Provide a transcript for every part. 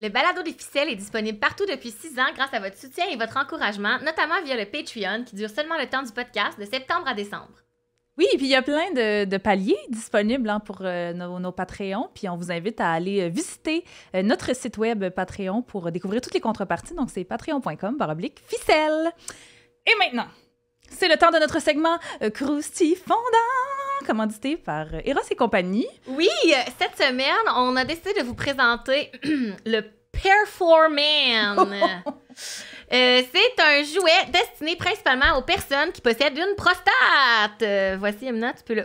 Le balado des ficelles est disponible partout depuis 6 ans grâce à votre soutien et votre encouragement, notamment via le Patreon qui dure seulement le temps du podcast de septembre à décembre. Oui, et puis il y a plein de paliers disponibles pour nos Patreons. Puis on vous invite à aller visiter notre site web Patreon pour découvrir toutes les contreparties. Donc c'est patreon.com/ficelle. Et maintenant, c'est le temps de notre segment Crousty Fondant, commandité par Eros et compagnie. Oui, cette semaine, on a décidé de vous présenter le Performan. C'est un jouet destiné principalement aux personnes qui possèdent une prostate. Voici, Emna, tu peux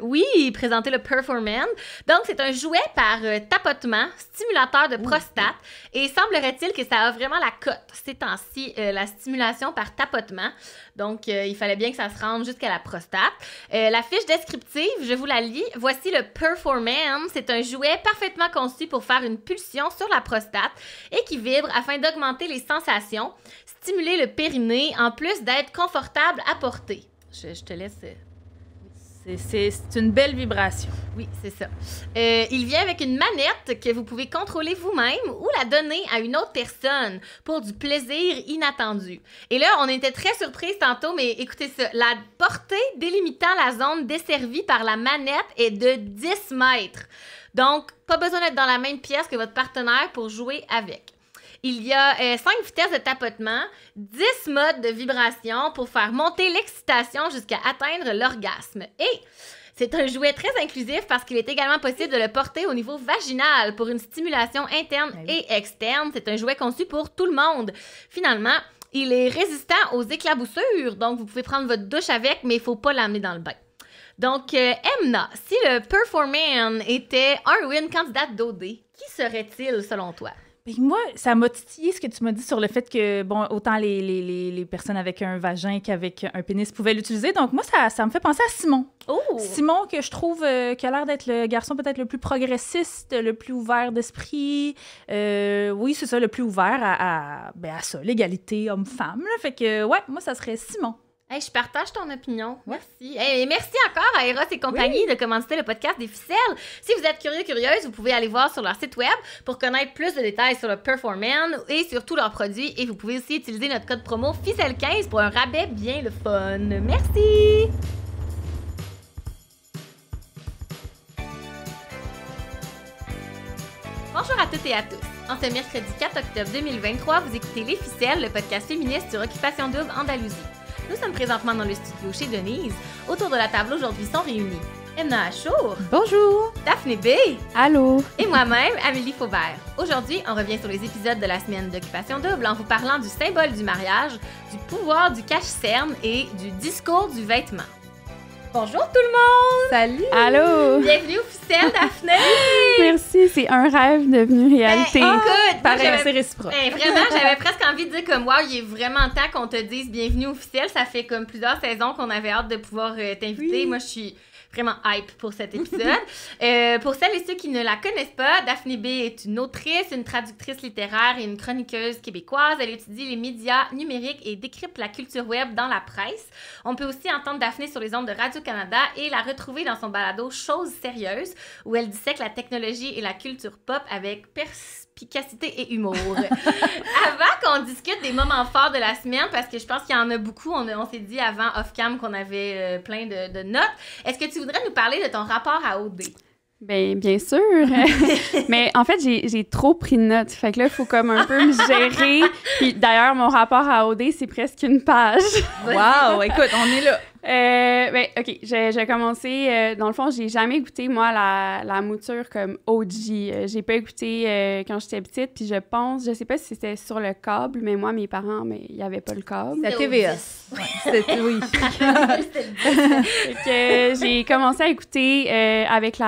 présenter le Performan. Donc, c'est un jouet par tapotement, stimulateur de prostate. Et semblerait-il que ça a vraiment la cote ces temps-ci, la stimulation par tapotement. Donc, il fallait bien que ça se rende jusqu'à la prostate. La fiche descriptive, je vous la lis. Voici le Performan. C'est un jouet parfaitement conçu pour faire une pulsion sur la prostate et qui vibre afin d'augmenter les sensations, stimuler le périnée, en plus d'être confortable à porter. Je te laisse... C'est une belle vibration. Oui, c'est ça. Il vient avec une manette que vous pouvez contrôler vous-même ou la donner à une autre personne pour du plaisir inattendu. Et là, on était très surprise tantôt, mais écoutez ça. La portée délimitant la zone desservie par la manette est de 10 mètres. Donc, pas besoin d'être dans la même pièce que votre partenaire pour jouer avec. Il y a 5 vitesses de tapotement, 10 modes de vibration pour faire monter l'excitation jusqu'à atteindre l'orgasme. Et c'est un jouet très inclusif parce qu'il est également possible de le porter au niveau vaginal pour une stimulation interne et externe. C'est un jouet conçu pour tout le monde. Finalement, il est résistant aux éclaboussures, donc vous pouvez prendre votre douche avec, mais il ne faut pas l'amener dans le bain. Donc, Emna, si le Performan était un ou une candidate d'OD, qui serait-il selon toi? Ben moi, ça m'a titillé ce que tu m'as dit sur le fait que, bon, autant les personnes avec un vagin qu'avec un pénis pouvaient l'utiliser. Donc, moi, ça me fait penser à Simon. Oh! Simon, que je trouve qui a l'air d'être le garçon peut-être le plus progressiste, le plus ouvert d'esprit. Oui, c'est ça, le plus ouvert à ça, l'égalité homme-femme. Là. Fait que, ouais, moi, ça serait Simon. Hey, je partage ton opinion. Merci. Hey, merci encore à Eros et compagnie de commanditer le podcast des ficelles. Si vous êtes curieuse, vous pouvez aller voir sur leur site web pour connaître plus de détails sur le Performan et sur tous leurs produits. Et vous pouvez aussi utiliser notre code promo FICELLE15 pour un rabais bien le fun. Merci! Bonjour à toutes et à tous. En ce mercredi 4 octobre 2023, vous écoutez Les Ficelles, le podcast féministe sur Occupation Double Andalousie. Nous sommes présentement dans le studio chez Denise. Autour de la table aujourd'hui sont réunis Emna Achour. Bonjour. Daphné B. Allô. Et moi-même, Amélie Faubert. Aujourd'hui, on revient sur les épisodes de la semaine d'Occupation Double en vous parlant du symbole du mariage, du pouvoir du cache-cerne et du discours du vêtement. Bonjour tout le monde! Salut! Allô! Bienvenue au Ficelles, Daphné! Merci, c'est un rêve devenu réalité. Écoute, pareil, c'est réciproque. Vraiment, j'avais presque envie de dire comme, wow, il est vraiment temps qu'on te dise bienvenue au Ficelles. Ça fait comme plusieurs saisons qu'on avait hâte de pouvoir t'inviter. Oui. Moi, je suis vraiment hype pour cet épisode. Pour celles et ceux qui ne la connaissent pas, Daphné B est une autrice, une traductrice littéraire et une chroniqueuse québécoise. Elle étudie les médias numériques et décrypte la culture web dans la presse. On peut aussi entendre Daphné sur les ondes de Radio-Canada et la retrouver dans son balado Choses sérieuses, où elle dissèque la technologie et la culture pop avec perspicacité et humour. Avant qu'on discute des moments forts de la semaine, parce que je pense qu'il y en a beaucoup, on s'est dit avant off-cam qu'on avait plein de notes. Est-ce que tu voudrais nous parler de ton rapport à OD? Bien sûr. Mais en fait, j'ai trop pris de notes. Fait que là, il faut comme un peu me gérer. Puis d'ailleurs, mon rapport à OD, c'est presque une page. Wow! Écoute, on est là. OK, j'ai commencé... dans le fond, j'ai jamais écouté, moi, la mouture comme OG. J'ai pas écouté quand j'étais petite, puis je sais pas si c'était sur le câble, mais moi, mes parents, mais il y avait pas le câble. C'était TVS. C'était, oui. Fait que j'ai commencé à écouter avec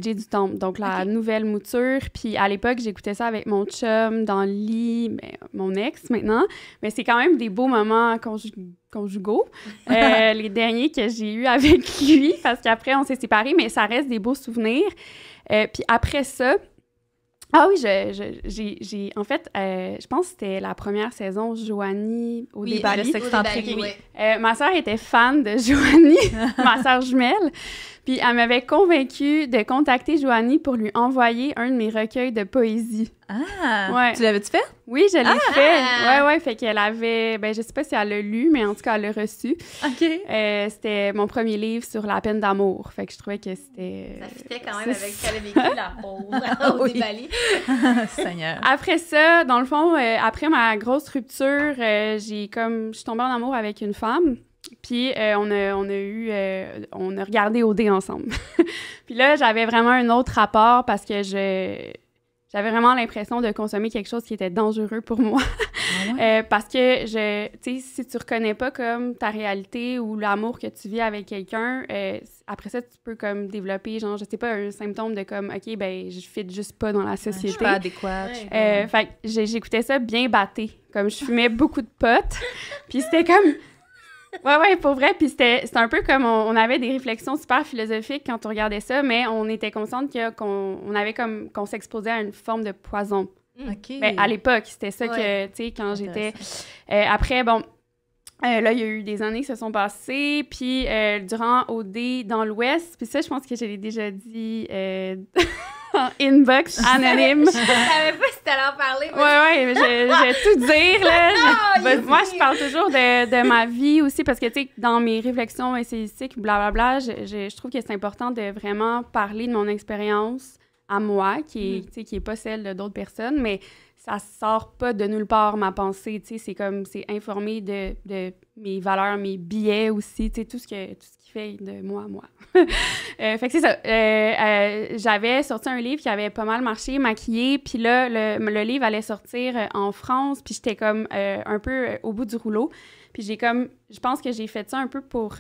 Jay du Temple, donc la nouvelle mouture, puis à l'époque, j'écoutais ça avec mon chum dans le lit, mon ex maintenant, mais c'est quand même des beaux moments conjugaux, les derniers que j'ai eus avec lui, parce qu'après, on s'est séparés, mais ça reste des beaux souvenirs. Puis après ça, ah oui, j'ai en fait, je pense que c'était la première saison Joanie au débat. Le sextantrique, oui. Ma sœur était fan de Joanie, ma sœur jumelle. Puis elle m'avait convaincue de contacter Joanie pour lui envoyer un de mes recueils de poésie. Ah! Ouais. Tu l'avais-tu fait? Oui, je l'ai fait. Ouais, fait qu'elle avait... Ben, je sais pas si elle l'a lu, mais en tout cas, elle l'a reçu. OK. C'était mon premier livre sur la peine d'amour. Fait que je trouvais que c'était... Ça fitait quand même avec ce qu'elle a vécu, la pauvre, au Bali. Seigneur. Après ça, dans le fond, après ma grosse rupture, je suis tombée en amour avec une femme. Puis on a regardé OD ensemble. Puis là, j'avais vraiment un autre rapport parce que j'avais vraiment l'impression de consommer quelque chose qui était dangereux pour moi. Ah ouais? Parce que, tu sais, si tu reconnais pas comme ta réalité ou l'amour que tu vis avec quelqu'un, après ça, tu peux comme développer, genre, je sais pas, un symptôme de comme, OK, ben, je fit juste pas dans la société. Je suis pas adéquate. Fait que j'écoutais ça bien batté. Comme je fumais beaucoup de potes. Puis c'était comme... Ouais, pour vrai. Puis c'était un peu comme on avait des réflexions super philosophiques quand on regardait ça, mais on était consciente qu'on s'exposait à une forme de poison. OK. Ben, à l'époque, c'était ça que, tu sais, quand j'étais... après, bon, là, il y a eu des années qui se sont passées, puis durant OD dans l'Ouest, puis ça, je pense que je l'ai déjà dit en inbox anonyme. Je savais pas si t'allais en parler. Ouais, je vais tout dire, là. Moi, je parle toujours de ma vie aussi, parce que, tu sais, dans mes réflexions essayistiques, blablabla, je trouve que c'est important de vraiment parler de mon expérience à moi, qui est pas celle de d'autres personnes, mais ça sort pas de nulle part, ma pensée, tu sais, c'est informé de mes valeurs, mes biais aussi, tu sais, tout ce qui fait de moi. Fait que c'est ça. J'avais sorti un livre qui avait pas mal marché, maquillé, puis là, le livre allait sortir en France, puis j'étais comme un peu au bout du rouleau, puis je pense que j'ai fait ça un peu pour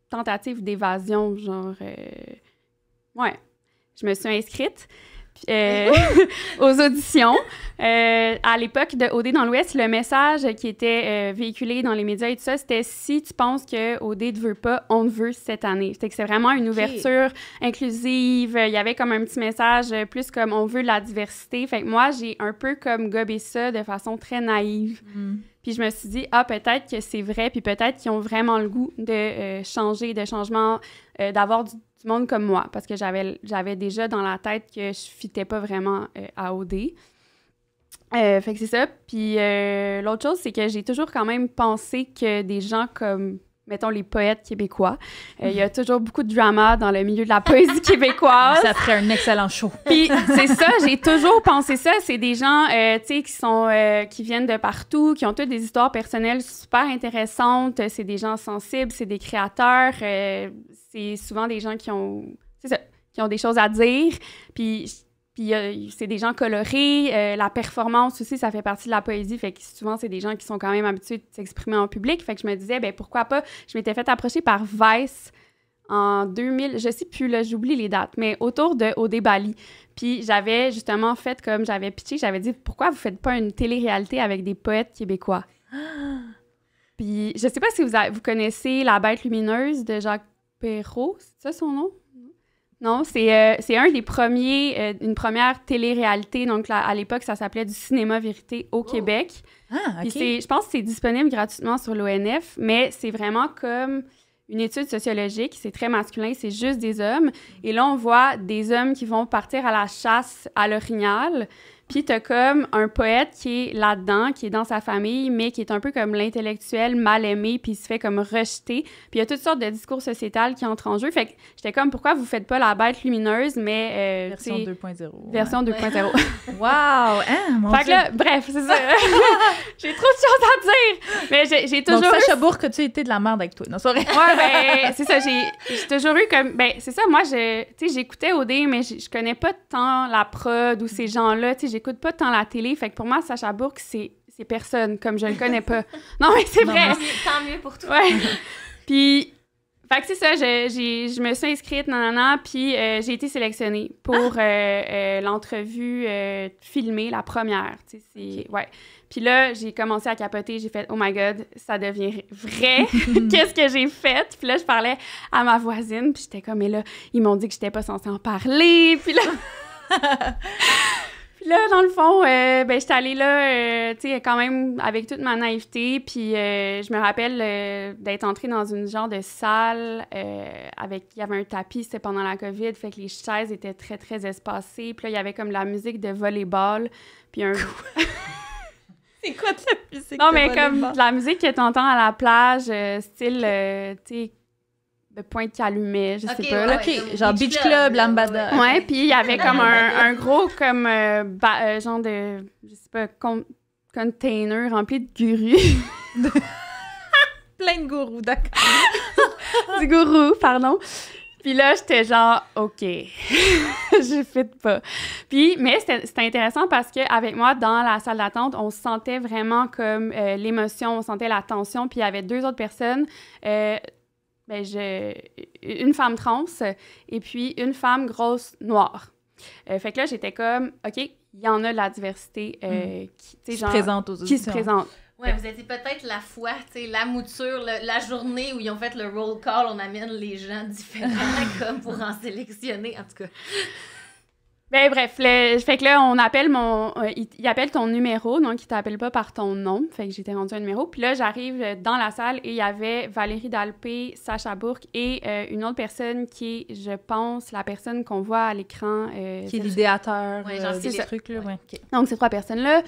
tentative d'évasion, genre, ouais. Je me suis inscrite aux auditions. À l'époque de OD dans l'Ouest, le message qui était véhiculé dans les médias et tout ça, c'était « Si tu penses que OD ne veut pas, on te veut cette année ». C'était que c'est vraiment une ouverture inclusive. Il y avait comme un petit message plus comme « On veut la diversité ». Fait que moi, j'ai un peu comme gobé ça de façon très naïve. Puis je me suis dit, peut-être que c'est vrai, puis peut-être qu'ils ont vraiment le goût de changer, de changement, d'avoir du monde comme moi, parce que j'avais déjà dans la tête que je fitais pas vraiment à OD. Fait que c'est ça. Puis l'autre chose, c'est que j'ai toujours quand même pensé que des gens comme, mettons, les poètes québécois, il y a toujours beaucoup de drama dans le milieu de la poésie québécoise. Ça ferait un excellent show. Puis c'est ça, j'ai toujours pensé ça. C'est des gens, tu sais, qui viennent de partout, qui ont toutes des histoires personnelles super intéressantes. C'est des gens sensibles, c'est des créateurs. C'est souvent des gens qui ont des choses à dire. Puis c'est des gens colorés. La performance aussi, ça fait partie de la poésie. Fait que souvent, c'est des gens qui sont quand même habitués de s'exprimer en public. Fait que je me disais, ben pourquoi pas? Je m'étais fait approcher par Vice en 2000, je sais plus, là, j'oublie les dates, mais autour de OD Bali. Puis j'avais justement fait comme j'avais pitché, j'avais dit, pourquoi vous faites pas une télé-réalité avec des poètes québécois? Puis je sais pas si vous connaissez La Bête lumineuse de Jacques Perrault, c'est ça son nom? Non, c'est un des premiers, une première télé-réalité. Donc, là, à l'époque, ça s'appelait du cinéma vérité au Québec. Ah, OK. Puis je pense que c'est disponible gratuitement sur l'ONF, mais c'est vraiment comme une étude sociologique. C'est très masculin, c'est juste des hommes. Et là, on voit des hommes qui vont partir à la chasse à l'orignal. Puis t'as comme un poète qui est là-dedans, qui est dans sa famille, mais qui est un peu comme l'intellectuel mal aimé, puis il se fait comme rejeter. Puis il y a toutes sortes de discours sociétals qui entrent en jeu. Fait que j'étais comme, pourquoi vous faites pas La Bête lumineuse, mais... version 2.0. Version 2.0. Wow! Hein, mon Fait que Dieu. là, bref, c'est ça. J'ai trop de choses à dire! Mais j'ai toujours Donc, eu... Sacha Bourque, as-tu été de la merde avec toi? Non, c'est vrai. Ouais, ben, c'est ça, j'ai toujours eu comme... Ben, c'est ça, moi, tu sais, j'écoutais OD, mais je connais pas tant la prod ou ces gens-là, tu sais, j'écoute pas tant la télé, fait que pour moi, Sacha Bourque, c'est personne, comme je le connais pas. Non, mais c'est vrai! Tant mieux pour toi. Ouais. Puis, fait que c'est ça, je me suis inscrite, puis j'ai été sélectionnée pour l'entrevue filmée, la première, tu sais, c'est... Ouais. Puis là, j'ai commencé à capoter, j'ai fait « Oh my God, ça devient vrai! Qu'est-ce que j'ai fait? » Puis là, je parlais à ma voisine, puis j'étais comme « Mais là, ils m'ont dit que j'étais pas censée en parler. » Puis là... Là, dans le fond, j'étais allée là, tu sais, quand même avec toute ma naïveté. Puis je me rappelle d'être entrée dans une genre de salle il y avait un tapis, c'était pendant la COVID, fait que les chaises étaient très, très espacées. Puis là, il y avait comme de la musique de volleyball. Puis un... C'est quoi de la musique? Non, mais comme de la musique que t'entends à la plage, style, tu sais, de pointe qui allumait, je sais pas. Là. Ouais, genre Beach Club, Lambada. Ouais, puis il y avait comme un gros, comme, genre de, je sais pas, container rempli de gurus. Plein de gourous, d'accord. Du gourou, pardon. Puis là, j'étais genre, OK, je fit pas. Puis, mais c'était intéressant parce qu'avec moi, dans la salle d'attente, on sentait vraiment comme l'émotion, on sentait la tension. Puis il y avait 2 autres personnes, une femme trans et puis une femme grosse noire. Fait que là, j'étais comme, OK, il y en a de la diversité qui se présente aux auditions. Qui se présente. Ouais, vous étiez peut-être la fois, tu sais, la mouture, la journée où ils ont fait le roll call, on amène les gens différents comme pour en sélectionner, en tout cas. Ben bref, fait que là, on appelle il appelle ton numéro, donc il t'appelle pas par ton nom, fait que j'étais rendue un numéro. Puis là, j'arrive dans la salle et il y avait Valérie Dalpé, Sacha Bourque et une autre personne qui est, je pense, la personne qu'on voit à l'écran. Qui est l'idéateur de ces trucs-là. Ouais. Okay. Donc, ces 3 personnes-là.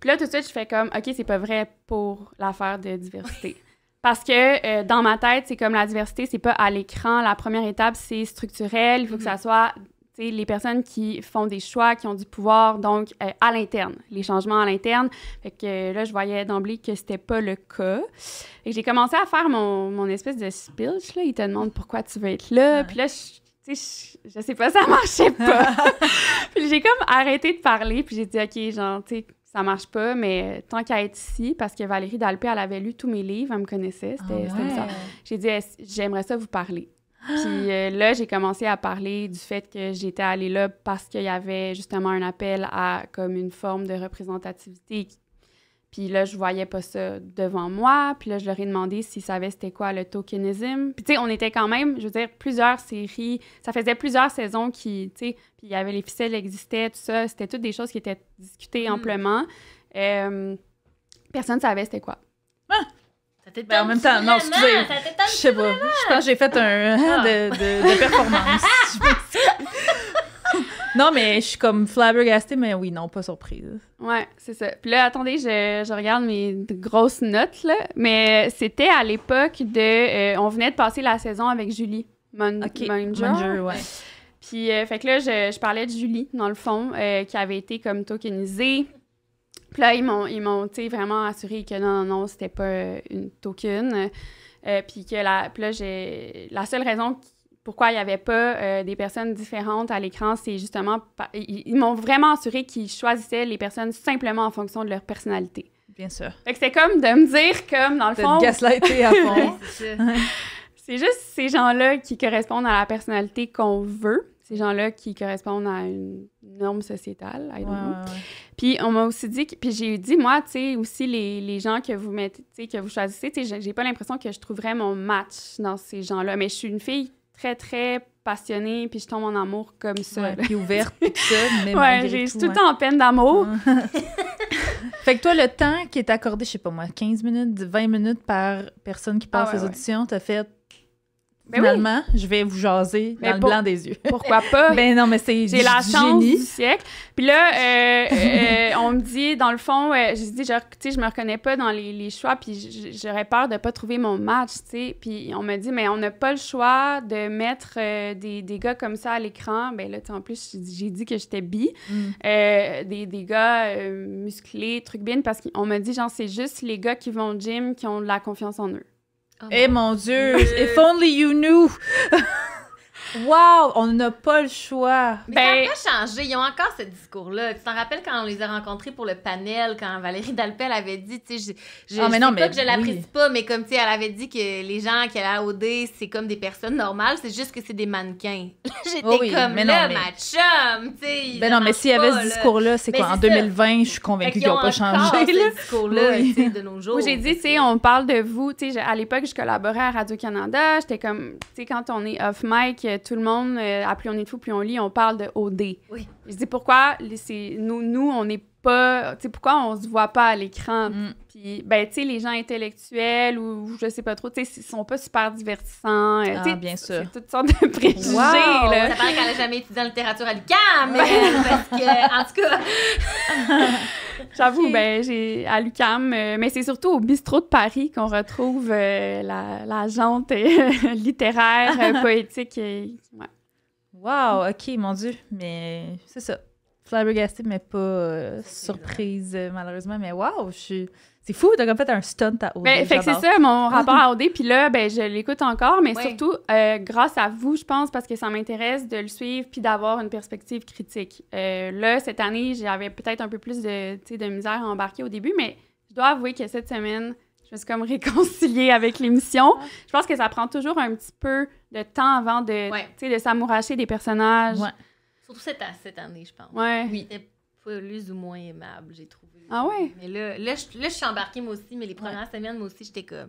Puis là, tout de suite, je fais comme, OK, c'est pas vrai pour l'affaire de diversité. Parce que dans ma tête, c'est comme la diversité, c'est pas à l'écran. La première étape, c'est structurel. Il faut que ça soit les personnes qui font des choix, qui ont du pouvoir, donc à l'interne, les changements à l'interne. Fait que là, je voyais d'emblée que c'était pas le cas. Et j'ai commencé à faire mon espèce de speech, là. Ils te demandent pourquoi tu veux être là. Puis là, je sais pas, ça marchait pas. Puis j'ai comme arrêté de parler, puis j'ai dit, OK, genre, tu sais, ça marche pas, mais tant qu'à être ici, parce que Valérie Dalpé, elle avait lu tous mes livres, elle me connaissait, c'était ça. J'ai dit, j'aimerais ça vous parler. Puis là, j'ai commencé à parler du fait que j'étais allée là parce qu'il y avait justement un appel à comme une forme de représentativité. Puis là, je voyais pas ça devant moi. Puis là, je leur ai demandé s'ils savaient c'était quoi le tokenisme. Puis tu sais, on était quand même, je veux dire, plusieurs séries. Ça faisait plusieurs saisons qui, tu sais, puis il y avait les ficelles existaient, tout ça. C'était toutes des choses qui étaient discutées amplement. Personne ne savait c'était quoi. Ben, en même temps, non, excusez, je sais pas. Je pense que j'ai fait un de performance. Non, mais je suis comme flabbergastée, mais oui, non, pas surprise. Ouais, c'est ça. Puis là, attendez, je regarde mes grosses notes, là. Mais c'était à l'époque de... on venait de passer la saison avec Julie Munger, ouais. Puis, fait que là, je parlais de Julie, dans le fond, qui avait été comme tokenisée. Puis là, ils m'ont tu sais, vraiment assuré que non, c'était pas une token. Puis que la seule raison pourquoi il n'y avait pas des personnes différentes à l'écran, c'est justement... Ils m'ont vraiment assuré qu'ils choisissaient les personnes simplement en fonction de leur personnalité. Bien sûr. Fait que c'est comme de me dire, comme, dans le fond... De gaslighter à fond. C'est juste ces gens-là qui correspondent à la personnalité qu'on veut. Ces gens-là qui correspondent à une norme sociétale. Ouais. Puis on m'a aussi dit... Puis j'ai dit, moi, tu sais, aussi, les gens que vous mettez, tu sais, que vous choisissez, tu sais, j'ai pas l'impression que je trouverais mon match dans ces gens-là. Mais je suis une fille très, très passionnée, puis je tombe en amour comme ça. Ouais, puis ouverte, puis tout ça, mais malgré tout. Je suis tout le temps en peine d'amour. Fait que toi, le temps qui est accordé, je sais pas moi, 15 minutes, 20 minutes par personne qui passe les auditions, t'as fait... Finalement, je vais vous jaser dans le blanc des yeux. Pourquoi pas? Ben non, mais c'est j'ai la chance du siècle. Puis là, on me dit, dans le fond, j'ai dit, tu sais, je me reconnais pas dans les choix, puis j'aurais peur de pas trouver mon match, tu sais. Puis on me dit, mais on n'a pas le choix de mettre des gars comme ça à l'écran. Ben là, tu sais, en plus, j'ai dit que j'étais bi. Des gars musclés, trucs bien, parce qu'on m'a dit, genre, c'est juste les gars qui vont au gym qui ont de la confiance en eux. Oh mon Dieu! If only you knew! Wow! On n'a pas le choix! Mais ça n'a pas changé. Ils ont encore ce discours-là. Tu t'en rappelles quand on les a rencontrés pour le panel, quand Valérie Dalpé avait dit, tu sais, je pas que je l'apprécie pas, mais comme, tu sais, elle avait dit que les gens qui allaient à OD, c'est comme des personnes normales, c'est juste que c'est des mannequins. J'étais comme, là, ma chum, tu sais. Ben non, mais s'il y avait ce discours-là, c'est quoi? En 2020, je suis convaincue qu'ils n'ont pas changé. Ce discours-là, tu sais, de nos jours. J'ai dit, tu sais, on parle de vous, tu sais, à l'époque, je collaborais à Radio-Canada, j'étais comme, tu sais, quand on est off-mic, tout le monde, à Plus on est de fou, plus on lit, on parle de OD. Oui. Je dis pourquoi nous, on n'est pas... Tu sais, pourquoi on se voit pas à l'écran? Puis, ben, tu sais, les gens intellectuels ou je sais pas trop, tu sais, ils sont pas super divertissants. Tu sais, bien sûr. C'est toutes sortes de préjugés, Wow! là. Ça paraît qu'elle n'a jamais étudié en littérature à l'UQAM, mais parce que, en tout cas... J'avoue, ben, j'ai à l'UQAM, mais c'est surtout au bistrot de Paris qu'on retrouve la jante littéraire, poétique. Ouais. Wow, OK, mon Dieu. Mais c'est ça. Flabbergastée, mais pas surprise, malheureusement. Mais wow, c'est fou, t'as comme fait un stunt à OD. Ben, fait que c'est ça, mon rapport à OD. Puis là, ben, je l'écoute encore, mais surtout grâce à vous, je pense, parce que ça m'intéresse de le suivre puis d'avoir une perspective critique. Là, cette année, j'avais peut-être un peu plus de misère à embarquer au début, mais je dois avouer que cette semaine, je me suis comme réconciliée avec l'émission. Je pense que ça prend toujours un petit peu de temps avant de s'amouracher des personnages. Ouais. Surtout cette année, je pense. Ouais. Oui. C'était plus ou moins aimable, j'ai trouvé. Ah ouais? Mais là, je suis embarquée, moi aussi, mais les premières semaines, moi aussi, j'étais comme...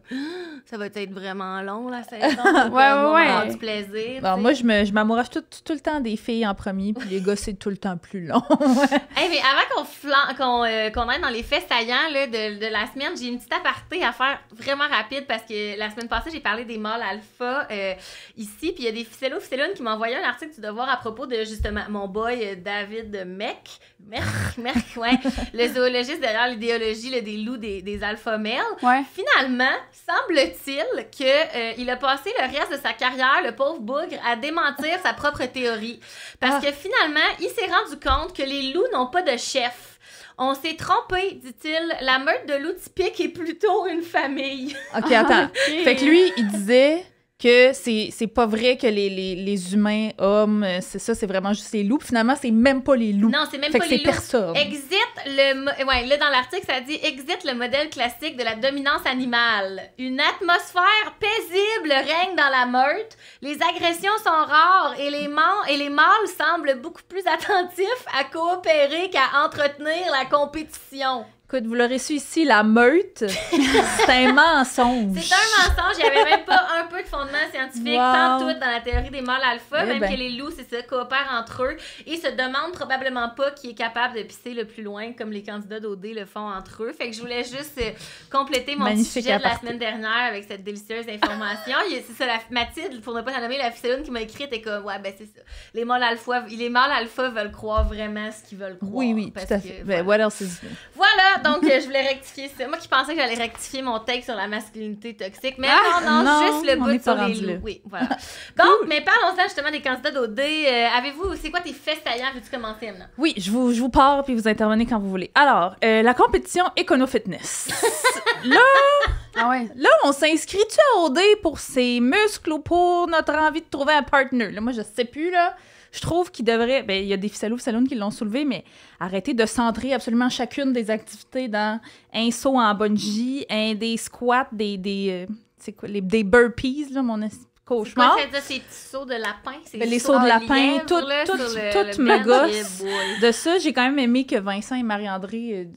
Ça va être vraiment long, la saison. Ouais. Du plaisir. Bon, moi, je m'amourage tout le temps des filles en premier, puis les gars, c'est tout le temps plus long. Hey, mais avant qu'on aille dans les faits saillants là, de la semaine, j'ai une petite aparté à faire vraiment rapide parce que la semaine passée, j'ai parlé des mâles alpha ici, puis il y a des ficellos-ficellones qui m'ont envoyé un article du Devoir à propos de, justement, mon boy David Merck, ouais, le zoologiste derrière l'idéologie là, des loups des alpha males. Ouais. Finalement, semble-t-il qu'il a passé le reste de sa carrière, le pauvre bougre, à démentir sa propre théorie. Parce que finalement, il s'est rendu compte que les loups n'ont pas de chef. On s'est trompé, dit-il. La meute de loups typique est plutôt une famille. OK, attends. Fait que lui, il disait que c'est pas vrai que les humains, hommes, c'est ça, c'est vraiment juste les loups. Finalement, c'est même pas les loups. Non, c'est même fait pas que les c'est loups. personne. Là, dans l'article, ça dit « Exit le modèle classique de la dominance animale. Une atmosphère paisible règne dans la meute. Les agressions sont rares et les mâles semblent beaucoup plus attentifs à coopérer qu'à entretenir la compétition. » Écoute, vous l'aurez su ici, la meute, c'est un mensonge. C'est un mensonge. Il n'y avait même pas un peu de fondement scientifique, tant tout dans la théorie des mâles alpha, même que les loups, c'est ça, coopèrent entre eux et se demandent probablement pas qui est capable de pisser le plus loin, comme les candidats d'OD le font entre eux. Fait que je voulais juste compléter mon petit sujet de la semaine dernière avec cette délicieuse information. C'est ça, Mathilde, pour ne pas la nommer, la ficelone qui m'a écrit, était comme, ouais, ben c'est ça. Les mâles alpha veulent croire vraiment ce qu'ils veulent croire. Oui, tout à fait. Ben, what else is... Voilà, donc je voulais rectifier ça. Moi qui pensais que j'allais rectifier mon take sur la masculinité toxique, mais non, juste le bout sur les loups. Oui, voilà. Donc, mais parlons-en justement des candidats d'OD. C'est quoi tes faits saillants? Veux-tu commencer, Emna? Oui, je vous pars puis vous intervenez quand vous voulez. Alors, la compétition Econo-Fitness. Là, on s'inscrit-tu à OD pour ses muscles ou pour notre envie de trouver un partner? Là, moi, je sais plus, là. Je trouve qu'il devrait... Ben, il y a des ficellos-ficellones qui l'ont soulevé, mais arrêter de centrer absolument chacune des activités dans un saut en bungee, des squats, des burpees, là, mon cauchemar. C'est quoi, ces petits sauts de lapin? Les sauts de lapin, tout me gosse. De ça, j'ai quand même aimé que Vincent et Marie-André,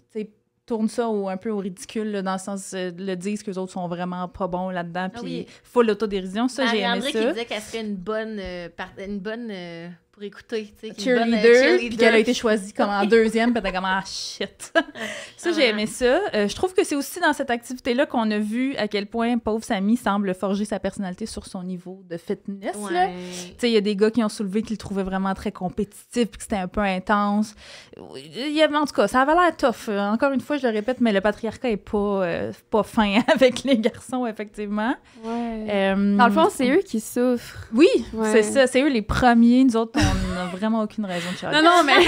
tournent ça un peu au ridicule, là, dans le sens le disent qu'eux autres sont vraiment pas bons là-dedans, puis full autodérision. Ça, j'ai aimé ça. Marie-André qui disait qu'elle serait une bonne pour écouter, tu sais. Cheerleader, puis qu'elle a été choisie comme en deuxième, puis t'es comme, ah, shit. Ça, j'ai aimé ça. Je trouve que c'est aussi dans cette activité-là qu'on a vu à quel point pauvre Samy semble forger sa personnalité sur son niveau de fitness, là. Tu sais, il y a des gars qui ont soulevé qu'ils le trouvaient vraiment très compétitif, puis que c'était un peu intense. En tout cas, ça avait l'air tough. Encore une fois, je le répète, mais le patriarcat est pas fin avec les garçons, effectivement. Ouais. Dans le fond, c'est eux qui souffrent. Oui, c'est ça. C'est eux les premiers. Nous autres, on n'a vraiment aucune raison de chialer. Non, mais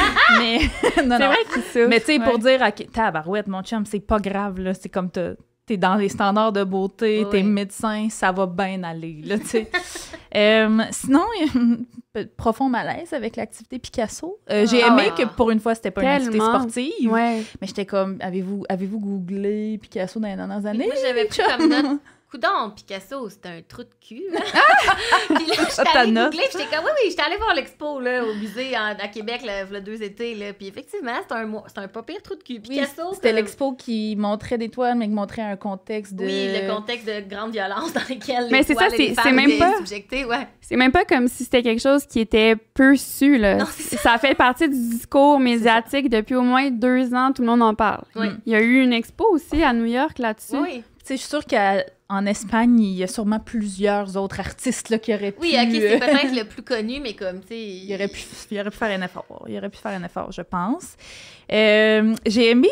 c'est vrai qu'ils souffrent. Mais tu sais, pour dire, tabarouette, mon chum, c'est pas grave, là. C'est comme t'es dans les standards de beauté, t'es médecin, ça va bien aller, là, tu sais. Sinon, il y a un profond malaise avec l'activité Picasso. J'ai aimé que pour une fois, c'était pas une activité sportive. Ouais. Mais j'étais comme, avez-vous googlé Picasso dans les dernières années? Moi, j'avais pris comme note coudonc, Picasso, c'était un trou de cul. Puis là, j'étais allée googler, puis j'étais comme, oui, j'étais allée voir l'expo, là, au musée à Québec, là, il y a 2 étés, là. Puis effectivement, c'était un pas pire trou de cul. Picasso, oui, c'était l'expo qui montrait des toiles, mais qui montrait un contexte de... Oui, le contexte de grande violence dans lequel mais c'est ça, c'est même pas... subjectées, ouais. C'est même pas comme si c'était quelque chose qui était peu su, là. Non, ça fait partie du discours médiatique depuis au moins 2 ans, tout le monde en parle. Oui. Il y a eu une expo aussi à New York là-dessus. Oui. Tu sais, je suis sûre qu'en Espagne, il y a sûrement plusieurs autres artistes là, qui auraient pu... Oui, OK, c'est peut-être le plus connu, mais comme, tu sais... Il aurait pu faire un effort. Il aurait pu faire un effort, je pense. J'ai aimé...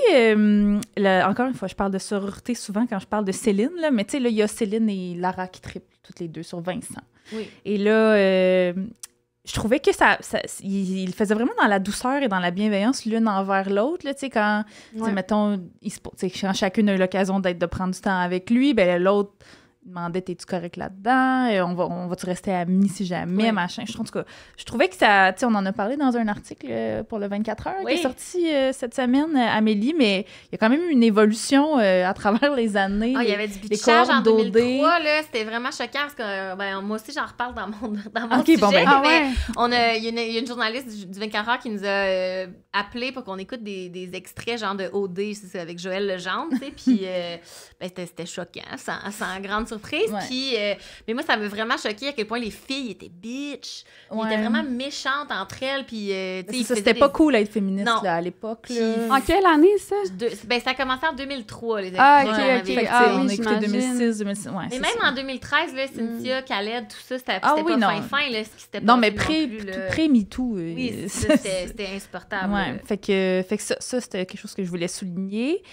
encore une fois, je parle de sororité souvent quand je parle de Céline, là, mais tu sais, là, il y a Céline et Lara qui triplent toutes les deux sur Vincent. Oui. Et là... je trouvais que il faisait vraiment dans la douceur et dans la bienveillance l'une envers l'autre, là, tu sais, quand, mettons, quand chacune a eu l'occasion de prendre du temps avec lui, ben l'autre demandait « T'es-tu correct là-dedans? On va-tu rester amis si jamais? » machin. Je trouvais que ça... Tu sais, on en a parlé dans un article pour le 24 heures qui est sorti cette semaine, Amélie, mais il y a quand même eu une évolution à travers les années. Il y avait du bitchage en 2003, là, c'était vraiment choquant parce que moi aussi, j'en reparle dans mon sujet. Bon, mais il y a une journaliste du 24 heures qui nous a appelé pour qu'on écoute des extraits genre de OD, c'est ça, avec Joël Legendre, tu sais, puis c'était choquant, sans grande surprise. Puis, mais moi, ça m'a vraiment choqué à quel point les filles étaient bitch. Ils étaient vraiment méchantes entre elles. Puis, c'était pas cool d'être féministe là, à l'époque. Là. En quelle année, ça? Ça a commencé en 2003, les OK. On a écouté 2006, 2006. Mais même en 2013, là, Cynthia, Khaled, tout ça, c'était pas fin, là, ce qui s'était non, mais pré-MeToo. Oui, c'était insupportable. Ouais, fait que ça, c'était quelque chose que je voulais souligner.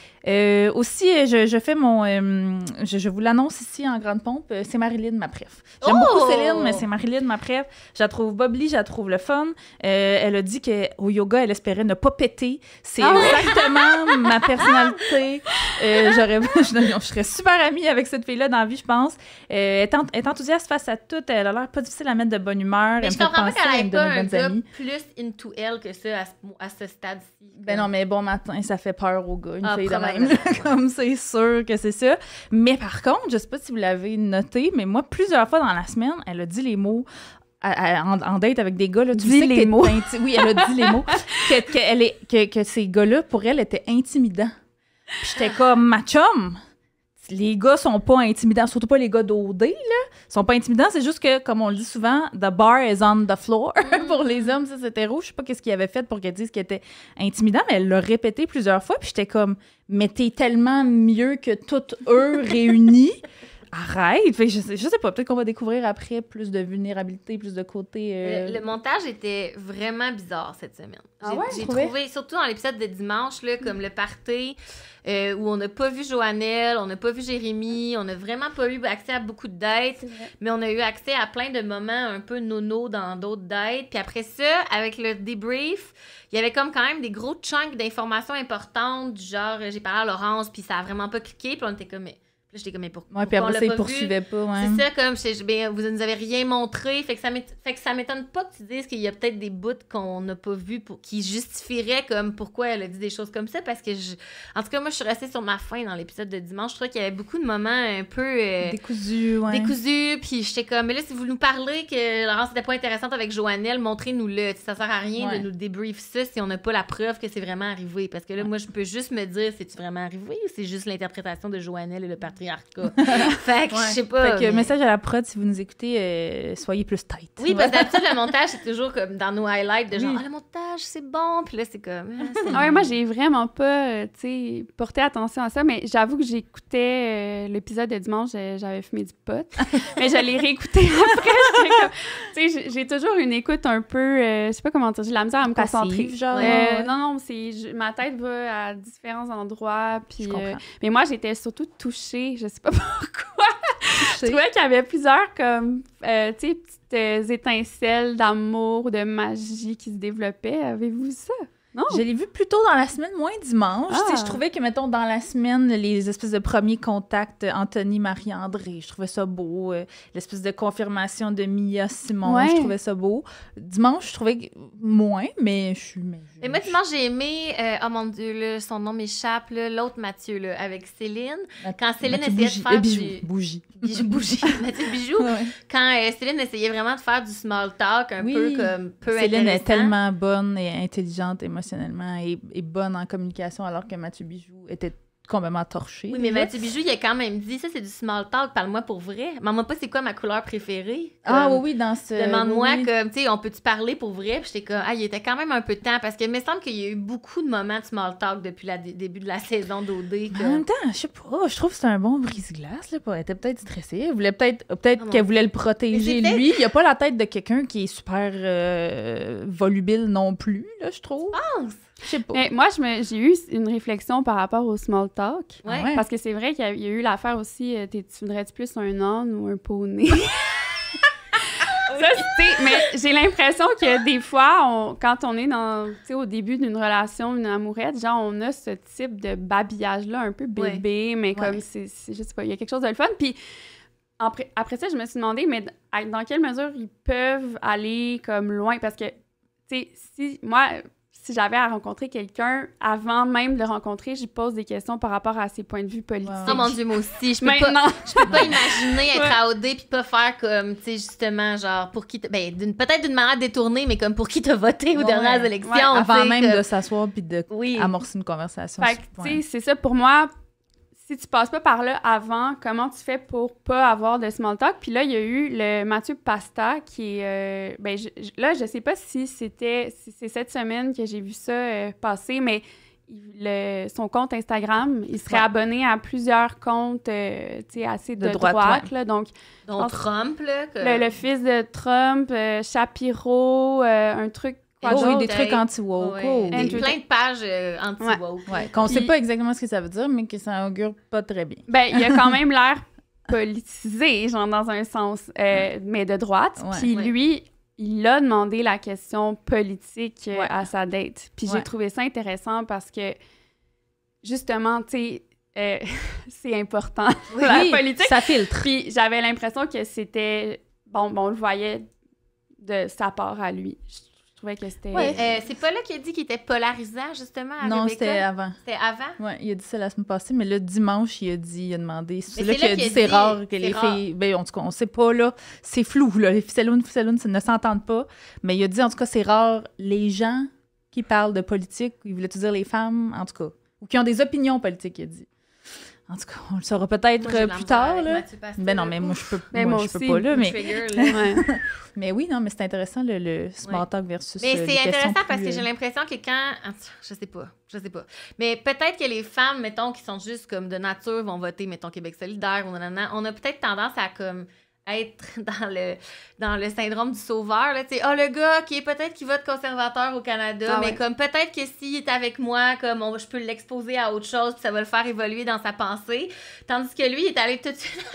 Aussi, je fais mon... je vous l'annonce ici en grande pompe, c'est Marilyn, ma préf. J'aime beaucoup Céline, mais c'est Marilyn, ma préf. Je la trouve bubbly, je la trouve le fun. Elle a dit qu'au yoga, elle espérait ne pas péter. C'est exactement ma personnalité. Je serais super amie avec cette fille-là dans la vie, je pense. Elle est enthousiaste face à tout. Elle a l'air pas difficile à mettre de bonne humeur. Mais je comprends pas qu'elle n'ait pas un gars plus into elle que ça à ce stade-ci. Ben non, mais bon matin, ça fait peur aux gars, une fille de même. Comme c'est sûr que c'est ça. Mais par contre, je sais pas si vous l'avez noté, mais moi, plusieurs fois dans la semaine, elle a dit les mots en date avec des gars. Là, tu sais les mots. Oui, elle a dit les mots. Que ces gars-là, pour elle, étaient intimidants. Puis j'étais comme, ma chum, les gars sont pas intimidants, surtout pas les gars d'OD, là. Ils sont pas intimidants, c'est juste que, comme on le dit souvent, the bar is on the floor pour les hommes, ça, c'était rouge. Je sais pas qu'est-ce qu'il avait fait pour qu'elle dise qu'il était intimidant, mais elle l'a répété plusieurs fois, puis j'étais comme, mais t'es tellement mieux que toutes eux réunis. Arrête! Fait que je sais pas, peut-être qu'on va découvrir après plus de vulnérabilité, plus de côté... Le montage était vraiment bizarre cette semaine. J'ai trouvé, surtout dans l'épisode de dimanche, là, comme le party, où on n'a pas vu Joannelle, on n'a pas vu Jérémy, on n'a vraiment pas eu accès à beaucoup de dates, mais on a eu accès à plein de moments un peu nono dans d'autres dates. Puis après ça, avec le débrief, il y avait comme quand même des gros chunks d'informations importantes, du genre, j'ai parlé à Laurence, puis ça a vraiment pas cliqué, puis on était comme... J'étais comme, mais pourquoi? Ouais, puis après ça, ils poursuivaient pas, ouais. C'est ça, comme, vous nous avez rien montré. Fait que ça m'étonne pas que tu dises qu'il y a peut-être des bouts qu'on n'a pas vus qui justifieraient comme pourquoi elle a dit des choses comme ça. Parce que, en tout cas, moi, je suis restée sur ma faim dans l'épisode de dimanche. Je trouvais qu'il y avait beaucoup de moments un peu... décousus, ouais. Décousus, puis j'étais comme, mais là, si vous nous parlez que Laurence n'était pas intéressante avec Joannelle, montrez-nous-le. Ça sert à rien de nous débrief ça si on n'a pas la preuve que c'est vraiment arrivé. Parce que là, moi, je peux juste me dire, c'est-tu vraiment arrivé ou c'est juste l'interprétation de Joannelle et le patriarcat? Fait que je sais pas. Fait que message à la prod, si vous nous écoutez, soyez plus tight. Oui, parce que d'habitude, le montage, c'est toujours comme dans nos highlights de genre, le montage, c'est bon. Puis là, c'est comme. Moi, j'ai vraiment pas, porté attention à ça, mais j'avoue que j'écoutais l'épisode de dimanche, j'avais fumé du pot. Mais je l'ai réécouté après. J'ai toujours une écoute un peu, je sais pas comment dire, j'ai la misère à me concentrer. Genre. Non, ma tête va à différents endroits. Puis, mais moi, j'étais surtout touchée. Je sais pas pourquoi. Je trouvais qu'il y avait plusieurs comme petites étincelles d'amour ou de magie qui se développaient. Avez-vous ça? Non? Je l'ai vu plus tôt dans la semaine, moins dimanche. Ah. Tu sais, je trouvais que, mettons, dans la semaine, les espèces de premiers contacts, Anthony, Marie-André, je trouvais ça beau. L'espèce de confirmation de Mia Simon, Ouais. je trouvais ça beau. Dimanche, je trouvais moins, mais je suis... Et moi, dimanche, j'ai aimé, oh mon Dieu, là, son nom m'échappe, là, l'autre Mathieu, là, avec Céline. Quand Céline Mathieu essayait de faire Bougie. Bougie. Mathieu Bijou. Ouais. Quand Céline essayait vraiment de faire du small talk un Oui. peu comme peu Céline est intéressant. tellement bonne et intelligente émotionnellement et bonne en communication, alors que Mathieu Bijou était complètement torché. Oui, mais déjà. Mathieu Bijou, il a quand même dit, ça, c'est du small talk, parle-moi pour vrai. Demande-moi pas c'est quoi ma couleur préférée. Ah Comme, oui, dans ce... Demande-moi, oui. comme, tu sais, on peut-tu parler pour vrai? Puis j'étais comme, il était quand même un peu de temps, parce que il me semble qu'il y a eu beaucoup de moments de small talk depuis le début de la saison d'OD. Mais en même temps, je sais pas, je trouve que c'est un bon brise-glace. Là. Elle était peut-être stressée. Elle voulait peut-être Oh qu'elle mon voulait le Mais protéger, c'était- lui. Il a pas la tête de quelqu'un qui est super volubile non plus, là, je trouve. Je sais pas. Mais moi, j'ai eu une réflexion par rapport au small talk. Ouais. Ouais. Parce que c'est vrai qu'il y a eu l'affaire aussi, tu voudrais-tu plus un âne ou un poney? Ça, mais j'ai l'impression que des fois, quand on est au début d'une relation, une amourette, genre, on a ce type de babillage-là, un peu bébé, mais comme je sais pas, il y a quelque chose de le fun. Puis après ça, je me suis demandé, mais dans quelle mesure ils peuvent aller comme loin? Parce que, tu sais, si j'avais à rencontrer quelqu'un, avant même de le rencontrer, je pose des questions par rapport à ses points de vue politiques. Ouais. Oh mon Dieu, moi aussi, je peux Maintenant, pas imaginer être à OD puis pas faire comme, tu sais, justement, genre, pour qui... peut-être d'une manière détournée, mais comme pour qui t'as voté aux Ouais. dernières élections. Ouais, tu Avant sais, même que- de s'asseoir puis de Oui. amorcer une conversation. fait que, tu sais, c'est ça pour moi. Si tu passes pas par là avant, comment tu fais pour pas avoir de small talk? Puis là, il y a eu le Mathieu Pasta qui est... là, je sais pas si c'est cette semaine que j'ai vu ça passer, mais son compte Instagram, il serait abonné à plusieurs comptes, tu sais, assez de droite là, donc... Donc, Trump, là. Le fils de Trump, Shapiro, un truc... oui, des trucs anti-woke. Ouais. Oh, oui. Plein de pages anti-woke. Ouais, qu'on sait Puis- pas exactement ce que ça veut dire, mais que ça augure pas très bien. Ben, il a quand même l'air politisé, genre dans un sens, mais de droite. Ouais. Puis Ouais. lui, il a demandé la question politique Ouais. à sa date. Puis Ouais. j'ai trouvé ça intéressant parce que, justement, tu sais, c'est important, la Oui, politique. ça filtre. Puis j'avais l'impression que c'était... Bon, on le voyait de sa part à lui. Je trouvais que c'était... Ouais. C'est pas là qu'il a dit qu'il était polarisant, justement, à Non, Rebecca? c'était avant. C'était avant? Ouais, il a dit ça la semaine passée, mais le dimanche, il a demandé. C'est Mais là qu'il a dit c'est rare que c'est les rare. filles. Ben, en tout cas, on sait pas, là. C'est flou, là. Les ficellounes ne s'entendent pas. Mais il a dit, en tout cas, c'est rare les gens qui parlent de politique, il voulait-tu dire les femmes, en tout cas, ou qui ont des opinions politiques, il a dit. En tout cas, on le saura peut-être Moi, j'ai de la plus misère tard, avec là. Mathieu Pasteur, Ben non, mais là. moi, je peux, Ben, moi je peux aussi, pas, là. Mais, Trigger, là. Ouais. mais oui, non, mais c'est intéressant, le small talk versus Mais les c'est questions intéressant parce plus, que j'ai l'impression que quand... Je sais pas. Mais peut-être que les femmes, mettons, qui sont juste comme de nature, vont voter, mettons, Québec solidaire, ou nanana, on a peut-être tendance à comme être dans le syndrome du sauveur, là, tu sais, le gars qui vote conservateur au Canada, Ah mais ouais. comme peut-être que s'il est avec moi, comme je peux l'exposer à autre chose, puis ça va le faire évoluer dans sa pensée, tandis que lui, il est allé tout de suite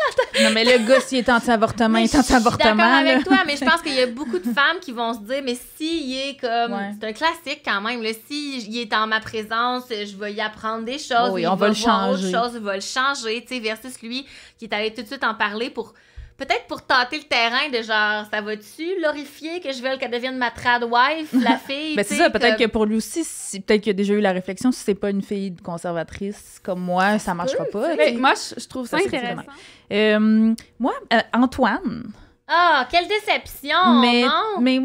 Non, mais le gars, s'il est anti-avortement, il est je suis anti-avortement. d'accord avec là. toi, mais je pense qu'il y a beaucoup de femmes qui vont se dire, mais s'il est comme... Ouais. C'est un classique quand même. S'il est en ma présence, je vais y apprendre des choses. Oui, il on va le voir changer. autre chose, il va le changer, tu sais, versus lui qui est allé tout de suite en parler pour... Peut-être pour tâter le terrain de genre, ça va-tu l'horrifier que je veuille qu'elle devienne ma trad wife, la fille? Ben, tu c'est sais, ça, peut-être comme- que pour lui aussi, peut-être qu'il a déjà eu la réflexion, si c'est pas une fille conservatrice comme moi, ça marchera pas. Mais tu sais. moi, je trouve ça Ça, c'est intéressant. Moi, Antoine, Ah, quelle déception! mais, non? mais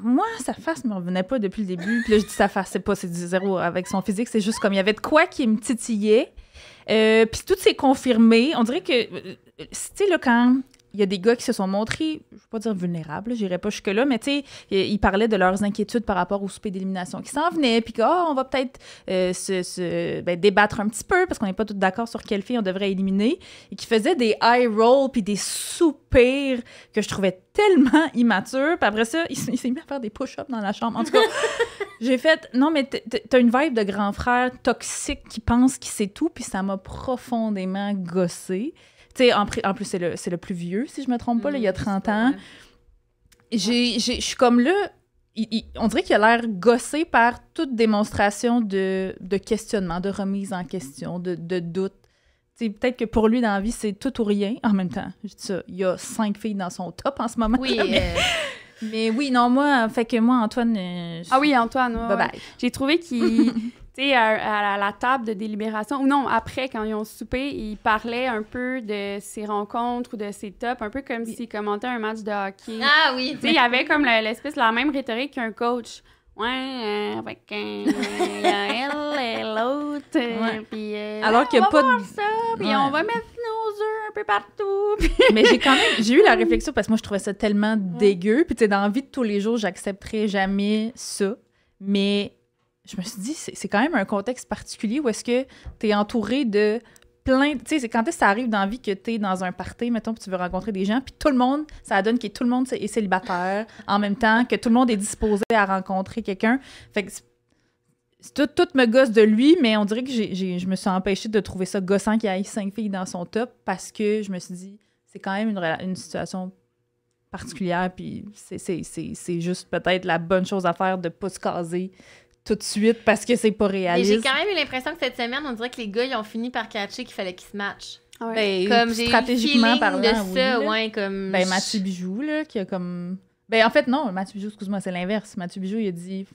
moi, sa face me revenait pas depuis le début. Puis là, je dis sa face, c'est du zéro avec son physique, c'est juste comme il y avait de quoi qui me titillait. Puis tout s'est confirmé. On dirait que, tu sais, là, quand il y a des gars qui se sont montrés, je ne vais pas dire vulnérables, j'irai pas jusque-là, mais tu sais, ils parlaient de leurs inquiétudes par rapport au souper d'élimination qui s'en venait, puis on va peut-être débattre un petit peu, parce qu'on n'est pas tous d'accord sur quelle fille on devrait éliminer, et qui faisaient des eye rolls puis des soupirs que je trouvais tellement immatures. Puis après ça, il s'est mis à faire des push-ups dans la chambre. En tout cas, j'ai fait, non, mais t'as une vibe de grand frère toxique qui pense qu'il sait tout, puis ça m'a profondément gossée. Tu sais, en plus, c'est le plus vieux, si je me trompe pas, là, il y a 30 ans. Je suis comme là, on dirait qu'il a l'air gossé par toute démonstration de questionnement, de remise en question, de doute. T'sais, peut-être que pour lui, dans la vie, c'est tout ou rien. En même temps, je dis ça, il y a 5 filles dans son top en ce moment. Oui, mais oui, non, moi, Antoine... Ah oui, Antoine, ouais, bye-bye. J'ai trouvé qu'il... Tu sais, à la table de délibération, ou non, après, quand ils ont soupé, il parlait un peu de ses rencontres ou de ses tops, un peu comme s'il commentait un match de hockey. Ah oui! Tu sais, il y avait comme la même rhétorique qu'un coach. Ouais, avec elle et l'autre, puis alors qu'il n'y a pas de... ça, puis on va mettre nos œufs un peu partout. Mais j'ai eu la réflexion parce que moi, je trouvais ça tellement dégueu. Puis tu sais, dans la vie de tous les jours, j'accepterais jamais ça. Mais je me suis dit, c'est quand même un contexte particulier où est-ce que tu es entouré de plein... Tu sais, c'est quand ça arrive dans la vie que tu es dans un party, mettons, puis tu veux rencontrer des gens, puis tout le monde, ça donne que tout le monde est célibataire en même temps, que tout le monde est disposé à rencontrer quelqu'un. Fait que tout me gosse de lui, mais on dirait que je me suis empêchée de trouver ça gossant qu'il y ait 5 filles dans son top parce que je me suis dit, c'est quand même une situation particulière, puis c'est juste peut-être la bonne chose à faire de pas se caser tout de suite parce que c'est pas réaliste. Et j'ai quand même eu l'impression que cette semaine, on dirait que les gars, ils ont fini par catcher qu'il fallait qu'ils se matchent. Ouais. Ben, Comme j'ai stratégiquement eu parlant, de ça, oui, là. ouais, comme... Ben, Mathieu Bijoux, là, qui a comme... Ben, en fait, non, Mathieu Bijoux, excuse-moi, c'est l'inverse. Mathieu Bijoux, il a dit...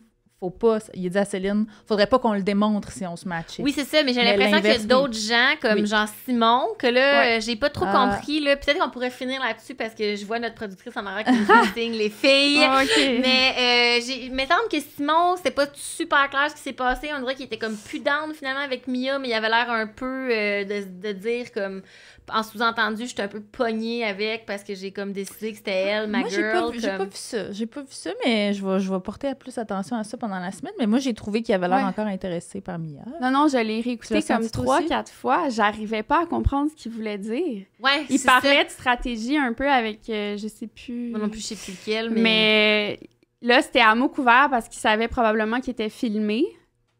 Il a dit à Céline, faudrait pas qu'on le démontre si on se matchait. Oui, c'est ça, mais j'ai l'impression qu'il y a d'autres gens, comme genre Simon, que là, j'ai pas trop compris. Là. Peut-être qu'on pourrait finir là-dessus parce que je vois notre productrice en arrière qui nous signe les filles. Okay. Mais il me semble que Simon, c'était pas super clair ce qui s'est passé. On dirait qu'il était comme plus down finalement avec Mia, mais il avait l'air un peu de dire comme... En sous-entendu, j'étais un peu pognée avec parce que j'ai comme décidé que c'était elle, ma girl. J'ai pas vu ça. J'ai pas vu ça, mais je vais porter plus attention à ça pendant la semaine. Mais moi, j'ai trouvé qu'il avait l'air encore intéressé par Mia. Non, je l'ai réécouté comme 3-4 fois. J'arrivais pas à comprendre ce qu'il voulait dire. Ouais, il parlait de stratégie un peu avec, je sais plus... Moi non plus, je sais plus lequel, mais là, c'était à mot couvert parce qu'il savait probablement qu'il était filmé.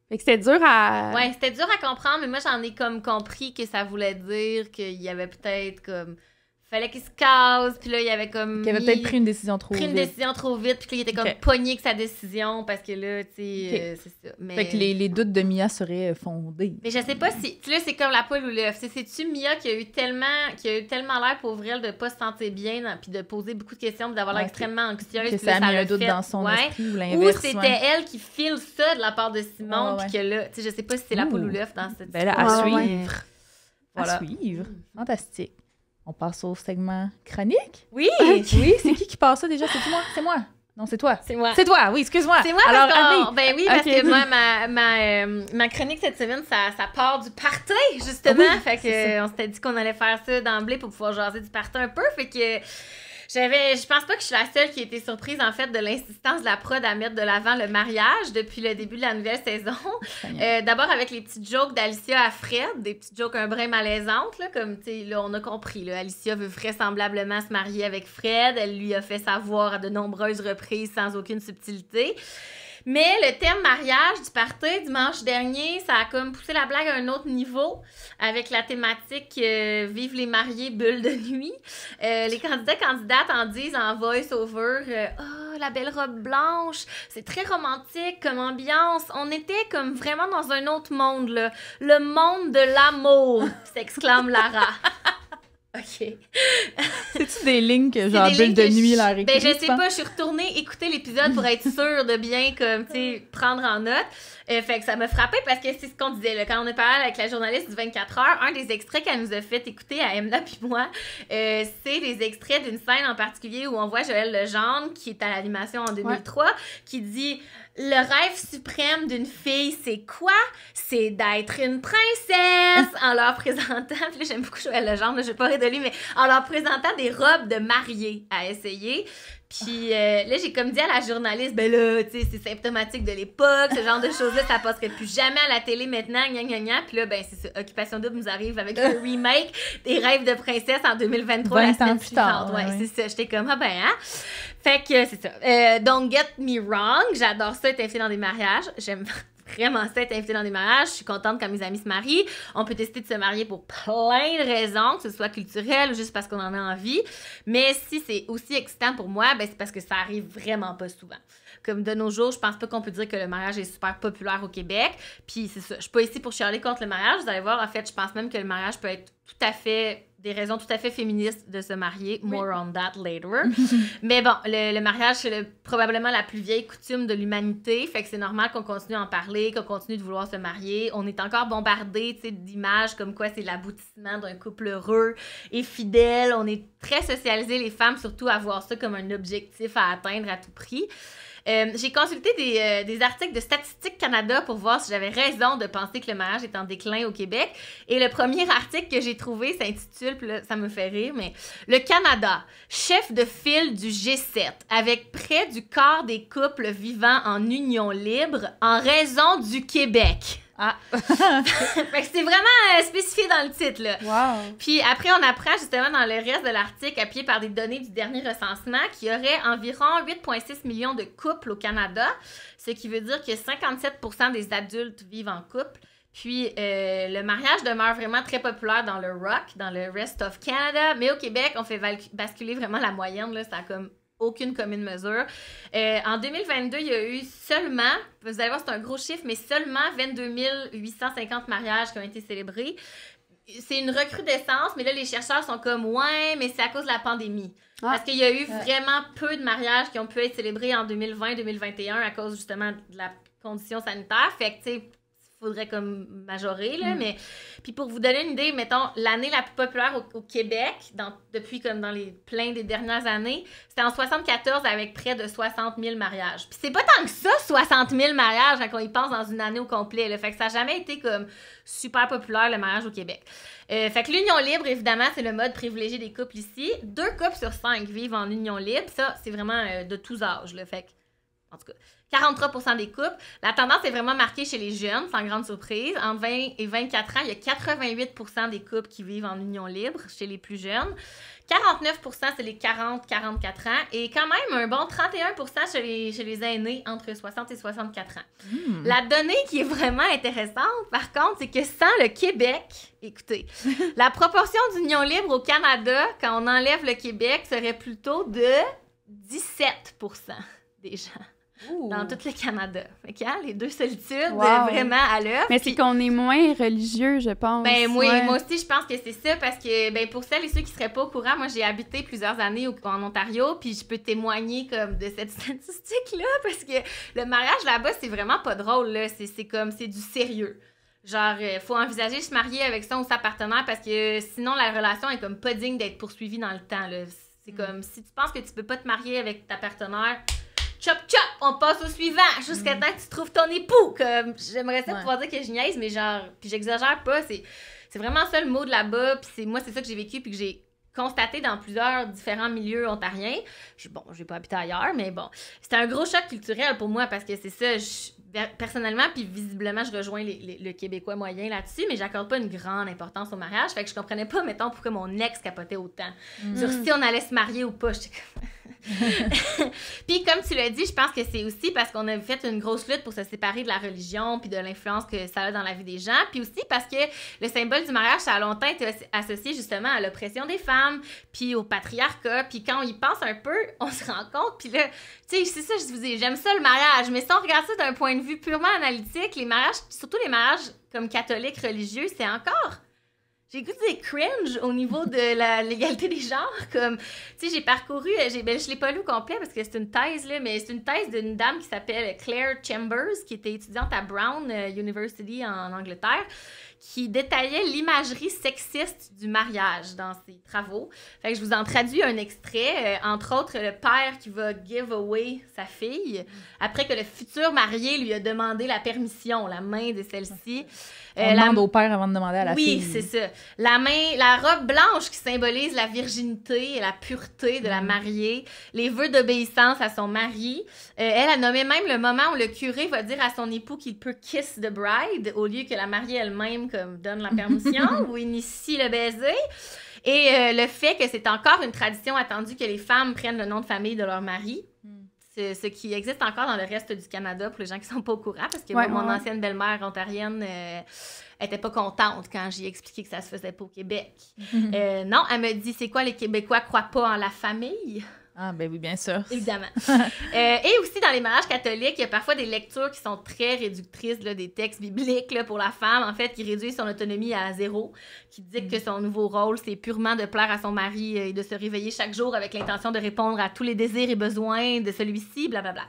Fait que c'était dur à... Ouais, c'était dur à comprendre, mais moi, j'en ai comme compris que ça voulait dire qu'il y avait peut-être comme... Fallait qu'il se casse, puis là, il y avait comme... Qu'il avait peut-être pris une décision trop vite. Puis qu'il était comme pogné avec sa décision, parce que là, tu sais, c'est ça. Mais... Fait que les doutes de Mia seraient fondés. Mais je sais pas si... Là, c'est comme la poule ou l'œuf. C'est-tu Mia qui a eu tellement l'air pour elle de pas se sentir bien, puis de poser beaucoup de questions, puis d'avoir l'air extrêmement anxieuse. Que ça a mis un doute dans son esprit ou l'inverse. Ou c'était elle qui file ça de la part de Simon, puis que là, tu sais, je sais pas si c'est la poule ou l'œuf dans cette histoire. Ben là, à suivre. Voilà. À suivre. Fantastique. On passe au segment chronique? Oui! Oui, c'est qui passe ça déjà? C'est moi? C'est moi? Non, c'est toi. C'est moi. C'est toi, oui, excuse-moi. C'est moi. Alors, ben oui, parce que moi, ma chronique cette semaine, ça part du party, justement. Ah oui, fait que on s'était dit qu'on allait faire ça d'emblée pour pouvoir jaser du party un peu. Fait que je pense pas que je suis la seule qui a été surprise, en fait, de l'insistance de la prod à mettre de l'avant le mariage depuis le début de la nouvelle saison. D'abord avec les petites jokes d'Alicia à Fred, des petites jokes un brin malaisantes, là, comme, tu sais, là, on a compris, là, Alicia veut vraisemblablement se marier avec Fred, elle lui a fait savoir à de nombreuses reprises sans aucune subtilité. Mais le thème mariage du party dimanche dernier, ça a comme poussé la blague à un autre niveau avec la thématique Vive les mariés, bulle de nuit. Les candidates en disent en voice-over « la belle robe blanche, c'est très romantique comme ambiance. On était comme vraiment dans un autre monde, là. Le monde de l'amour », s'exclame Lara. OK. C'est-tu des lignes que genre bulle de nuit leur écrit? Ben je sais pas, je suis retournée écouter l'épisode pour être sûre de bien comme tu sais prendre en note. Fait que ça m'a frappé parce que c'est ce qu'on disait là, quand on a parlé avec la journaliste du 24 heures, un des extraits qu'elle nous a fait écouter à Emna puis moi, c'est des extraits d'une scène en particulier où on voit Joël Legendre qui est à l'animation en 2003 qui dit le rêve suprême d'une fille, c'est quoi? C'est d'être une princesse! En leur présentant, puis là, j'aime beaucoup Joël Legendre, là, je vais pas rire de lui, mais en leur présentant des robes de mariée à essayer. Puis là, j'ai comme dit à la journaliste, ben là, tu sais, c'est symptomatique de l'époque, ce genre de choses-là, ça passerait plus jamais à la télé maintenant, gna gna gna. Puis là, ben c'est ça, Occupation Double nous arrive avec le remake des Rêves de princesse en 2023, la semaine suivante. Ouais, c'est ça, j'étais comme, ah ben, hein? Fait que c'est ça. Don't get me wrong, j'adore ça, être invitée dans des mariages. J'aime vraiment ça, être invité dans des mariages. Je suis contente quand mes amis se marient. On peut décider de se marier pour plein de raisons, que ce soit culturel ou juste parce qu'on en a envie. Mais si c'est aussi excitant pour moi, ben c'est parce que ça arrive vraiment pas souvent. Comme de nos jours, je pense pas qu'on peut dire que le mariage est super populaire au Québec. Puis c'est ça, je suis pas ici pour chialer contre le mariage. Vous allez voir, en fait, je pense même que le mariage peut être tout à fait... des raisons tout à fait féministes de se marier. More on that later. Mais bon, le mariage, c'est probablement la plus vieille coutume de l'humanité. Fait que c'est normal qu'on continue à en parler, qu'on continue de vouloir se marier. On est encore bombardé, tu sais, d'images comme quoi c'est l'aboutissement d'un couple heureux et fidèle. On est très socialisés, les femmes, surtout, à voir ça comme un objectif à atteindre à tout prix. J'ai consulté des articles de Statistique Canada pour voir si j'avais raison de penser que le mariage est en déclin au Québec. Et le premier article que j'ai trouvé s'intitule, puis là, ça me fait rire, mais « Le Canada, chef de file du G7, avec près du quart des couples vivant en union libre en raison du Québec. » Ah! Fait que c'est vraiment spécifié dans le titre, là. Wow! Puis après, on apprend justement dans le reste de l'article, appuyé par des données du dernier recensement, qu'il y aurait environ 8,6 millions de couples au Canada, ce qui veut dire que 57% des adultes vivent en couple. Puis le mariage demeure vraiment très populaire dans le rock, dans le rest of Canada, mais au Québec, on fait basculer vraiment la moyenne, là, ça a comme aucune commune mesure. En 2022, il y a eu seulement, vous allez voir, c'est un gros chiffre, mais seulement 22 850 mariages qui ont été célébrés. C'est une recrudescence, mais là, les chercheurs sont comme, ouais, mais c'est à cause de la pandémie. Ah. Parce qu'il y a eu vraiment peu de mariages qui ont pu être célébrés en 2020-2021 à cause, justement, de la condition sanitaire. Fait que, tu sais, faudrait comme majorer, là, mais... Puis pour vous donner une idée, mettons, l'année la plus populaire au Québec, depuis comme dans les plein des dernières années, c'était en 74 avec près de 60 000 mariages. Puis c'est pas tant que ça, 60 000 mariages, quand on y pense dans une année au complet, là. Fait que ça n'a jamais été comme super populaire, le mariage au Québec. Fait que l'union libre, évidemment, c'est le mode privilégié des couples ici. 2 couples sur 5 vivent en union libre. Ça, c'est vraiment de tous âges, là. Fait que, en tout cas... 43% des couples. La tendance est vraiment marquée chez les jeunes, sans grande surprise. Entre 20 et 24 ans, il y a 88% des couples qui vivent en union libre chez les plus jeunes. 49%, c'est les 40-44 ans. Et quand même, un bon 31% chez les aînés entre 60 et 64 ans. La donnée qui est vraiment intéressante, par contre, c'est que sans le Québec, écoutez, la proportion d'union libre au Canada, quand on enlève le Québec, serait plutôt de 17% des gens. Ouh. Dans tout le Canada. Fait que, les deux solitudes, vraiment à l'œuvre. Mais c'est qu'on est moins religieux, je pense. Ben moi aussi, je pense que c'est ça, parce que ben pour celles et ceux qui seraient pas au courant, moi, j'ai habité plusieurs années en Ontario, puis je peux témoigner comme de cette statistique-là, parce que le mariage là-bas, c'est vraiment pas drôle, là. C'est du sérieux. Genre, faut envisager de se marier avec son ou sa partenaire, parce que sinon, la relation est comme pas digne d'être poursuivie dans le temps, là. C'est comme, si tu penses que tu peux pas te marier avec ta partenaire... Chop, chop, on passe au suivant, jusqu'à temps que tu trouves ton époux. Comme, j'aimerais ça pouvoir dire que je niaise, mais genre, puis j'exagère pas, c'est vraiment ça le mot de là-bas, puis moi, c'est ça que j'ai vécu, puis que j'ai constaté dans plusieurs différents milieux ontariens. Bon, j'ai pas habité ailleurs, mais bon, c'était un gros choc culturel pour moi, parce que c'est ça, personnellement, puis visiblement, je rejoins le Québécois moyen là-dessus, mais j'accorde pas une grande importance au mariage, fait que je comprenais pas, mettons, pourquoi mon ex capotait autant. Sur si on allait se marier ou pas, j'étais comme... Puis comme tu l'as dit, je pense que c'est aussi parce qu'on a fait une grosse lutte pour se séparer de la religion puis de l'influence que ça a dans la vie des gens, puis aussi parce que le symbole du mariage, ça a longtemps été associé justement à l'oppression des femmes puis au patriarcat, puis quand on y pense un peu, on se rend compte, puis là, tu sais, c'est ça, je vous dis, j'aime ça le mariage, mais si on regarde ça d'un point de vue purement analytique, les mariages, surtout les mariages comme catholiques religieux, c'est encore... J'ai goût de dire cringe au niveau de l'égalité des genres. Comme, tu sais, j'ai parcouru, je l'ai pas lu au complet parce que c'est une thèse, là, mais c'est une thèse d'une dame qui s'appelle Claire Chambers, qui était étudiante à Brown University en Angleterre, qui détaillait l'imagerie sexiste du mariage dans ses travaux. Fait que je vous en traduis un extrait. Entre autres, le père qui va give away sa fille après que le futur marié lui a demandé la permission, la main de celle-ci. On demande au père avant de demander à la fille. Oui, c'est ça. La robe blanche qui symbolise la virginité et la pureté de la mariée, les vœux d'obéissance à son mari. Elle a nommé même le moment où le curé va dire à son époux qu'il peut kiss the bride au lieu que la mariée elle-même comme donne la permission ou initie le baiser. Et le fait que c'est encore une tradition attendue que les femmes prennent le nom de famille de leur mari. ce qui existe encore dans le reste du Canada pour les gens qui sont pas au courant, parce que Ouais, mon ouais. ancienne belle-mère ontarienne était pas contente quand j'ai expliqué que ça se faisait pas au Québec. Non, elle me dit, c'est quoi, les Québécois croient pas en la famille? Ah, ben oui, bien sûr. Évidemment. Et aussi, dans les mariages catholiques, il y a parfois des lectures qui sont très réductrices là, des textes bibliques là, pour la femme, en fait, qui réduisent son autonomie à 0, qui dit que son nouveau rôle, c'est purement de plaire à son mari et de se réveiller chaque jour avec l'intention de répondre à tous les désirs et besoins de celui-ci, blablabla.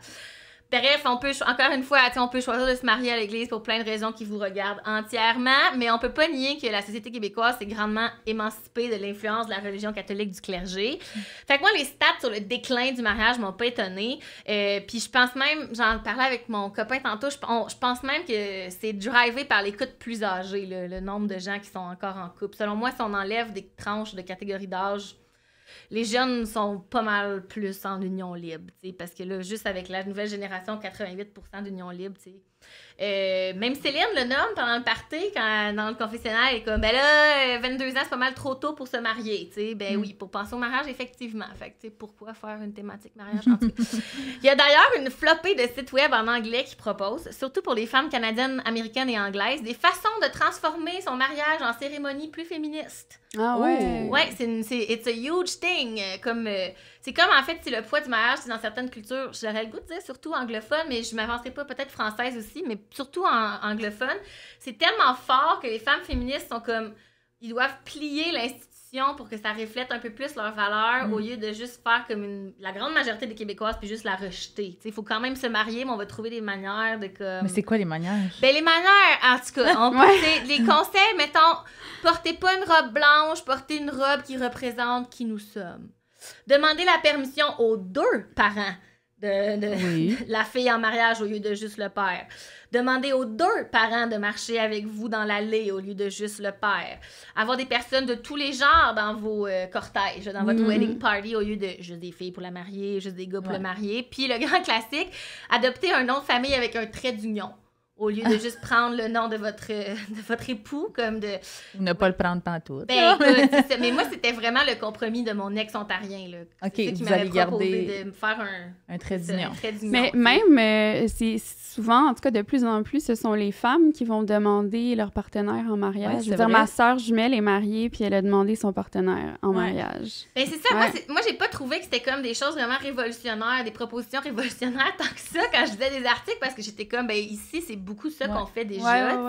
Bref, encore une fois, on peut choisir de se marier à l'Église pour plein de raisons qui vous regardent entièrement, mais on peut pas nier que la société québécoise s'est grandement émancipée de l'influence de la religion catholique du clergé. Fait que moi, les stats sur le déclin du mariage m'ont pas étonnée. Puis je pense même, j'en parlais avec mon copain tantôt, je pense même que c'est drivé par les couples plus âgés, le nombre de gens qui sont encore en couple. Selon moi, si on enlève des tranches de catégories d'âge, les jeunes sont pas mal plus en union libre, parce que là, juste avec la nouvelle génération, 88% d'union libre, tu sais. Même Céline le nomme pendant le party, dans le confessionnal, elle est comme, ben là, 22 ans, c'est pas mal trop tôt pour se marier, tu sais. Ben oui, pour penser au mariage, effectivement. Fait que, tu sais, pourquoi faire une thématique mariage? En tout cas. Il y a d'ailleurs une flopée de sites web en anglais qui proposent, surtout pour les femmes canadiennes, américaines et anglaises, des façons de transformer son mariage en cérémonie plus féministe. Ah ouais. Ouais, it's a huge thing. C'est comme, en fait, si le poids du mariage, c'est dans certaines cultures, j'aurais le goût de dire surtout anglophone, mais je m'avancerai pas, peut-être française aussi, mais surtout anglophone. C'est tellement fort que les femmes féministes sont comme, ils doivent plier l'institution pour que ça reflète un peu plus leurs valeurs au lieu de juste faire comme la grande majorité des Québécoises puis juste la rejeter. Il faut quand même se marier, mais on va trouver des manières de comme... Mais c'est quoi les manières? Ben, les manières, en tout cas, les conseils, mettons, portez pas une robe blanche, portez une robe qui représente qui nous sommes. Demandez la permission aux deux parents de la fille en mariage au lieu de juste le père. Demandez aux deux parents de marcher avec vous dans l'allée au lieu de juste le père. Avoir des personnes de tous les genres dans vos cortèges, dans votre wedding party au lieu de juste des filles pour la marier, juste des gars pour le marier. Puis le grand classique, adopter un nom de famille avec un trait d'union. Au lieu de juste prendre le nom de votre époux, comme de... Ou ne pas le prendre pantoute. Ben, écoute, c'est ça. Mais moi, c'était vraiment le compromis de mon ex-ontarien, là. OK, C'est ça qui vous m'avait allez proposé garder de me faire un trait d'union. Mais même, c'est souvent, en tout cas de plus en plus, ce sont les femmes qui vont demander leur partenaire en mariage. Ouais, je veux dire, ma sœur jumelle est mariée, puis elle a demandé son partenaire en mariage. Ben, c'est ça. Ouais. Moi, j'ai pas trouvé que c'était comme des choses vraiment révolutionnaires, des propositions révolutionnaires tant que ça quand je disais des articles, parce que j'étais comme, ben, ici, c'est beaucoup ça qu'on fait déjà,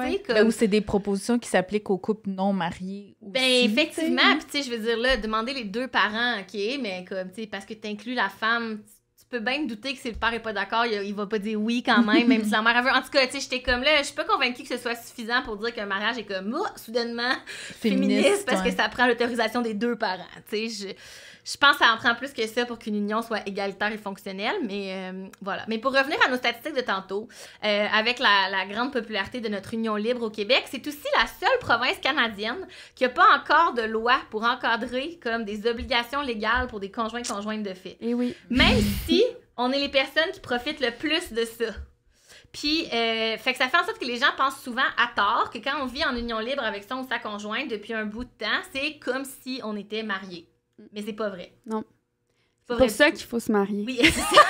tu sais. Ben, ou c'est des propositions qui s'appliquent aux couples non mariés aussi. Ben, effectivement. Puis, tu sais, je veux dire, là, demander les deux parents, OK, mais comme, tu sais, parce que t'inclus la femme, tu peux bien te douter que si le père est pas d'accord, il va pas dire oui quand même si la mère veut. En tout cas, tu sais, j'étais comme là, je suis pas convaincue que ce soit suffisant pour dire qu'un mariage est comme, soudainement féministe parce que ça prend l'autorisation des deux parents. Tu sais, je pense que ça en prend plus que ça pour qu'une union soit égalitaire et fonctionnelle, mais voilà. Mais pour revenir à nos statistiques de tantôt, avec la grande popularité de notre union libre au Québec, c'est aussi la seule province canadienne qui n'a pas encore de loi pour encadrer comme des obligations légales pour des conjointes de fait. Et oui. Même si on est les personnes qui profitent le plus de ça. Puis, fait que ça fait en sorte que les gens pensent souvent à tort que quand on vit en union libre avec son ou sa conjointe depuis un bout de temps, c'est comme si on était mariés. Mais c'est pas vrai. Non. C'est pour ça qu'il faut se marier. Oui, c'est ça.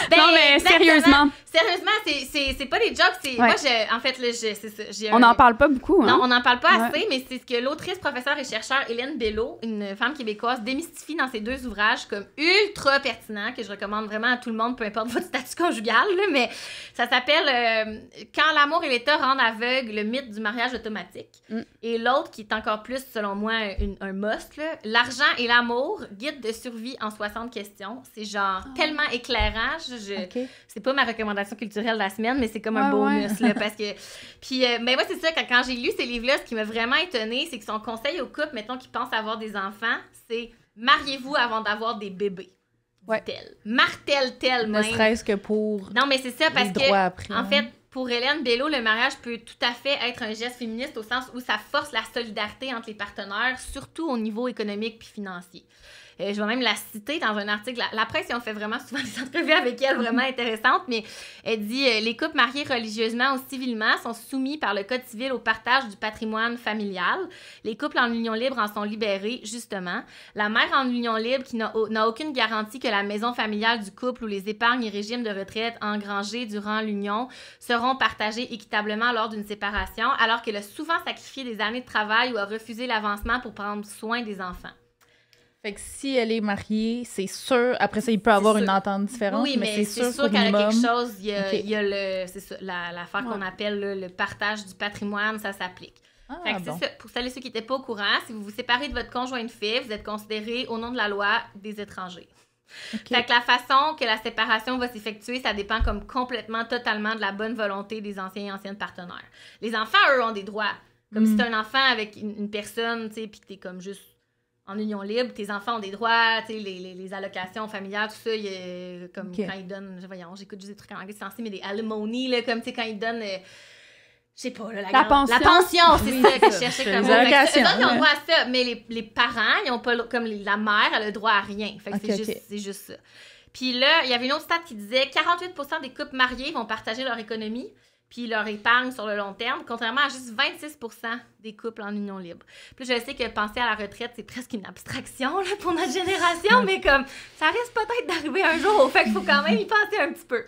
Ben, non, mais exactement. sérieusement. Sérieusement, c'est pas des jokes. C'est, ouais. Moi, en fait, là, c'est ça. On n'en parle pas beaucoup. Hein? Non, on n'en parle pas assez, mais c'est ce que l'autrice, professeure et chercheure Hélène Bello, une femme québécoise, démystifie dans ses 2 ouvrages comme ultra pertinents, que je recommande vraiment à tout le monde, peu importe votre statut conjugal, là, mais ça s'appelle Quand l'amour et l'État rendent aveugle, le mythe du mariage automatique. Et l'autre, qui est encore plus, selon moi, un must, là, L'argent et l'amour, guide de survie en 60 questions. C'est genre tellement éclairant. C'est pas ma recommandation culturelle de la semaine, mais c'est comme un bonus, là, parce que... Puis, ben moi, c'est ça, quand j'ai lu ces livres-là, ce qui m'a vraiment étonnée, c'est que son conseil aux couples, mettons, qui pensent avoir des enfants, c'est « mariez-vous avant d'avoir des bébés ». Dit-elle. Martèle-t-elle même. Ne serait-ce que pour non, mais c'est ça, parce que, après, en fait, pour Hélène Bello, le mariage peut tout à fait être un geste féministe au sens où ça force la solidarité entre les partenaires, surtout au niveau économique puis financier. Je vais même la citer dans un article. La presse, ils ont fait vraiment souvent des entrevues avec elle vraiment intéressantes, mais elle dit « Les couples mariés religieusement ou civilement sont soumis par le Code civil au partage du patrimoine familial. Les couples en union libre en sont libérés, justement. La mère en union libre qui n'a aucune garantie que la maison familiale du couple ou les épargnes et régimes de retraite engrangés durant l'union seront partagés équitablement lors d'une séparation, alors qu'elle a souvent sacrifié des années de travail ou a refusé l'avancement pour prendre soin des enfants. » Fait que si elle est mariée, c'est sûr, après ça, il peut avoir une entente différente, oui, mais c'est sûr qu'elle a quelque chose, il y a l'affaire qu'on appelle le partage du patrimoine, ça s'applique. Fait que c'est ça. Pour celles et ceux qui n'étaient pas au courant, si vous vous séparez de votre conjoint de fait, vous êtes considérés, au nom de la loi, des étrangers. Fait que la façon que la séparation va s'effectuer, ça dépend comme complètement, totalement de la bonne volonté des anciens et anciennes partenaires. Les enfants, eux, ont des droits. Comme si t'as un enfant avec une personne, tu sais, puis que t'es comme juste en union libre, tes enfants ont des droits, tu sais, les allocations familiales, tout ça, comme quand ils donnent, voyons, j'écoute juste des trucs en anglais, c'est censé, mais des alimony, là, comme, tu sais, quand ils donnent, je sais pas, là, la pension. La pension, c'est ça que je cherchais comme mot. Les allocations. Ils ont droit à ça, mais les parents, ils ont pas, comme la mère, elle a le droit à rien. Fait que c'est juste ça. Puis là, il y avait une autre stat qui disait 48% des couples mariés vont partager leur économie puis leur épargne sur le long terme, contrairement à juste 26% des couples en union libre. Puis je sais que penser à la retraite, c'est presque une abstraction là, pour notre génération, mais comme ça risque peut-être d'arriver un jour, fait qu'il faut quand même y penser un petit peu.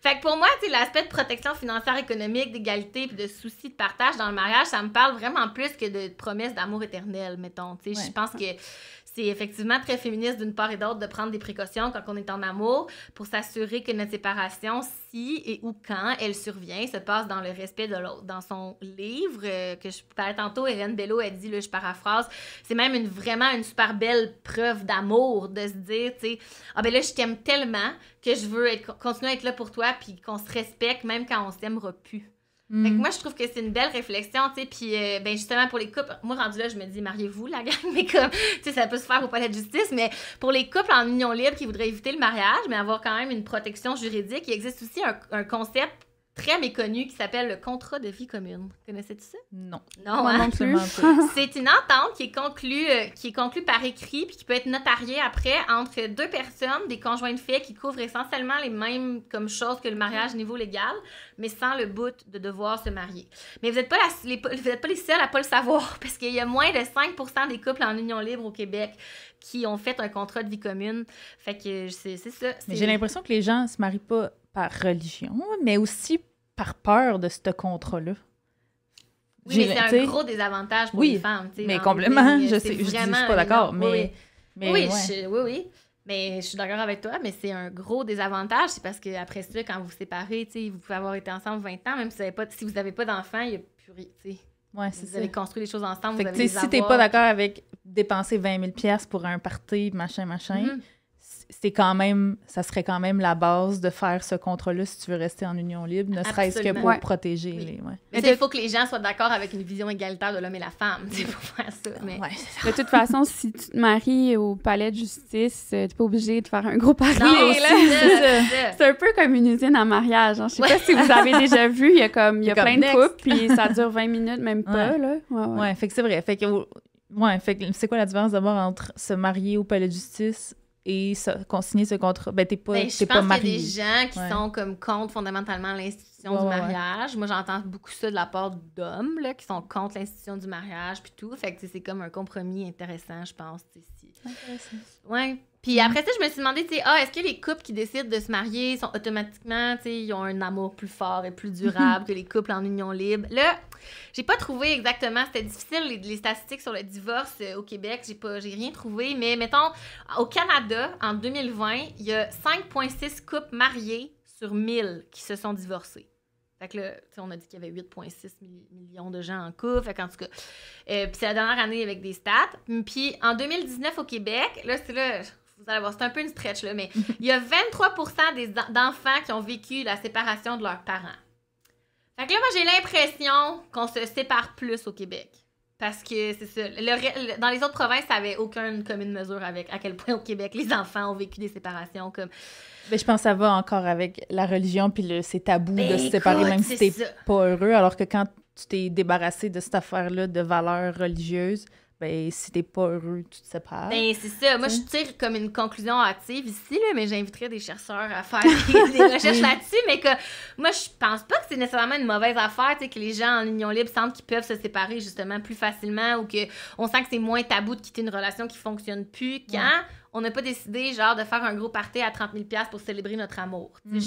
Fait que pour moi, l'aspect de protection financière économique, d'égalité puis de souci de partage dans le mariage, ça me parle vraiment plus que de promesses d'amour éternel, mettons. Je pense que c'est effectivement très féministe d'une part et d'autre de prendre des précautions quand on est en amour pour s'assurer que notre séparation, si et ou quand elle survient, se passe dans le respect de l'autre. Dans son livre que je parlais tantôt, Hélène Bello a dit, là, je paraphrase, c'est même vraiment une super belle preuve d'amour de se dire, tu sais, ah ben là, je t'aime tellement que je veux continuer à être là pour toi puis qu'on se respecte même quand on s'aimera plus. Fait que moi, je trouve que c'est une belle réflexion, tu sais, puis ben justement, pour les couples, moi, rendu là, je me dis, mariez-vous, la gang, mais comme, tu sais, ça peut se faire au palais de justice, mais pour les couples en union libre qui voudraient éviter le mariage, mais avoir quand même une protection juridique, il existe aussi un concept très méconnu qui s'appelle le contrat de vie commune. Connaissais-tu ça? Non. Non, hein? C'est une entente qui est conclue par écrit puis qui peut être notariée après entre deux personnes, des conjoints de fait qui couvrent essentiellement les mêmes comme choses que le mariage niveau légal, mais sans le but de devoir se marier. Mais vous n'êtes pas les seuls à pas le savoir parce qu'il y a moins de 5% des couples en union libre au Québec qui ont fait un contrat de vie commune. Fait que c'est ça. Mais j'ai l'impression que les gens se marient pas par religion, mais aussi par peur de ce contrat-là. Oui, mais c'est un gros désavantage pour les femmes. Mais complètement, je suis pas d'accord, mais... Oui, mais je suis d'accord avec toi, mais c'est un gros désavantage, c'est parce qu'après ça, quand vous vous séparez, vous pouvez avoir été ensemble 20 ans, même si vous n'avez pas d'enfants, il n'y a plus rien, ouais, c'est vous avez construit les choses ensemble, fait vous avez si t'es pas d'accord avec dépenser 20 000 $ pour un party, machin, c'est quand même, ça serait quand même la base de faire ce contrat-là si tu veux rester en union libre, ne serait-ce que pour protéger les... Ouais. Mais il faut que les gens soient d'accord avec une vision égalitaire de l'homme et la femme, pour faire ça. Mais... Ouais, de toute façon, si tu te maries au palais de justice, t'es pas obligé de faire un gros party. Non, c'est un peu comme une usine à mariage. Hein. Je sais pas si vous avez déjà vu, il y a plein de couples, puis ça dure 20 minutes, même pas. Là. Ouais, fait que c'est vrai. Fait que c'est quoi la différence d'abord entre se marier au palais de justice et consigner ce contrat? Ben, t'es pas marié. Je pense qu'il y a des gens qui sont comme contre fondamentalement l'institution du mariage. Moi, j'entends beaucoup ça de la part d'hommes là, qui sont contre l'institution du mariage puis tout. Fait que c'est comme un compromis intéressant, je pense. Intéressant. Ouais. Puis après ça, je me suis demandé, est-ce que les couples qui décident de se marier sont automatiquement, ils ont un amour plus fort et plus durable que les couples en union libre? Là, j'ai pas trouvé exactement, c'était difficile, les statistiques sur le divorce au Québec, j'ai rien trouvé, mais mettons, au Canada, en 2020, il y a 5,6 couples mariés sur 1000 qui se sont divorcés. Fait que là, on a dit qu'il y avait 8,6 millions de gens en couple. Fait qu'en tout cas, puis c'est la dernière année avec des stats. Puis en 2019 au Québec, là, vous allez voir, c'est un peu une stretch, là, mais il y a 23% d'enfants qui ont vécu la séparation de leurs parents. Fait que là, moi, j'ai l'impression qu'on se sépare plus au Québec. Parce que c'est ça. Dans les autres provinces, ça n'avait aucune commune mesure avec à quel point au Québec, les enfants ont vécu des séparations comme... Mais je pense que ça va encore avec la religion puis c'est tabou de se séparer même si t'es pas heureux. Alors que quand tu t'es débarrassé de cette affaire-là de valeurs religieuses, ben, si t'es pas heureux, tu te sépares. Ben, c'est ça. Moi, je tire comme une conclusion hâtive ici, là, mais j'inviterais des chercheurs à faire des recherches là-dessus, mais que moi, je pense pas que c'est nécessairement une mauvaise affaire, tu sais, que les gens en union libre sentent qu'ils peuvent se séparer, justement, plus facilement, ou qu'on sent que c'est moins tabou de quitter une relation qui fonctionne plus quand on n'a pas décidé, genre, de faire un gros party à 30 000 $ pour célébrer notre amour. Je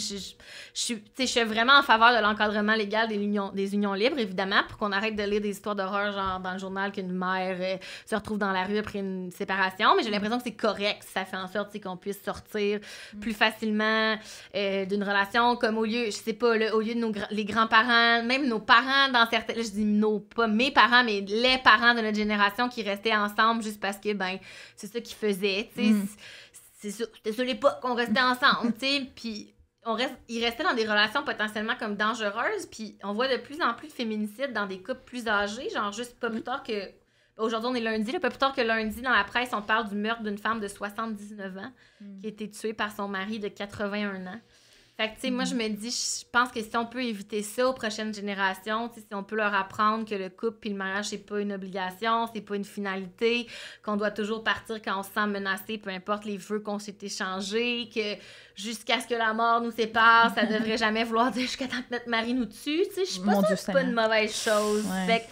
suis vraiment en faveur de l'encadrement légal des unions libres, évidemment, pour qu'on arrête de lire des histoires d'horreur, genre, dans le journal, qu'une mère se retrouve dans la rue après une séparation, mais j'ai l'impression que c'est correct si ça fait en sorte qu'on puisse sortir plus facilement d'une relation, comme au lieu, je sais pas, là, au lieu de les grands-parents, même nos parents, dans certaines... Là, je dis pas mes parents, mais les parents de notre génération qui restaient ensemble juste parce que, ben, c'est ça qu'ils faisaient, tu sais. C'était sur l'époque qu'on restait ensemble, tu sais, puis ils restaient dans des relations potentiellement comme dangereuses, puis on voit de plus en plus de féminicides dans des couples plus âgés, genre juste pas plus tard que... Aujourd'hui, on est lundi, là, pas plus tard que lundi, dans la presse, on parle du meurtre d'une femme de 79 ans qui a été tuée par son mari de 81 ans. Fait que, tu sais, moi, je me dis, je pense que si on peut éviter ça aux prochaines générations, si on peut leur apprendre que le couple puis le mariage, c'est pas une obligation, c'est pas une finalité, qu'on doit toujours partir quand on se sent menacé, peu importe les vœux qu'on s'est échangés, que jusqu'à ce que la mort nous sépare, ça devrait jamais vouloir dire jusqu'à temps que notre mari nous tue, tu sais, je suis pas sûre que c'est pas une mauvaise chose. Ouais.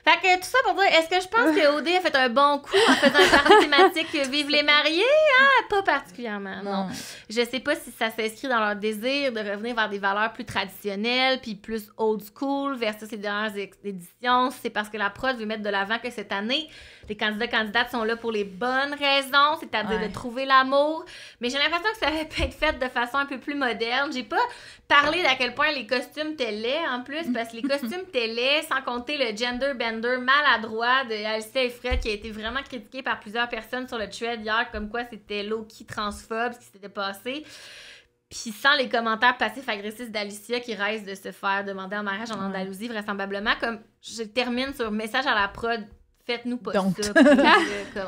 Fait que tout ça pour dire, est-ce que je pense que OD a fait un bon coup en faisant un party thématique Vive les mariés? Ah, pas particulièrement, non. Je sais pas si ça s'inscrit dans leur désir de revenir vers des valeurs plus traditionnelles puis plus old school versus les dernières éditions. C'est parce que la prod veut mettre de l'avant que cette année, les candidates sont là pour les bonnes raisons, c'est-à-dire de trouver l'amour. Mais j'ai l'impression que ça avait pu être fait de façon un peu plus moderne. J'ai pas parlé d'à quel point les costumes étaient laids, en plus, parce que les costumes étaient laids, sans compter le gender bender maladroit de Alicia et Fred, qui a été vraiment critiqué par plusieurs personnes sur le thread hier, comme quoi c'était low-key transphobe, ce qui s'était passé. Puis sans les commentaires passifs-agressifs d'Alicia qui reste de se faire demander en mariage en Andalousie, vraisemblablement, comme je termine sur message à la prod, faites-nous pas ça.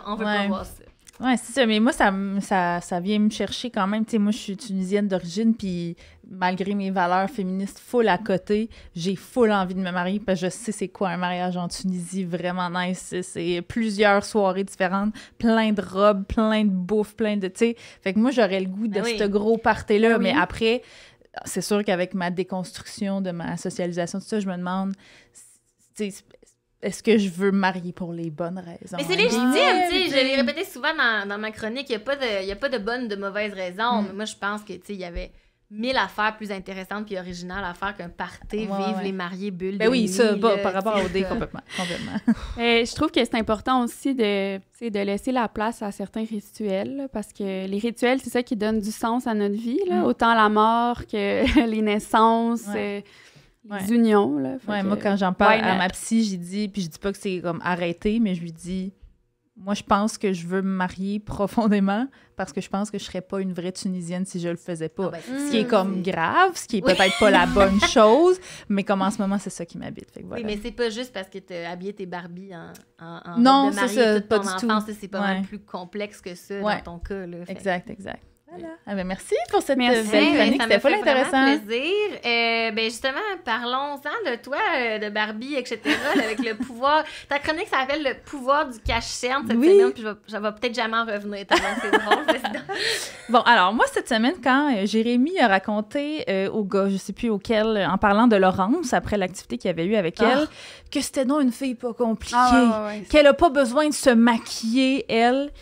On veut pas voir ça. Ouais, c'est ça. Mais moi, ça vient me chercher quand même. Tu sais, moi, je suis tunisienne d'origine, puis malgré mes valeurs féministes full à côté, j'ai full envie de me marier, parce que je sais c'est quoi un mariage en Tunisie, vraiment nice. C'est plusieurs soirées différentes, plein de robes, plein de bouffe, plein de... Tu sais, fait que moi, j'aurais le goût de ce gros party-là, mais après, c'est sûr qu'avec ma déconstruction de ma socialisation, tout ça, je me demande... Tu sais, est-ce que je veux me marier pour les bonnes raisons? Mais c'est légitime, tu sais. Je l'ai répété souvent dans ma chronique. Il n'y a pas de bonnes, de mauvaises raisons. Mais moi, je pense que, tu sais, il y avait 1000 affaires plus intéressantes puis originales à faire qu'un party, vive les mariés, bulle de nuit. Ça, par rapport au dé, complètement. Je trouve que c'est important aussi de laisser la place à certains rituels, là, parce que les rituels, c'est ça qui donne du sens à notre vie, là, autant la mort que les naissances... les unions, là. Moi, quand j'en parle à ma psy, j'ai dit, puis je dis pas que c'est comme arrêté, mais je lui dis, moi, je pense que je veux me marier profondément parce que je pense que je serais pas une vraie Tunisienne si je le faisais pas. Ce qui est comme grave, ce qui est peut-être pas la bonne chose, mais comme en ce moment, c'est ça qui m'habite. Fait que voilà. Oui, mais c'est pas juste parce que t'as habillé tes Barbies en non, robe de mariée c'est ça, toute pas ton du enfance. tout. C'est pas mal plus complexe que ça dans ton cas. Là, exact. Voilà. Ah ben merci pour cette belle chronique, c'était full intéressant. Plaisir. Ben justement, parlons-en de toi, de Barbie, etc., là, avec le pouvoir. Ta chronique s'appelle Le pouvoir du cache-cerne cette semaine, puis je vais peut-être jamais en revenir, tellement c'est drôle. Bon, alors moi, cette semaine, quand Jérémy a raconté au gars, je sais plus auquel, en parlant de Laurence, après l'activité qu'il y avait eu avec elle, que c'était donc une fille pas compliquée, qu'elle a pas besoin de se maquiller, elle,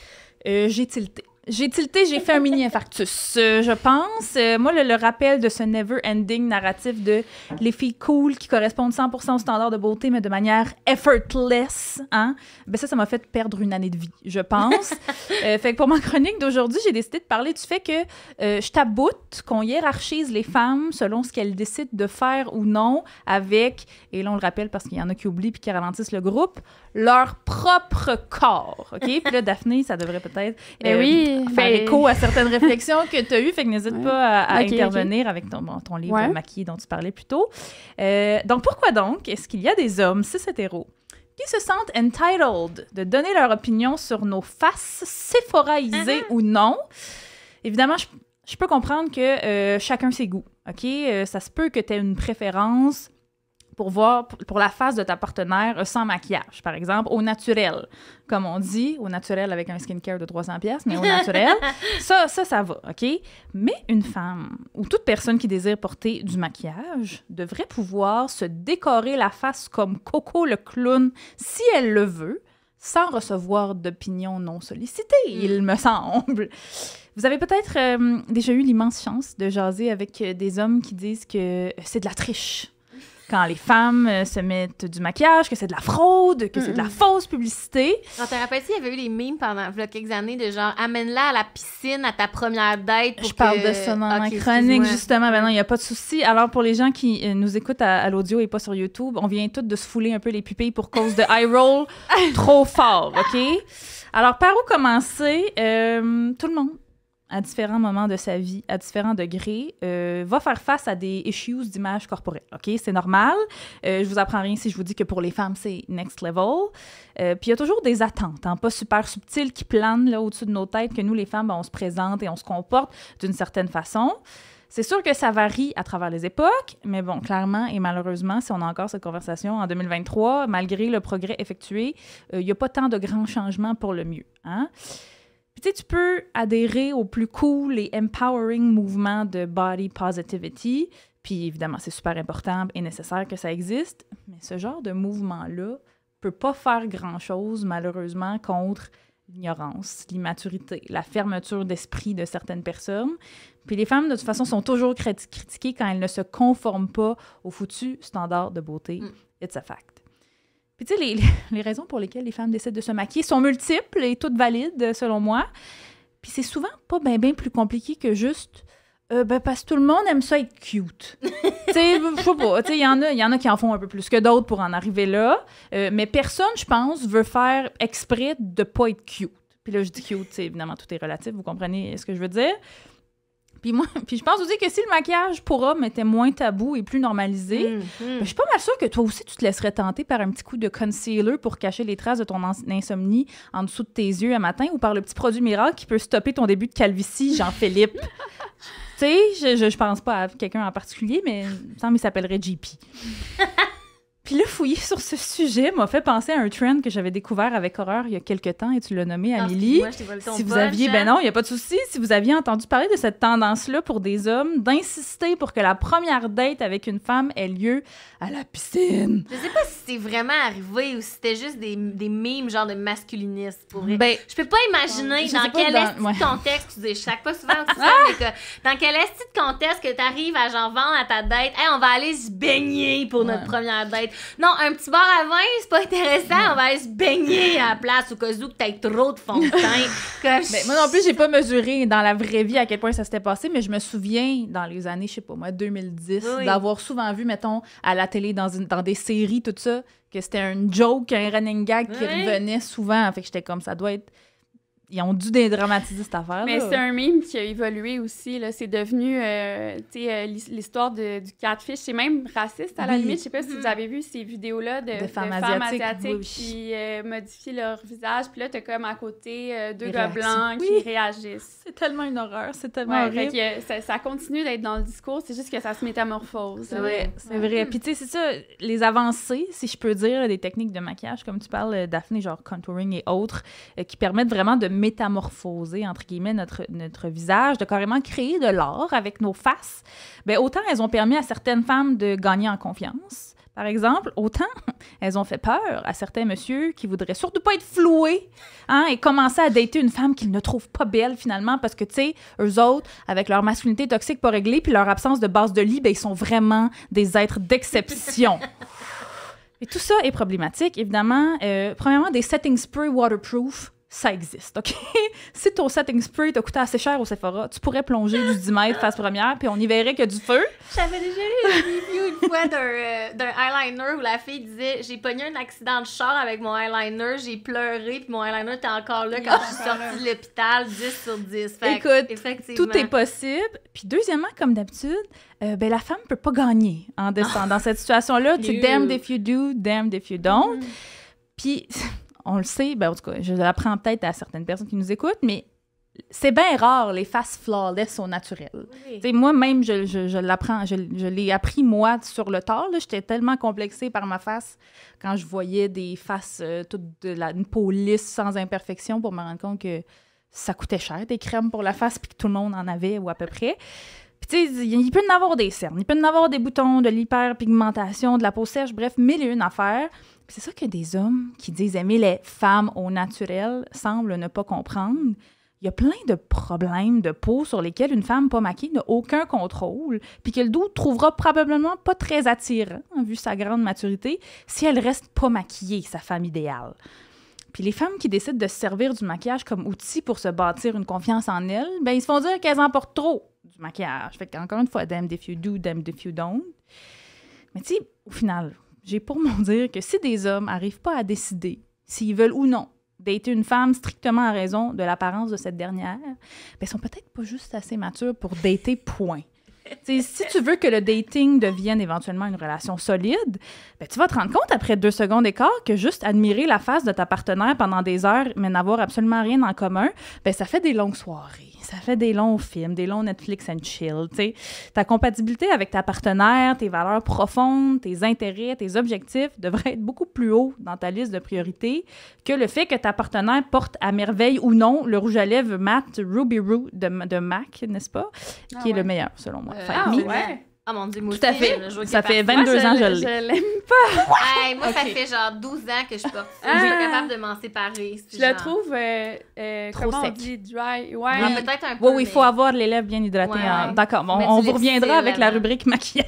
j'ai tilté. J'ai fait un mini-infarctus, je pense. Moi, le rappel de ce never-ending narratif de les filles cool qui correspondent 100% au standard de beauté, mais de manière effortless, hein? Ben ça m'a fait perdre une année de vie, je pense. Fait que pour ma chronique d'aujourd'hui, j'ai décidé de parler du fait que je taboute qu'on hiérarchise les femmes selon ce qu'elles décident de faire ou non avec, et là, on le rappelle parce qu'il y en a qui oublient puis qui ralentissent le groupe, leur propre corps, OK? Puis là, Daphné, ça devrait peut-être... faire écho à certaines réflexions que tu as eues, fait que n'hésite pas à intervenir avec ton livre maquillé dont tu parlais plus tôt. Donc, pourquoi donc est-ce qu'il y a des hommes cis-hétéros qui se sentent entitled de donner leur opinion sur nos faces séphoraisées ou non? Évidemment, je peux comprendre que chacun ses goûts, OK? Ça se peut que tu aies une préférence pour voir pour la face de ta partenaire sans maquillage, par exemple, au naturel. Comme on dit, au naturel avec un skincare de 300$, mais au naturel, ça va, OK? Mais une femme ou toute personne qui désire porter du maquillage devrait pouvoir se décorer la face comme Coco le clown si elle le veut, sans recevoir d'opinion non sollicitée, il me semble. Vous avez peut-être déjà eu l'immense chance de jaser avec des hommes qui disent que c'est de la triche quand les femmes se mettent du maquillage, que c'est de la fraude, que c'est de la fausse publicité. On te rappelle, il y avait eu les memes pendant quelques années de genre, amène-la à la piscine à ta première date. Je parle de ça dans ma chronique, justement. Ben non, il n'y a pas de souci. Alors, pour les gens qui nous écoutent à l'audio et pas sur YouTube, on vient toutes de se fouler un peu les pupilles pour cause de eye roll trop fort, OK? Alors, par où commencer? Tout le monde, à différents moments de sa vie, à différents degrés, va faire face à des issues d'image corporelle. OK? C'est normal. Je vous apprends rien si je vous dis que pour les femmes, c'est next level. Puis il y a toujours des attentes, pas super subtiles, qui planent là, au-dessus de nos têtes, que nous, les femmes, on se présente et on se comporte d'une certaine façon. C'est sûr que ça varie à travers les époques, mais bon, clairement et malheureusement, si on a encore cette conversation en 2023, malgré le progrès effectué, il n'y a pas tant de grands changements pour le mieux, hein? Puis, tu peux adhérer au plus cool et empowering mouvement de body positivity. Puis, évidemment, c'est super important et nécessaire que ça existe. Mais ce genre de mouvement-là peut pas faire grand-chose, malheureusement, contre l'ignorance, l'immaturité, la fermeture d'esprit de certaines personnes. Puis, les femmes, de toute façon, sont toujours critiquées quand elles ne se conforment pas aux foutus standards de beauté. It's a fact. Puis, tu sais, les raisons pour lesquelles les femmes décident de se maquiller sont multiples et toutes valides, selon moi. Puis, c'est souvent pas bien plus compliqué que juste... parce que tout le monde aime ça être cute. Tu sais, je sais pas. Tu sais, il y en a qui en font un peu plus que d'autres pour en arriver là. Mais personne, je pense, veut faire exprès de pas être cute. Puis là, je dis cute, c'est évidemment, tout est relatif. Vous comprenez ce que je veux dire? Puis je pense aussi que si le maquillage pour hommes était moins tabou et plus normalisé, je suis pas mal sûre que toi aussi, tu te laisserais tenter par un petit coup de concealer pour cacher les traces de ton insomnie en dessous de tes yeux un matin ou par le petit produit miracle qui peut stopper ton début de calvitie, Jean-Philippe. Tu sais, je pense pas à quelqu'un en particulier, mais il me semble qu'il s'appellerait JP. Puis là, fouiller sur ce sujet m'a fait penser à un trend que j'avais découvert avec horreur il y a quelques temps, et tu l'as nommé, Amélie. Si vous aviez, ben non, il n'y a pas de souci, si vous aviez entendu parler de cette tendance-là pour des hommes, d'insister pour que la première date avec une femme ait lieu à la piscine. Je sais pas si c'est vraiment arrivé ou si c'était juste des mimes genre de masculinistes pour vrai. Ben, je peux pas imaginer dans quel contexte, tu dis, je sais pas souvent aussi ça, mais que, dans quel contexte que t'arrives à genre vendre à ta date, hey, on va aller se baigner pour notre première date. Non, un petit bar à vin, c'est pas intéressant. On va aller se baigner à la place au cas où que t'aies trop de fond de teint. Moi non plus, j'ai pas mesuré dans la vraie vie à quel point ça s'était passé, mais je me souviens dans les années, je sais pas moi, 2010, d'avoir souvent vu, mettons, à la télé, dans des séries, tout ça, que c'était un joke, un running gag qui revenait souvent. Fait que j'étais comme, ça doit être... Ils ont dû dédramatiser cette affaire-là. Mais c'est un meme qui a évolué aussi. Là. C'est devenu l'histoire du catfish. C'est même raciste à la limite. Je sais pas si vous avez vu ces vidéos-là de femmes asiatiques qui modifient leur visage. Puis là, t'as comme à côté deux gars blancs qui réagissent. C'est tellement une horreur. C'est tellement horrible. Ça continue d'être dans le discours. C'est juste que ça se métamorphose. C'est vrai. Puis tu sais, c'est ça, les avancées, si je peux dire, des techniques de maquillage, comme tu parles, Daphné, genre contouring et autres, qui permettent vraiment de métamorphoser, entre guillemets, notre visage, de carrément créer de l'art avec nos faces, bien, autant elles ont permis à certaines femmes de gagner en confiance, par exemple, autant elles ont fait peur à certains messieurs qui voudraient surtout pas être floués, et commencer à dater une femme qu'ils ne trouvent pas belle, finalement, parce que, tu sais, eux autres, avec leur masculinité toxique pas réglée, puis leur absence de base de lit, bien, ils sont vraiment des êtres d'exception. Et tout ça est problématique, évidemment. Premièrement, des setting spray waterproof, ça existe, OK? Si ton setting spray t'a coûté assez cher au Sephora, tu pourrais plonger du 10 mètres face première, puis on y verrait qu'il y a du feu. J'avais déjà eu une review une fois d'un eyeliner où la fille disait « J'ai pogné un accident de char avec mon eyeliner, j'ai pleuré, puis mon eyeliner était encore là quand je suis sortie de l'hôpital, 10 sur 10. » Écoute, tout est possible. Puis deuxièmement, comme d'habitude, la femme peut pas gagner dans cette situation-là. Tu damned if you do, damned if you don't. Puis... on le sait, ben en tout cas, je l'apprends peut-être à certaines personnes qui nous écoutent, mais c'est bien rare, les faces flawless au naturel. Oui. Moi-même, je l'apprends, je l'ai appris, moi, sur le tard. J'étais tellement complexée par ma face quand je voyais des faces toutes une peau lisse, sans imperfection, pour me rendre compte que ça coûtait cher, des crèmes pour la face, puis que tout le monde en avait, ou à peu près. Puis, tu sais, il peut y en avoir des cernes, il peut y en avoir des boutons, de l'hyperpigmentation, de la peau sèche, bref, 1001 affaires. Puis c'est ça que des hommes qui disent aimer les femmes au naturel semblent ne pas comprendre. Il y a plein de problèmes de peau sur lesquels une femme pas maquillée n'a aucun contrôle, puis que le doux trouvera probablement pas très attirant, vu sa grande maturité, si elle reste pas maquillée, sa femme idéale. Puis les femmes qui décident de se servir du maquillage comme outil pour se bâtir une confiance en elles, ben ils se font dire qu'elles en portent trop du maquillage. Fait qu'encore une fois, damned if you do, damned if you don't. Mais tu sais, au final, j'ai pour m'en dire que si des hommes n'arrivent pas à décider s'ils veulent ou non dater une femme strictement à raison de l'apparence de cette dernière, ben, ils sont peut-être pas juste assez matures pour dater, point. T'sais, si tu veux que le dating devienne éventuellement une relation solide, ben, tu vas te rendre compte après 2 secondes d'écart que juste admirer la face de ta partenaire pendant des heures mais n'avoir absolument rien en commun, ben, ça fait des longues soirées. Ça fait des longs films, des longs Netflix and chill, tu sais. Ta compatibilité avec ta partenaire, tes valeurs profondes, tes intérêts, tes objectifs devraient être beaucoup plus haut dans ta liste de priorités que le fait que ta partenaire porte à merveille ou non le rouge à lèvres matte Ruby Roo de MAC, n'est-ce pas? Qui est le meilleur, selon moi. Ouais. Ah mon Dieu, moi tout à aussi, fait. Ça fait 22 ans que je l'ai. Je l'aime pas. Hey, moi, ça fait genre 12 ans que je porte ça. Je suis pas capable de m'en séparer. Je le trouve, trop comment sec. on dit, dry. Ah, peut-être un peu. Oui, il faut avoir les lèvres bien hydratées. Ouais. Hein. D'accord, on vous reviendra avec la rubrique maquillage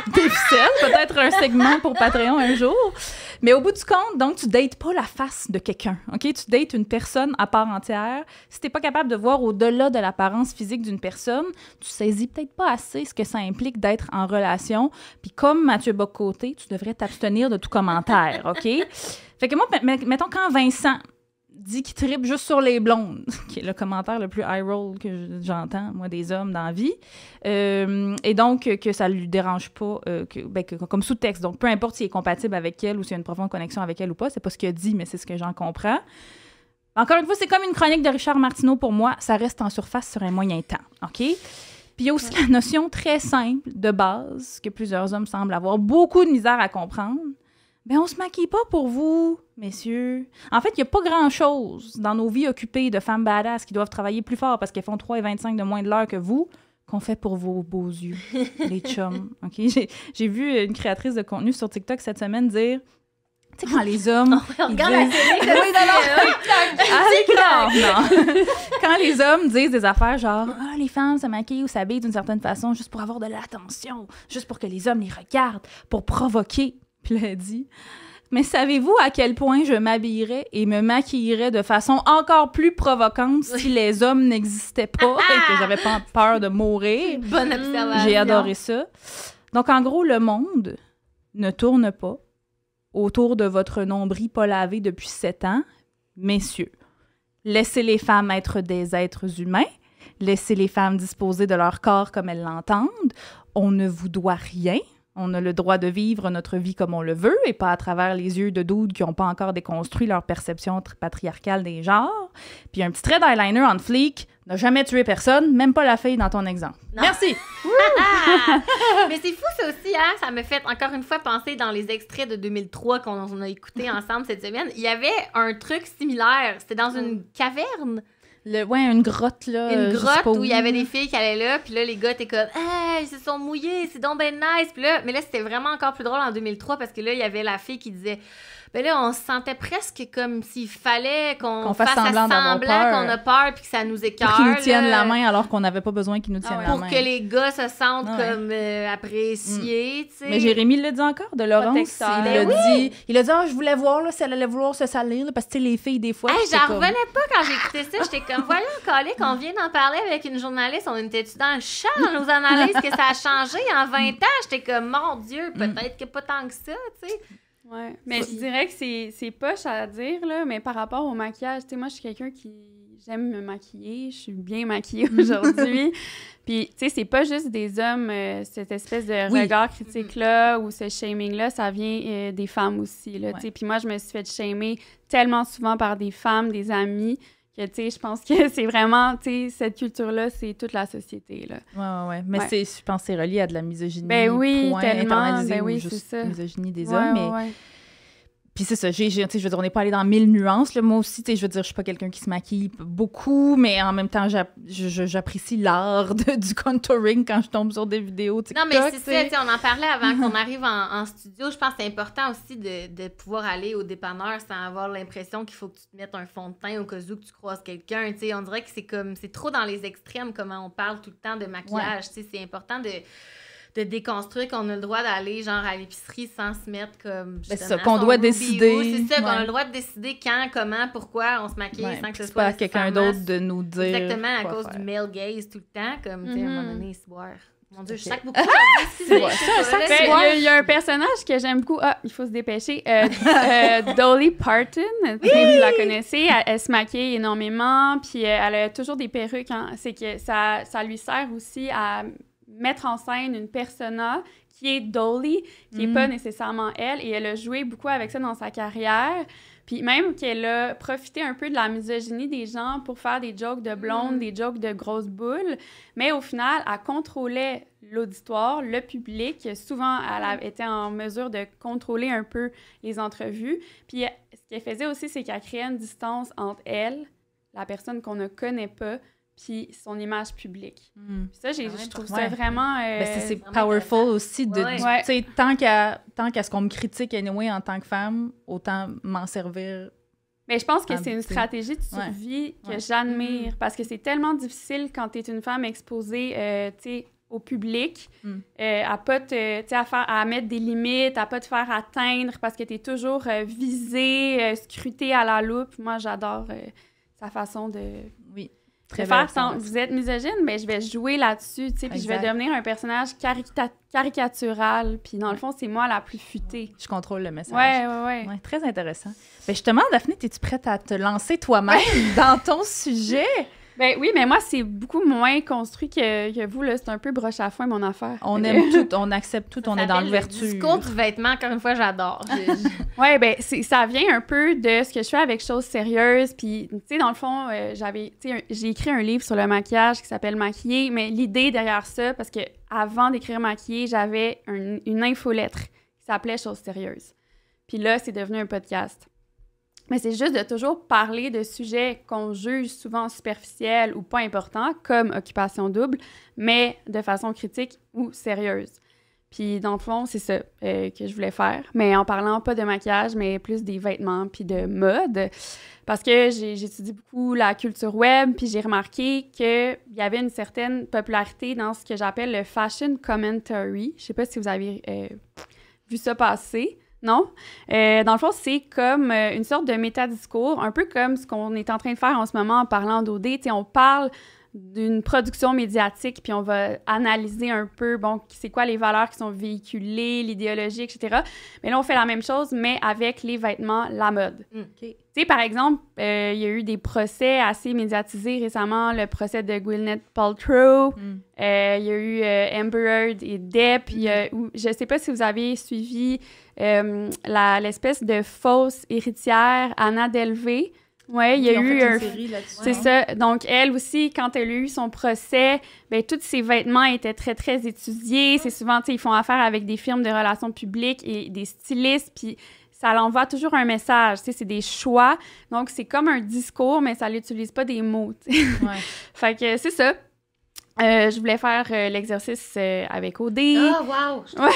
des ficelles. Peut-être un segment pour Patreon un jour. Mais au bout du compte, donc, tu dates pas la face de quelqu'un, OK? Tu dates une personne à part entière. Si t'es pas capable de voir au-delà de l'apparence physique d'une personne, tu saisis peut-être pas assez ce que ça implique d'être en relation. Puis comme Mathieu Bock-Côté, tu devrais t'abstenir de tout commentaire, OK? Fait que moi, mettons quand Vincent dit qu'il trippe juste sur les blondes, qui est le commentaire le plus high-roll que j'entends, moi, des hommes dans la vie, et donc que ça lui dérange pas, comme sous-texte. Donc, peu importe s'il est compatible avec elle ou s'il y a une profonde connexion avec elle ou pas, c'est pas ce qu'il a dit, mais c'est ce que j'en comprends. Encore une fois, c'est comme une chronique de Richard Martineau pour moi, ça reste en surface sur un moyen temps, OK? Puis il y a aussi la notion très simple de base que plusieurs hommes semblent avoir beaucoup de misère à comprendre. Ben, on se maquille pas pour vous, messieurs. En fait, il n'y a pas grand-chose dans nos vies occupées de femmes badass qui doivent travailler plus fort parce qu'elles font 3,25 de moins de l'heure que vous qu'on fait pour vos beaux yeux, les chums. OK? J'ai vu une créatrice de contenu sur TikTok cette semaine dire... Tu sais, quand les hommes... Regarde la télé. Oui, non. Quand les hommes disent des affaires genre « Ah, les femmes se maquillent ou s'habillent d'une certaine façon juste pour avoir de l'attention, juste pour que les hommes les regardent, pour provoquer. » Puis elle dit « Mais savez-vous à quel point je m'habillerais et me maquillerais de façon encore plus provocante si les hommes n'existaient pas et que j'avais pas peur de mourir? » Bonne observation. J'ai adoré ça. Donc, en gros, le monde ne tourne pas autour de votre nombril pas lavé depuis 7 ans. Messieurs, laissez les femmes être des êtres humains. Laissez les femmes disposer de leur corps comme elles l'entendent. On ne vous doit rien. On a le droit de vivre notre vie comme on le veut et pas à travers les yeux de dudes qui n'ont pas encore déconstruit leur perception patriarcale des genres. Puis un petit trait d'eyeliner en fleek n'a jamais tué personne, même pas la fille dans ton exemple. Non. Merci! Mais c'est fou ça aussi, hein? Ça me fait encore une fois penser dans les extraits de 2003 qu'on a écoutés ensemble cette semaine. Il y avait un truc similaire. C'était dans une caverne. Une grotte, là. Une grotte où il y avait des filles qui allaient là, puis là, les gars étaient comme « Hey, ils se sont mouillés, c'est donc ben nice! » Puis là, mais là, c'était vraiment encore plus drôle en 2003 parce que là, il y avait la fille qui disait « Ben là, on se sentait presque comme s'il fallait qu'on fasse semblant qu'on a peur puis que ça nous écœure. » Pour qu'ils nous tiennent la main alors qu'on n'avait pas besoin qu'ils nous tiennent la main. Pour que les gars se sentent comme appréciés, tu sais. Mais Jérémy le dit encore, de Laurence. Il a dit « Ah, je voulais voir là, si elle allait vouloir se salir, là, parce que les filles, des fois... » J'en revenais pas quand j'écoutais ça. J'étais comme « Voilà, Colin, qu'on vient d'en parler avec une journaliste. On était-tu dans le champ dans nos analyses que ça a changé en 20 ans? » J'étais comme « Mon Dieu, peut-être que pas tant que ça, tu sais. » Ouais, mais je dirais que c'est poche à dire, là, mais par rapport au maquillage, tu sais, moi, je suis quelqu'un qui... J'aime me maquiller, je suis bien maquillée aujourd'hui. Puis, tu sais, c'est pas juste des hommes, cette espèce de regard critique-là ou ce shaming-là, ça vient des femmes aussi, là, tu sais. Puis moi, je me suis fait shamer tellement souvent par des femmes, des amis, Que, tu sais, je pense que c'est vraiment, tu sais, cette culture-là, c'est toute la société, là. Ouais. Mais je pense que c'est relié à de la misogynie. Ben oui, point, tellement. internalisée Ben ou oui, juste c'est ça. misogynie des hommes. Mais... Ouais. Puis c'est ça, tu sais, je veux dire, on n'est pas allé dans 1000 nuances. Là. Moi aussi, tu sais, je veux dire, je suis pas quelqu'un qui se maquille beaucoup, mais en même temps, j'apprécie l'art du contouring quand je tombe sur des vidéos TikTok. Non, mais c'est ça, tu sais, on en parlait avant qu'on arrive en studio. Je pense que c'est important aussi de pouvoir aller au dépanneur sans avoir l'impression qu'il faut que tu te mettes un fond de teint au cas où que tu croises quelqu'un. Tu sais, on dirait que c'est trop dans les extrêmes comment on parle tout le temps de maquillage. Tu sais, c'est important de déconstruire qu'on a le droit d'aller genre à l'épicerie sans se mettre comme c'est ça qu'on doit décider. C'est ça qu'on a le droit de décider quand, comment, pourquoi on se maquille sans que ce soit pas quelqu'un d'autre de nous dire exactement à cause faire. Du male gaze tout le temps comme tu sais à un moment donné se boire. Mon Dieu, je sac beaucoup. Il y a un personnage que j'aime beaucoup. Ah, il faut se dépêcher. Dolly Parton, vous la connaissez. Elle se maquille énormément, puis elle a toujours des perruques. Hein. C'est que ça lui sert aussi à mettre en scène une persona qui est Dolly, qui n'est pas nécessairement elle, et elle a joué beaucoup avec ça dans sa carrière. Puis même qu'elle a profité un peu de la misogynie des gens pour faire des jokes de blondes, des jokes de grosses boules, mais au final, elle contrôlait l'auditoire, le public. Souvent, elle était en mesure de contrôler un peu les entrevues. Puis ce qu'elle faisait aussi, c'est qu'elle créait une distance entre elle, la personne qu'on ne connaît pas, puis son image publique. Puis ça, je trouve ça vraiment... c'est powerful aussi. Tu sais, tant qu'à ce qu'on me critique anyway en tant que femme, autant m'en servir. Mais je pense que c'est une stratégie de survie que j'admire, parce que c'est tellement difficile quand tu es une femme exposée, tu sais, au public, à pas à mettre des limites, à pas te faire atteindre parce que tu es toujours visée, scrutée à la loupe. Moi, j'adore sa façon de... Oui. Vous êtes misogyne, mais je vais jouer là-dessus, tu sais, puis je vais devenir un personnage caricatural, puis dans le fond, c'est moi la plus futée. Je contrôle le message. Ouais. Ouais, très intéressant. Ben justement, Daphné, es-tu prête à te lancer toi-même dans ton sujet? Ben oui, mais moi, c'est beaucoup moins construit que vous, là. C'est un peu broche à foin, mon affaire. On aime tout, on accepte tout, on est dans l'ouverture. Le discours du vêtement, encore une fois, j'adore. Oui, ben ça vient un peu de ce que je fais avec Choses sérieuses. Puis, tu sais, dans le fond, j'ai écrit un livre sur le maquillage qui s'appelle Maquiller, mais l'idée derrière ça, parce que avant d'écrire Maquiller, j'avais une infolettre qui s'appelait Choses sérieuses. Puis là, c'est devenu un podcast. Mais c'est juste de toujours parler de sujets qu'on juge souvent superficiels ou pas importants, comme Occupation double, mais de façon critique ou sérieuse. Puis, dans le fond, c'est ça que je voulais faire, mais en parlant pas de maquillage, mais plus des vêtements puis de mode, parce que j'étudie beaucoup la culture web, puis j'ai remarqué qu'il y avait une certaine popularité dans ce que j'appelle le fashion commentary. Je sais pas si vous avez vu ça passer. Non? Dans le fond, c'est comme une sorte de métadiscours, un peu comme ce qu'on est en train de faire en ce moment en parlant d'OD. On parle d'une production médiatique, puis on va analyser un peu, bon, c'est quoi les valeurs qui sont véhiculées, l'idéologie, etc. Mais là, on fait la même chose, mais avec les vêtements, la mode. Okay. Tu sais, par exemple, il y a eu des procès assez médiatisés récemment, le procès de Gwyneth Paltrow, il y a eu Amber Heard et Depp, je sais pas si vous avez suivi l'espèce de fausse héritière Anna Delvey. Oui, il y a eu une série là-dessus. C'est ça. Donc, elle aussi, quand elle a eu son procès, ben tous ses vêtements étaient très, très étudiés. C'est souvent, tu sais, ils font affaire avec des firmes de relations publiques et des stylistes, puis ça l'envoie toujours un message, tu sais, c'est des choix. Donc, c'est comme un discours, mais ça n'utilise pas des mots, tu sais. Ouais. Fait que c'est ça. Je voulais faire l'exercice avec OD. Oh, wow! Mais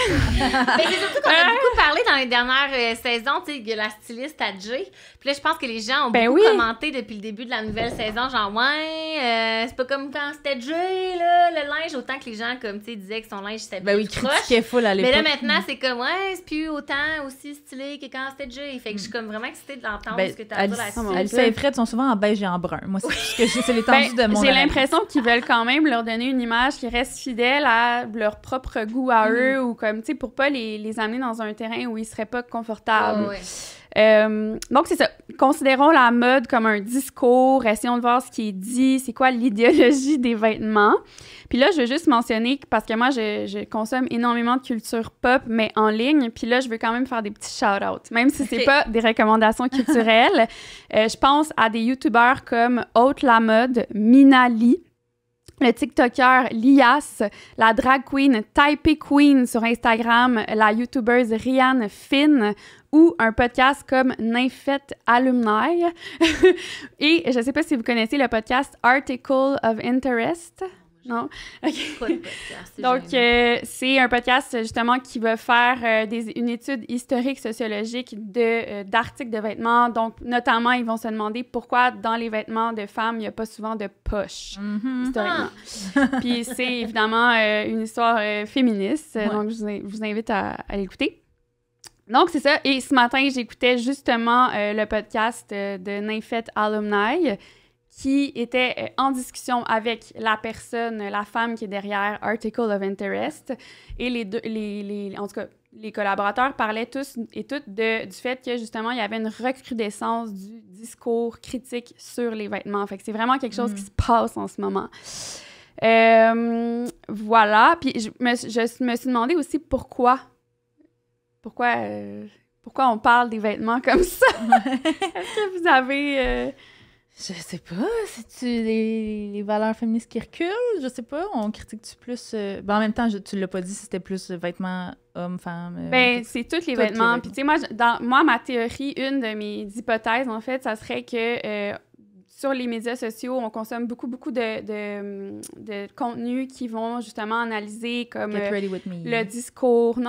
c'est surtout qu'on a beaucoup parlé dans les dernières saisons, tu sais, de la styliste à Jay. Puis là, je pense que les gens ont beaucoup commenté depuis le début de la nouvelle saison, genre, c'est pas comme quand c'était Jay, là, le linge, autant que les gens, comme, tu sais, disaient que son linge, c'était bien critiquaient full à l'époque. Mais là, maintenant, c'est comme, c'est plus autant aussi stylé que quand c'était Jay. Fait que je suis comme vraiment excitée de l'entendre, ce que t'as dit là-dessus. Alissa et Fred sont souvent en beige et en brun. Moi, c'est l'étendue de mon J'ai l'impression qu'ils veulent quand même leur donner une image qui reste fidèle à leur propre goût à eux, ou comme, tu sais, pour pas les amener dans un terrain où ils seraient pas confortables. Donc, c'est ça. Considérons la mode comme un discours. Essayons de voir ce qui est dit. C'est quoi l'idéologie des vêtements? Puis là, je veux juste mentionner, parce que moi, je consomme énormément de culture pop, mais en ligne. Puis là, je veux quand même faire des petits shout-outs. Même si c'est pas des recommandations culturelles, je pense à des youtubeurs comme Haute la mode, Minali, le TikToker Lias, la drag queen Taipei Queen sur Instagram, la youtubeuse Rianne Finn ou un podcast comme Nymphette Alumni. Et je ne sais pas si vous connaissez le podcast Article of Interest. Non? Okay. Pas de podcast, Donc, c'est un podcast, justement, qui va faire une étude historique, sociologique d'articles de vêtements. Donc, notamment, ils vont se demander pourquoi, dans les vêtements de femmes, il n'y a pas souvent de poches, historiquement. Puis, c'est évidemment une histoire féministe. Donc, je vous invite à l'écouter. Donc, c'est ça. Et ce matin, j'écoutais justement le podcast de Nymphette Alumni, qui était en discussion avec la personne, la femme qui est derrière Article of Interest. Et en tout cas, les collaborateurs parlaient tous et toutes du fait que, justement, il y avait une recrudescence du discours critique sur les vêtements. Fait que c'est vraiment quelque chose qui se passe en ce moment. Voilà. Puis je me suis demandé aussi pourquoi on parle des vêtements comme ça. Est-ce que vous avez... Je sais pas, c'est-tu les valeurs féministes qui reculent? Je sais pas, on critique-tu plus... en même temps, tu l'as pas dit si c'était plus vêtements hommes, femmes... c'est tous les vêtements. Puis tu sais, moi, ma théorie, une de mes hypothèses, en fait, ça serait que sur les médias sociaux, on consomme beaucoup de contenus qui vont justement analyser comme le discours,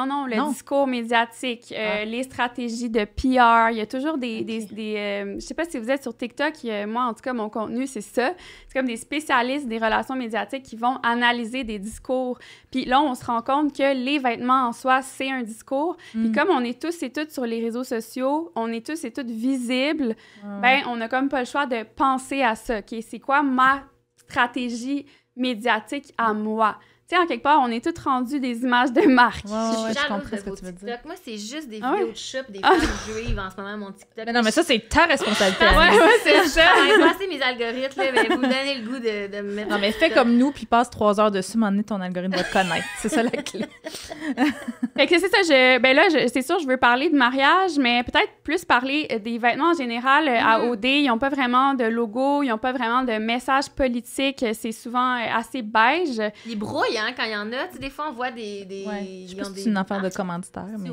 discours médiatique, les stratégies de PR. Il y a toujours je sais pas si vous êtes sur TikTok, moi, en tout cas, mon contenu, c'est ça. C'est comme des spécialistes des relations médiatiques qui vont analyser des discours. Puis là, on se rend compte que les vêtements en soi, c'est un discours. Puis comme on est tous et toutes sur les réseaux sociaux, on est tous et toutes visibles, on n'a comme pas le choix de penser à ça. OK, c'est quoi ma stratégie médiatique à moi? Tu sais, en quelque part, on est tous rendus des images de marque. Je comprends ce que tu veux dire. Moi, c'est juste des vidéos de shop, des femmes juives en ce moment, mon TikTok. Mais non, mais ça, c'est ta responsabilité. C'est ça. Je vais passer mes algorithmes, là, mais vous me donnez le goût de me mettre... Non, mais fais comme nous, puis passe 3 heures dessus, m'en ton algorithme va te connaître. C'est ça la clé. Fait que c'est ça, c'est sûr, je veux parler de mariage, mais peut-être plus parler des vêtements en général. À OD, ils n'ont pas vraiment de logo, ils n'ont pas vraiment de message politique. C'est souvent assez beige. Ils brouillent, hein, quand il y en a. Tu sais, des fois, on voit des je pense que c'est une affaire de commanditaire. Mais...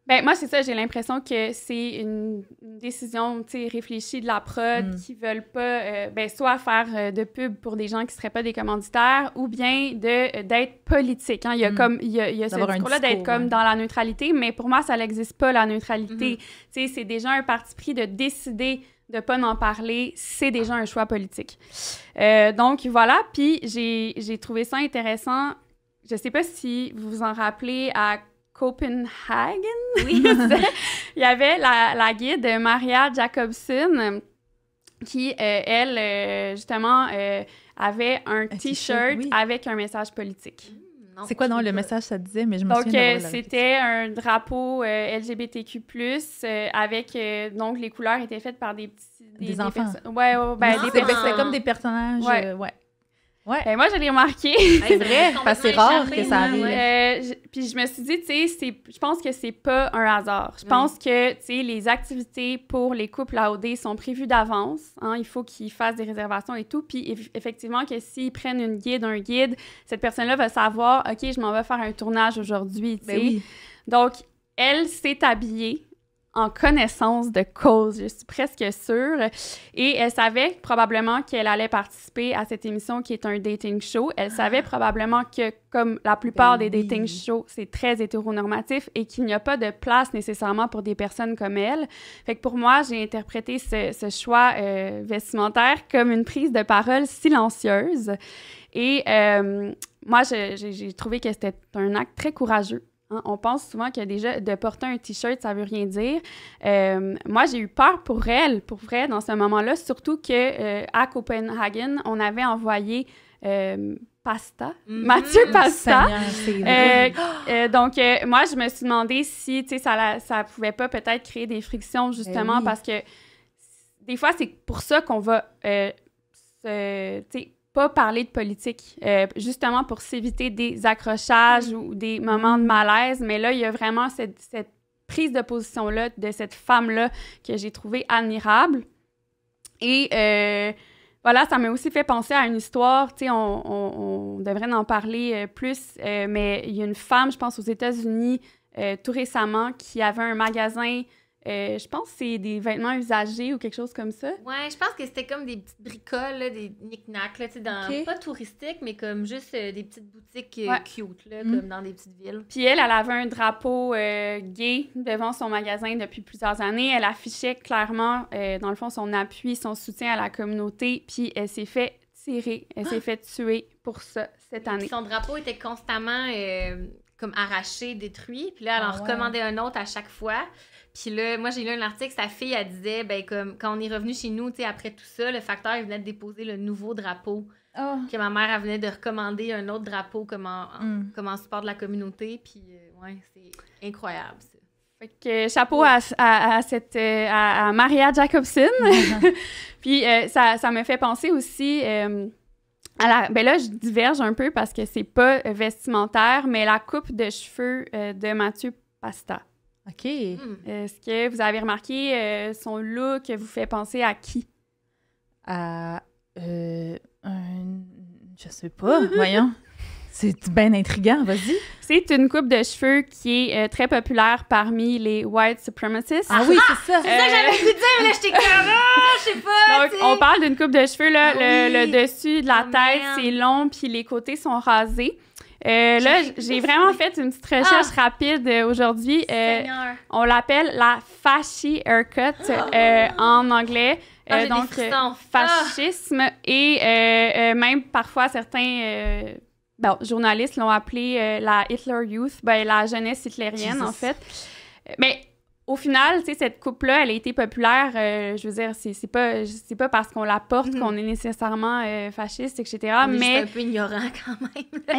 Ben, moi, c'est ça, j'ai l'impression que c'est une décision, tu sais, réfléchie de la prod qui veulent pas, soit faire de pub pour des gens qui seraient pas des commanditaires ou bien d'être politique. Hein. Il y a ce discours-là d'être comme dans la neutralité, mais pour moi, ça n'existe pas, la neutralité. Tu sais, c'est déjà un parti pris de décider de pas en parler, c'est déjà un choix politique. Donc, voilà. Puis, j'ai trouvé ça intéressant. Je sais pas si vous vous en rappelez, à Copenhagen, il y avait la guide Maria Jacobson qui, elle, justement, avait un T-shirt avec un message politique. C'est quoi, non, le message, ça disait, mais je me souviens Donc, c'était un drapeau LGBTQ+, avec, donc, les couleurs étaient faites par des enfants. C'était comme des personnages, Ouais. Ben, moi, je l'ai remarqué. C'est vrai, parce que c'est rare que ça arrive. Puis je me suis dit, tu sais, je pense que c'est pas un hasard. Je pense que, tu sais, les activités pour les couples à OD sont prévues d'avance. Hein, il faut qu'ils fassent des réservations et tout. Puis effectivement, que s'ils prennent un guide, cette personne-là va savoir, OK, je m'en vais faire un tournage aujourd'hui, tu sais. Oui. Donc, elle s'est habillée en connaissance de cause, je suis presque sûre. Et elle savait probablement qu'elle allait participer à cette émission qui est un dating show. Elle savait probablement que, comme la plupart des dating shows, c'est très hétéronormatif et qu'il n'y a pas de place nécessairement pour des personnes comme elle. Fait que pour moi, j'ai interprété ce choix vestimentaire comme une prise de parole silencieuse. Et moi, j'ai trouvé que c'était un acte très courageux. Hein, on pense souvent que déjà, de porter un T-shirt, ça veut rien dire. Moi, j'ai eu peur pour elle, pour vrai, dans ce moment-là, surtout qu'à Copenhagen, on avait envoyé Pasta. Mhm. Mathieu Pasta. Seigneur, c'est vrai. Donc, moi, je me suis demandé si, tu sais, ça pouvait pas peut-être créer des frictions, justement, oui. parce que des fois, c'est pour ça qu'on va, tu sais, pas parler de politique, justement pour s'éviter des accrochages ou des moments de malaise. Mais là, il y a vraiment cette prise de position-là de cette femme-là que j'ai trouvée admirable. Et voilà, ça m'a aussi fait penser à une histoire, tu sais, on devrait en parler plus, mais il y a une femme, je pense, aux États-Unis, tout récemment, qui avait un magasin, je pense que c'est des vêtements usagés ou quelque chose comme ça. Ouais, je pense que c'était comme des petites bricoles, là, des knick-knacks, là, tu sais, Ok. pas touristiques, mais comme juste des petites boutiques Ouais. cute, là, Mm. comme dans des petites villes. Puis elle avait un drapeau gay devant son magasin depuis plusieurs années. Elle affichait clairement, dans le fond, son appui, son soutien à la communauté. Puis elle s'est fait tirer, elle s'est fait tuer pour ça cette Puis année. son drapeau était constamment comme arraché, détruit. Puis là, elle en Ah ouais. recommandait un autre à chaque fois. Puis là, moi, j'ai lu un article, sa fille, elle disait, ben comme quand on est revenu chez nous, tu sais, après tout ça, le facteur, il venait de déposer le nouveau drapeau. Oh. Que ma mère, elle venait de recommander un autre drapeau comme Mm. comme en support de la communauté. Puis, ouais, c'est incroyable, ça. Fait que chapeau à Maria Jacobson. Puis ça me fait penser aussi ben là, je diverge un peu parce que c'est pas vestimentaire, mais la coupe de cheveux de Mathieu Pasta. OK. Est-ce que vous avez remarqué son look vous fait penser à qui? Je sais pas, voyons. C'est bien intriguant, vas-y. C'est une coupe de cheveux qui est très populaire parmi les white supremacists. Ah oui, c'est ça. C'est ça que j'avais le goût de dire, mais là, j'étais comme, je sais pas, Donc, tu sais. on parle d'une coupe de cheveux, là, Ah oui. le dessus de la Oh, tête, man. c'est long, puis les côtés sont rasés. Là, j'ai vraiment fait une petite recherche rapide aujourd'hui. Seigneur. On l'appelle la fasci haircut en anglais. Ah, j'ai des Donc, frissons. fascisme. Et même parfois, certains journalistes l'ont appelé la Hitler Youth, la jeunesse hitlérienne, Jesus. en fait. Mais au final, tu sais, cette coupe-là, elle a été populaire. Je veux dire, c'est pas parce qu'on la porte qu'on est nécessairement fasciste, etc. On est Mais juste un peu ignorant quand même.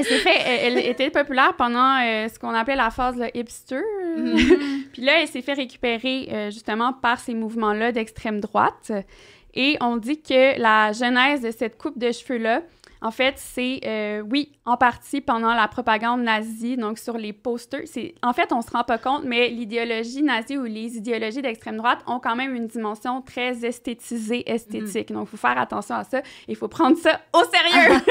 elle était populaire pendant ce qu'on appelait la phase là, hipster. Puis là, elle s'est fait récupérer justement par ces mouvements-là d'extrême droite. Et on dit que la genèse de cette coupe de cheveux-là, en fait, c'est, oui, en partie pendant la propagande nazie, donc sur les posters. En fait, on se rend pas compte, mais l'idéologie nazie ou les idéologies d'extrême droite ont quand même une dimension très esthétique. Donc, il faut faire attention à ça. Il faut prendre ça au sérieux.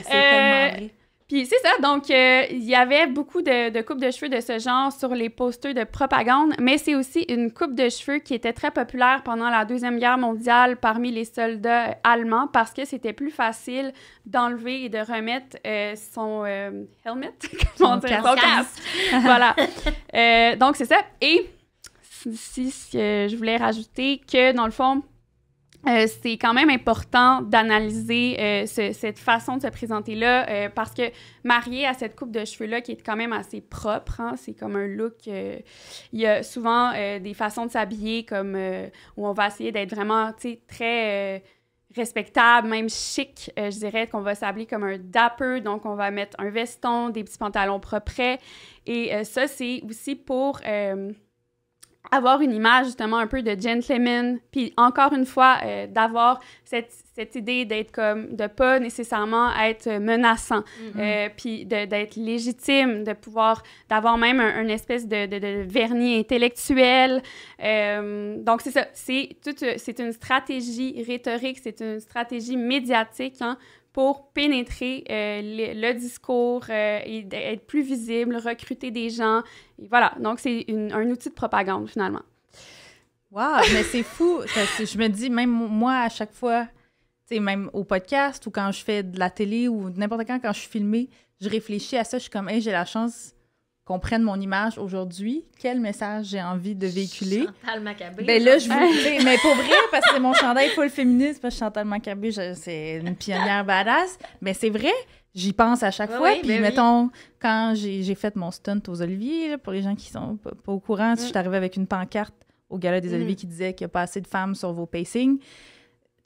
C'est tellement vrai. Puis c'est ça, donc il y avait beaucoup de coupes de cheveux de ce genre sur les posters de propagande, mais c'est aussi une coupe de cheveux qui était très populaire pendant la Deuxième Guerre mondiale parmi les soldats allemands parce que c'était plus facile d'enlever et de remettre son helmet, comment dire, son casque. Voilà. Donc c'est ça. Et si je voulais rajouter que dans le fond, c'est quand même important d'analyser cette façon de se présenter-là parce que marié à cette coupe de cheveux-là qui est quand même assez propre, hein, c'est comme un look... il y a souvent des façons de s'habiller comme où on va essayer d'être vraiment très respectable, même chic. Je dirais qu'on va s'habiller comme un dapper, donc on va mettre un veston, des petits pantalons propres. Et ça, c'est aussi pour... avoir une image, justement, un peu de gentleman, puis encore une fois, d'avoir cette idée d'être comme, de pas nécessairement être menaçant, puis d'être légitime, de pouvoir, d'avoir même une espèce de vernis intellectuel. Donc, c'est ça, c'est une stratégie rhétorique, c'est une stratégie médiatique, hein, pour pénétrer le discours et être plus visible, recruter des gens. Et voilà, donc c'est un outil de propagande, finalement. Wow, mais c'est fou. Je me dis, même moi, à chaque fois, tu sais, même au podcast ou quand je fais de la télé ou n'importe quand je suis filmée, je réfléchis à ça. Je suis comme, hey, j'ai la chance qu'on prenne mon image aujourd'hui. Quel message j'ai envie de véhiculer? Chantal Maccabé. Ben là, mais pour vrai, parce que c'est mon chandail full féministe, parce que Chantal Maccabé, c'est une pionnière badass. Mais c'est vrai, j'y pense à chaque fois. Oui, Puis mettons, quand j'ai fait mon stunt aux Oliviers, là, pour les gens qui sont pas au courant, je suis arrivée avec une pancarte au Gala des Oliviers qui disait qu'il n'y a pas assez de femmes sur vos pacings.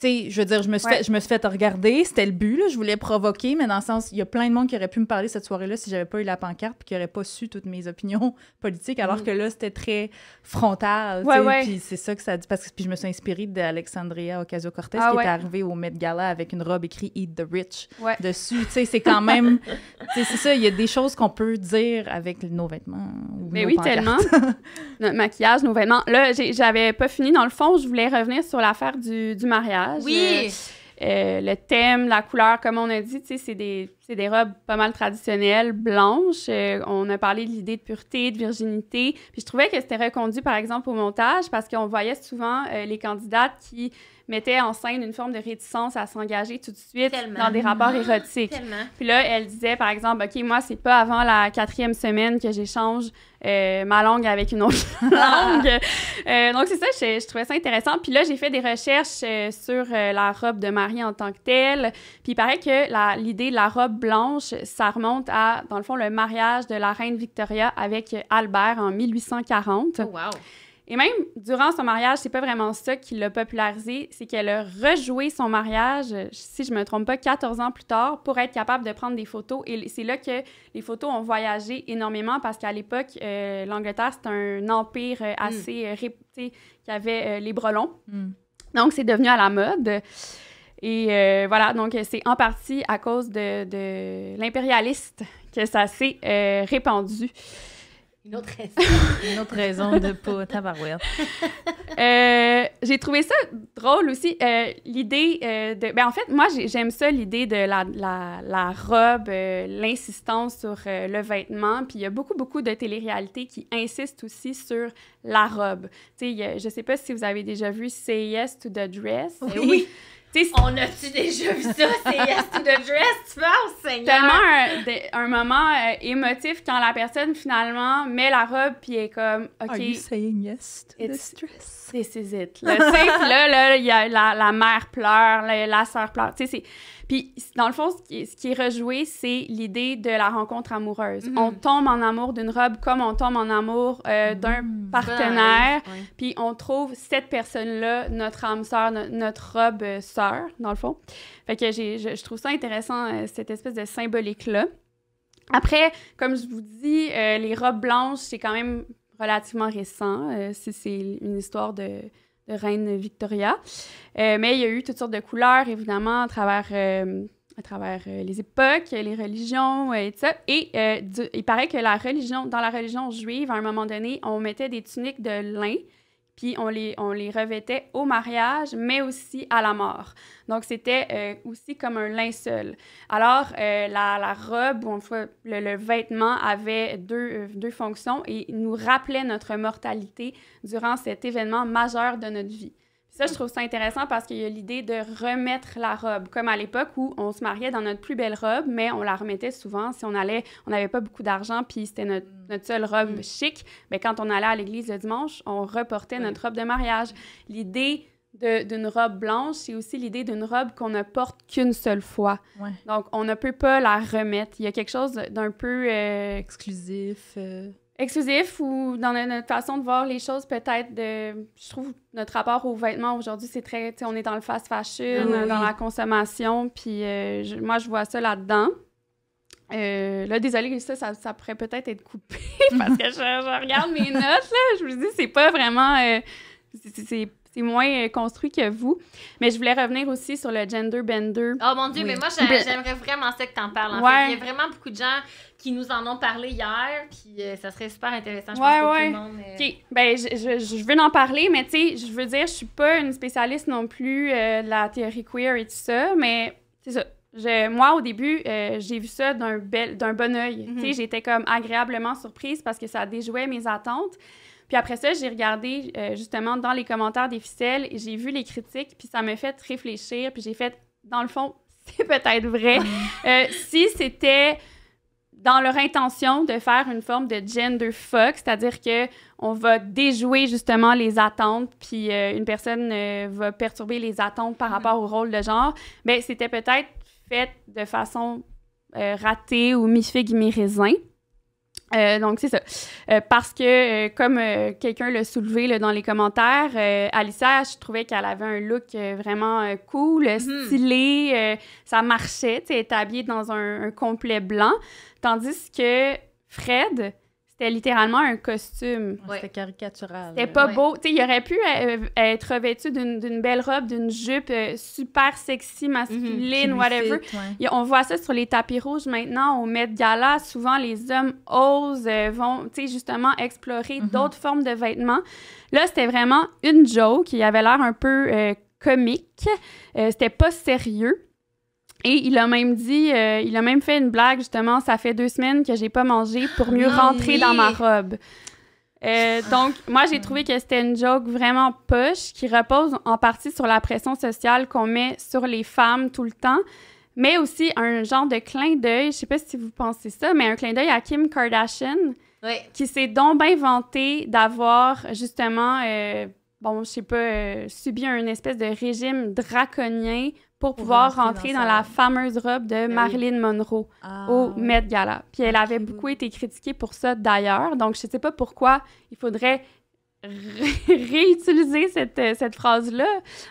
tu sais, je veux dire, je me suis fait regarder, c'était le but, là, je voulais provoquer, mais dans le sens, il y a plein de monde qui aurait pu me parler cette soirée-là si j'avais pas eu la pancarte puis qui aurait pas su toutes mes opinions politiques, alors que là, c'était très frontal, tu sais, puis c'est ça que ça dit, parce que puis je me suis inspirée d'Alexandria Ocasio-Cortez qui est arrivée au Met Gala avec une robe écrite « Eat the Rich » dessus, tu sais, c'est quand même, tu sais, c'est ça, il y a des choses qu'on peut dire avec nos vêtements ou mais nos oui, pancartes. tellement. Notre maquillage, nos vêtements. Là, j'avais pas fini, dans le fond, je voulais revenir sur l'affaire du mariage. Oui! Le thème, la couleur, comme on a dit, tu sais, c'est des robes pas mal traditionnelles, blanches. On a parlé de l'idée de pureté, de virginité. Puis je trouvais que c'était reconduit, par exemple, au montage, parce qu'on voyait souvent les candidates qui mettaient en scène une forme de réticence à s'engager tout de suite dans des rapports érotiques. Tellement. Puis là, elle disait, par exemple, OK, moi, c'est pas avant la 4e semaine que j'échange ma langue avec une autre langue. Donc, c'est ça, je trouvais ça intéressant. Puis là, j'ai fait des recherches sur la robe de mariée en tant que telle. Puis il paraît que l'idée de la robe blanche, ça remonte à, dans le fond, le mariage de la reine Victoria avec Albert en 1840. Oh, wow! Et même durant son mariage, c'est pas vraiment ça qui l'a popularisé, c'est qu'elle a rejoué son mariage, si je me trompe pas, 14 ans plus tard, pour être capable de prendre des photos. Et c'est là que les photos ont voyagé énormément, parce qu'à l'époque, l'Angleterre, c'était un empire assez réputé, qui avait les bras longs. Donc, c'est devenu à la mode. Et voilà, donc c'est en partie à cause de l'impérialiste que ça s'est répandu. Une autre raison. Une autre raison de pas tabarouette. J'ai trouvé ça drôle aussi, l'idée de... Ben en fait, moi, j'aime ça, l'idée de la robe, l'insistance sur le vêtement. Puis il y a beaucoup de télé-réalités qui insistent aussi sur la robe. Tu sais, je sais pas si vous avez déjà vu « Say Yes to the Dress ». Oui. On a-tu déjà vu ça? C'est Yes to the Dress, tu penses, Seigneur? Tellement un moment émotif quand la personne, finalement, met la robe puis est comme, OK... Are you saying yes to this dress? This is it. Là, puis là, il y a la mère pleure, la sœur pleure. Tu sais, c'est... Puis, dans le fond, ce qui est rejoué, c'est l'idée de la rencontre amoureuse. On tombe en amour d'une robe comme on tombe en amour d'un partenaire. Puis, on trouve cette personne-là, notre âme sœur, notre robe sœur, dans le fond. Fait que je trouve ça intéressant, cette espèce de symbolique-là. Après, comme je vous dis, les robes blanches, c'est quand même relativement récent. C'est une histoire de reine Victoria. Mais il y a eu toutes sortes de couleurs, évidemment, à travers les époques, les religions et tout ça. Et il paraît que dans la religion juive, à un moment donné, on mettait des tuniques de lin, puis on les revêtait au mariage, mais aussi à la mort. Donc, c'était aussi comme un linceul. Alors, la robe, ou en fait, le vêtement avait deux fonctions et nous rappelait notre mortalité durant cet événement majeur de notre vie. Puis ça, je trouve ça intéressant parce qu'il y a l'idée de remettre la robe, comme à l'époque où on se mariait dans notre plus belle robe, mais on la remettait souvent si on n'avait pas beaucoup d'argent, puis c'était notre seule robe chic. Mais quand on allait à l'église le dimanche, on reportait notre robe de mariage. L'idée d'une robe blanche, c'est aussi l'idée d'une robe qu'on ne porte qu'une seule fois. Ouais. Donc, on ne peut pas la remettre. Il y a quelque chose d'un peu... exclusif. Exclusif, ou dans notre façon de voir les choses, peut-être je trouve notre rapport aux vêtements aujourd'hui, c'est très... Tu sais, on est dans le fast fashion, dans la consommation, puis moi, je vois ça là-dedans. Là, désolée, ça pourrait peut-être être coupé, parce que je regarde mes notes, là, je me dis, c'est pas vraiment... c'est moins construit que vous. Mais je voulais revenir aussi sur le gender bender. Oh mon Dieu, mais moi, j'aimerais vraiment ça que t'en parles. En fait, il y a vraiment beaucoup de gens qui nous en ont parlé hier, puis ça serait super intéressant, je pense, pour tout le monde. OK. Ben, je veux en parler, mais tu sais, je veux dire, je suis pas une spécialiste non plus de la théorie queer et tout ça, mais c'est ça. Moi, au début, j'ai vu ça d'un bon œil. Tu sais, j'étais comme agréablement surprise parce que ça déjouait mes attentes. Puis après ça, j'ai regardé justement dans les commentaires des ficelles et j'ai vu les critiques, puis ça m'a fait réfléchir, puis j'ai fait, dans le fond, c'est peut-être vrai. Si c'était dans leur intention de faire une forme de gender fuck, c'est-à-dire qu'on va déjouer justement les attentes, puis une personne va perturber les attentes par rapport au rôle de genre, bien, c'était peut-être fait de façon ratée ou mi-figue, mi-raisin. Donc, c'est ça. Parce que, comme quelqu'un l'a soulevé là, dans les commentaires, Alicia, je trouvais qu'elle avait un look vraiment cool, stylé, ça marchait, tu sais, elle était habillée dans un complet blanc, tandis que Fred, c'était littéralement un costume. Ouais. C'était caricatural. C'était pas beau. Tu sais, il aurait pu être revêtu d'une belle robe, d'une jupe super sexy, masculine, whatever. Fit, on voit ça sur les tapis rouges maintenant, au Met Gala. Souvent, les hommes osent, vont, tu sais, justement, explorer d'autres formes de vêtements. Là, c'était vraiment une joke. Il avait l'air un peu comique. C'était pas sérieux. Et il a même dit, il a même fait une blague, justement, ça fait 2 semaines que j'ai pas mangé pour mieux rentrer dans ma robe. Donc, moi, j'ai trouvé que c'était une joke vraiment poche qui repose en partie sur la pression sociale qu'on met sur les femmes tout le temps, mais aussi un genre de clin d'œil, je sais pas si vous pensez ça, mais un clin d'œil à Kim Kardashian, qui s'est donc bien vanté d'avoir, justement, subi un espèce de régime draconien pour pouvoir rentrer dans la fameuse robe de Marilyn Monroe au Met Gala. Puis elle avait beaucoup été critiquée pour ça d'ailleurs, donc je sais pas pourquoi il faudrait réutiliser cette phrase-là.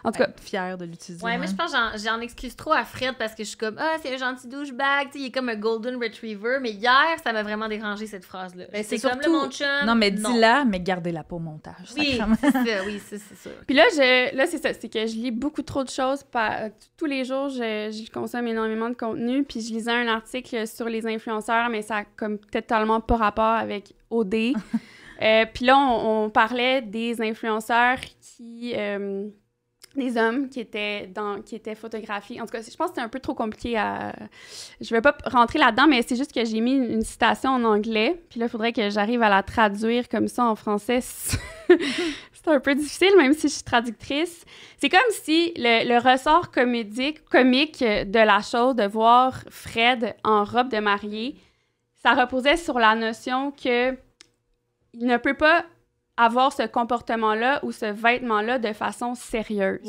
En tout cas, fière de l'utiliser. Ouais, mais je pense que j'en excuse trop à Fred parce que je suis comme, c'est un gentil douchebag, tu sais, il est comme un golden retriever, mais hier, ça m'a vraiment dérangé cette phrase-là. Ben, c'est surtout... comme le mon chum. Non, mais dis-la, mais gardez-la pas au montage. Oui, c'est ça. Puis là, c'est ça, c'est que je lis beaucoup trop de choses. Tous les jours, je consomme énormément de contenu, puis je lisais un article sur les influenceurs, mais ça a comme totalement pas rapport avec OD. Puis là, on parlait des influenceurs des hommes qui étaient photographiés. En tout cas, je pense que c'était un peu trop compliqué Je vais pas rentrer là-dedans, mais c'est juste que j'ai mis une citation en anglais. Puis là, il faudrait que j'arrive à la traduire comme ça en français. C'est un peu difficile, même si je suis traductrice. C'est comme si le ressort comique de la chose, de voir Fred en robe de mariée, ça reposait sur la notion que il ne peut pas avoir ce comportement-là ou ce vêtement-là de façon sérieuse.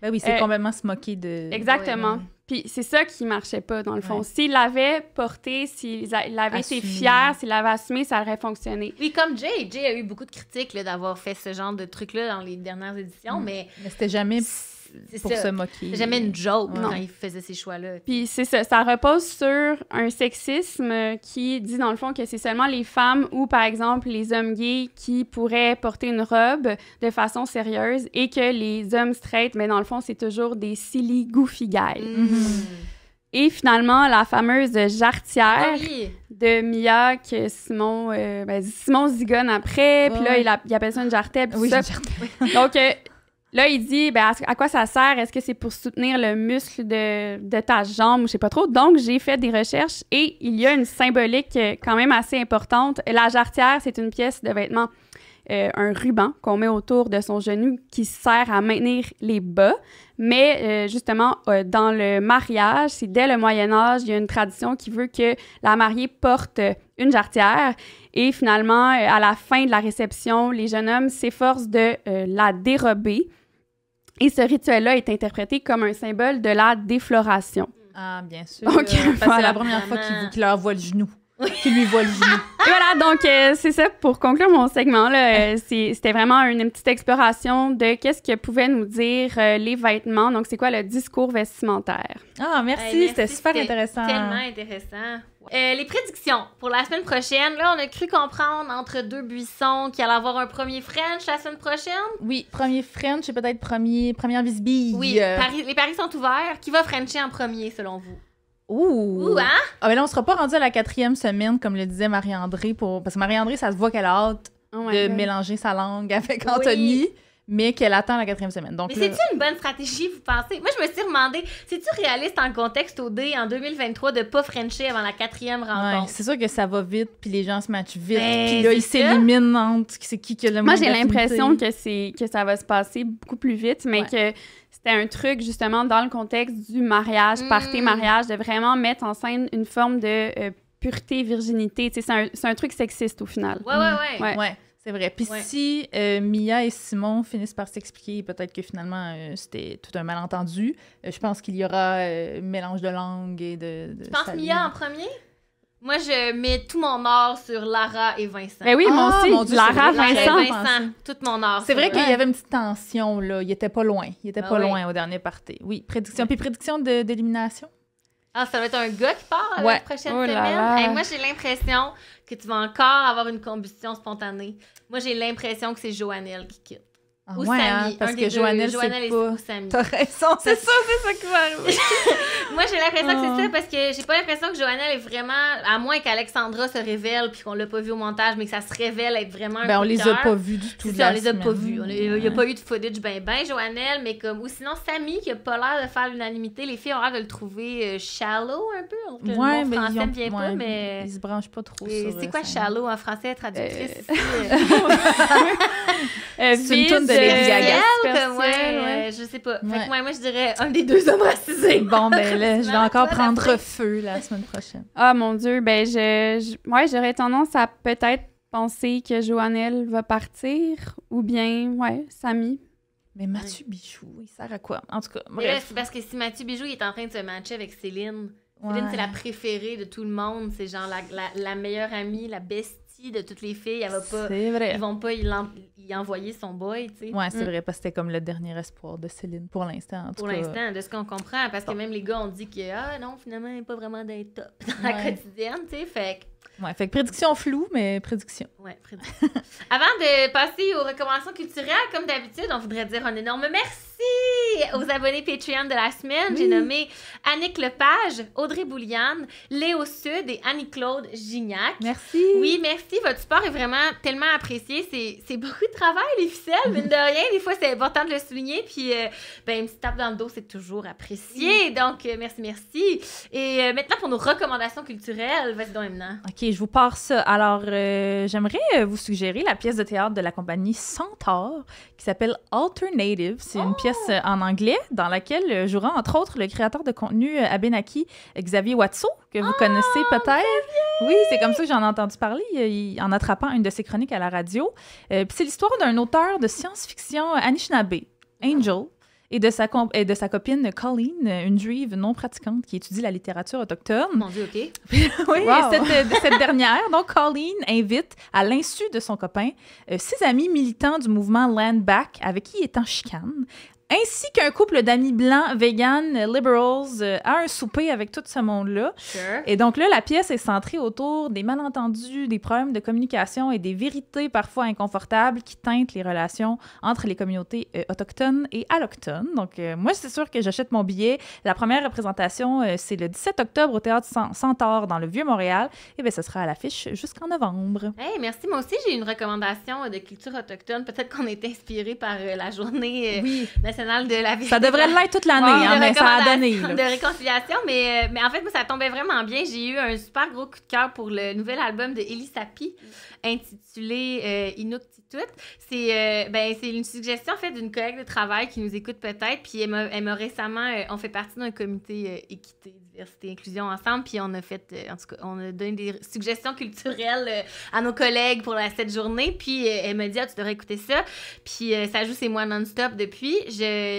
Ben oui, c'est complètement se moquer de... Exactement. Puis c'est ça qui marchait pas, dans le fond. S'il l'avait porté, s'il avait été fier, s'il l'avait assumé, ça aurait fonctionné. Oui, comme Jay. Jay a eu beaucoup de critiques là, d'avoir fait ce genre de truc-là dans les dernières éditions, mais c'était jamais... pour se moquer. Jamais une joke quand il faisait ces choix-là. Puis c'est ça, ça repose sur un sexisme qui dit dans le fond que c'est seulement les femmes ou par exemple les hommes gays qui pourraient porter une robe de façon sérieuse et que les hommes straight, mais dans le fond, c'est toujours des silly goofy guys. Et finalement, la fameuse jarretière de Mia que Simon zigonne après, puis là, il appelle ça une jarretière, puis ça. Donc, là, il dit, à quoi ça sert? Est-ce que c'est pour soutenir le muscle de ta jambe ou je sais pas trop? Donc, j'ai fait des recherches et il y a une symbolique quand même assez importante. La jarretière, c'est une pièce de vêtement, un ruban qu'on met autour de son genou qui sert à maintenir les bas. Mais justement, dans le mariage, c'est dès le Moyen-Âge, il y a une tradition qui veut que la mariée porte une jarretière. Et finalement, à la fin de la réception, les jeunes hommes s'efforcent de la dérober. Et ce rituel-là est interprété comme un symbole de la défloration. Ah, bien sûr. Donc, c'est la première fois qu'il leur voit le genou. Qu'il lui voit le genou. Et voilà, donc c'est ça pour conclure mon segment. Là, c'était vraiment une petite exploration de qu'est-ce que pouvaient nous dire les vêtements. Donc, c'est quoi le discours vestimentaire? Ah, merci, c'était super intéressant. Tellement intéressant. Les prédictions pour la semaine prochaine. Là, on a cru comprendre entre deux buissons qu'il allait avoir un premier French la semaine prochaine. Oui, premier French et peut-être première bisbille. Oui, les paris sont ouverts. Qui va Frencher en premier, selon vous? Ouh, hein? Ah, mais là, on sera pas rendu à la 4e semaine, comme le disait Marie-André, parce que Marie-André, ça se voit qu'elle a hâte de mélanger sa langue avec Anthony, mais qu'elle attend la 4e semaine. Donc, mais c'est-tu une bonne stratégie, vous pensez? Moi, je me suis demandé, c'est-tu réaliste en contexte OD en 2023 de pas Frencher avant la 4e rencontre? Ouais, c'est sûr que ça va vite, puis les gens se matchent vite, puis là, ils s'éliminent entre c'est qui a le moins d'affinité. Moi, j'ai l'impression que ça va se passer beaucoup plus vite, mais que c'était un truc, justement, dans le contexte du mariage, party mariage, de vraiment mettre en scène une forme de pureté, virginité. Tu sais, c'est un truc sexiste, au final. Ouais, c'est vrai. Puis si Mia et Simon finissent par s'expliquer, peut-être que finalement, c'était tout un malentendu, je pense qu'il y aura mélange de langue et de tu penses Mia en premier? Moi, je mets tout mon or sur Lara et Vincent. Ben oui, moi aussi, mon Dieu, Lara, c'est vrai. Vincent. Tout mon or. C'est vrai sur qu'il eux. y avait une petite tension, là. Il était pas loin. Il était Ah pas oui. loin au dernier party. Oui, prédiction. Puis prédiction d'élimination? Ah, ça va être un gars qui part à Ouais. la prochaine Oh là semaine. là. Hey, moi, j'ai l'impression que tu vas encore avoir une combustion spontanée. Moi, j'ai l'impression que c'est Joannelle qui quitte. Ah, Ou ouais, Samy. hein, parce un que des deux. Joannelle, Joannelle c'est et- pas... ou Samy. T'as raison, c'est ça qui va arriver. Moi, j'ai l'impression que Oh. c'est ça parce que j'ai pas l'impression que Joannelle est vraiment. À moins qu'Alexandra se révèle puis qu'on l'a pas vu au montage, mais que ça se révèle être vraiment un Ben, on coup de les a cœur. pas vus du tout. C'est de ça, la on les a pas semaine. vus. Il n'y a pas eu de footage ben Joannelle, mais comme. Ou sinon, Samy, qui a pas l'air de faire l'unanimité. Les filles ont l'air de le trouver shallow un peu. Alors que le Ouais, mot mais français ils ont- ne vient pas, ouais, mais. Ils se branchent pas trop Et sur... c'est quoi Samy. shallow en français, traductrice ici? C'est une toune de Lady Gaga. Comme, ouais, ouais. je sais pas. Fait Ouais. que moi, je dirais un des deux hommes racisés. Bon, ben là, je vais Finalement, encore toi, prendre d'après. feu la semaine prochaine. Ah, mon Dieu, ben ouais, j'aurais tendance à peut-être penser que Joannelle va partir, ou bien, ouais, Samy. Mais Mathieu Bichou, il sert à quoi? En tout cas, Mais là, bref. c'est parce que si Mathieu Bijoux il est en train de se matcher avec Céline, Ouais. Céline, c'est la préférée de tout le monde. C'est genre la meilleure amie, la bestie de toutes les filles. Elle va pas... C'est vrai. Ils vont pas y envoyer son boy, tu sais. Ouais, c'est Mm. vrai, parce que c'était comme le dernier espoir de Céline, pour l'instant, en tout Pour cas. l'instant, de ce qu'on comprend. Parce que Bon. même les gars ont dit que, ah non, finalement, elle n'est pas vraiment d'être top dans la Ouais. quotidienne, tu sais. Fait que, Ouais, fait que prédiction floue, mais prédiction. ouais, prédiction. Avant de passer aux recommandations culturelles, comme d'habitude, on voudrait dire un énorme merci aux abonnés Patreon de la semaine. J'ai nommé Annick Lepage, Audrey Bouliane, Léo Sud et Annie-Claude Gignac. Merci. Oui, merci. Votre support est vraiment tellement apprécié. C'est beaucoup de travail, les ficelles, mine de rien. Des fois, c'est important de le souligner. Puis, ben, une petite tape dans le dos, c'est toujours apprécié. Donc, merci. Et maintenant, pour nos recommandations culturelles, vas-y donc, Emna. OK, je vous pars ça. Alors, j'aimerais vous suggérer la pièce de théâtre de la compagnie Centaure qui s'appelle Alternative. C'est une pièce en anglais dans laquelle jouera entre autres le créateur de contenu Abenaki, Xavier Watso, que vous connaissez peut-être. Oui, c'est comme ça que j'en ai entendu parler en attrapant une de ses chroniques à la radio. Puis c'est l'histoire d'un auteur de science-fiction Anishinaabe, Angel, et de sa copine Colleen, une juive non pratiquante qui étudie la littérature autochtone. Mon Dieu, OK. Oui, Wow. cette dernière, donc Colleen, invite, à l'insu de son copain, 6 amis militants du mouvement Land Back avec qui il est en chicane, ainsi qu'un couple d'amis blancs, vegan, liberals, à un souper avec tout ce monde-là. Sure. Et donc là, la pièce est centrée autour des malentendus, des problèmes de communication et des vérités parfois inconfortables qui teintent les relations entre les communautés autochtones et allochtones. Donc moi, c'est sûr que j'achète mon billet. La première représentation, c'est le 17 octobre au Théâtre Centaure dans le Vieux-Montréal. Et bien, ce sera à l'affiche jusqu'en novembre. Hey, merci. Moi aussi, j'ai une recommandation de culture autochtone. Peut-être qu'on est inspiré par la journée Oui, nationale de la vie. ça devrait l'être toute l'année, Ouais, hein, de mais ça a donné. recommandation, là. de réconciliation, mais en fait, moi, ça tombait vraiment bien. J'ai eu un super gros coup de cœur pour le nouvel album de Elie Sapi, intitulé Inuktitut. C'est une suggestion, en fait, d'une collègue de travail qui nous écoute peut-être, puis elle m'a récemment... on fait partie d'un comité équité, diversité, inclusion ensemble, puis on a fait... en tout cas, on a donné des suggestions culturelles à nos collègues pour cette journée, puis elle m'a dit « Ah, tu devrais écouter ça », puis ça joue C'est moi non-stop depuis. Il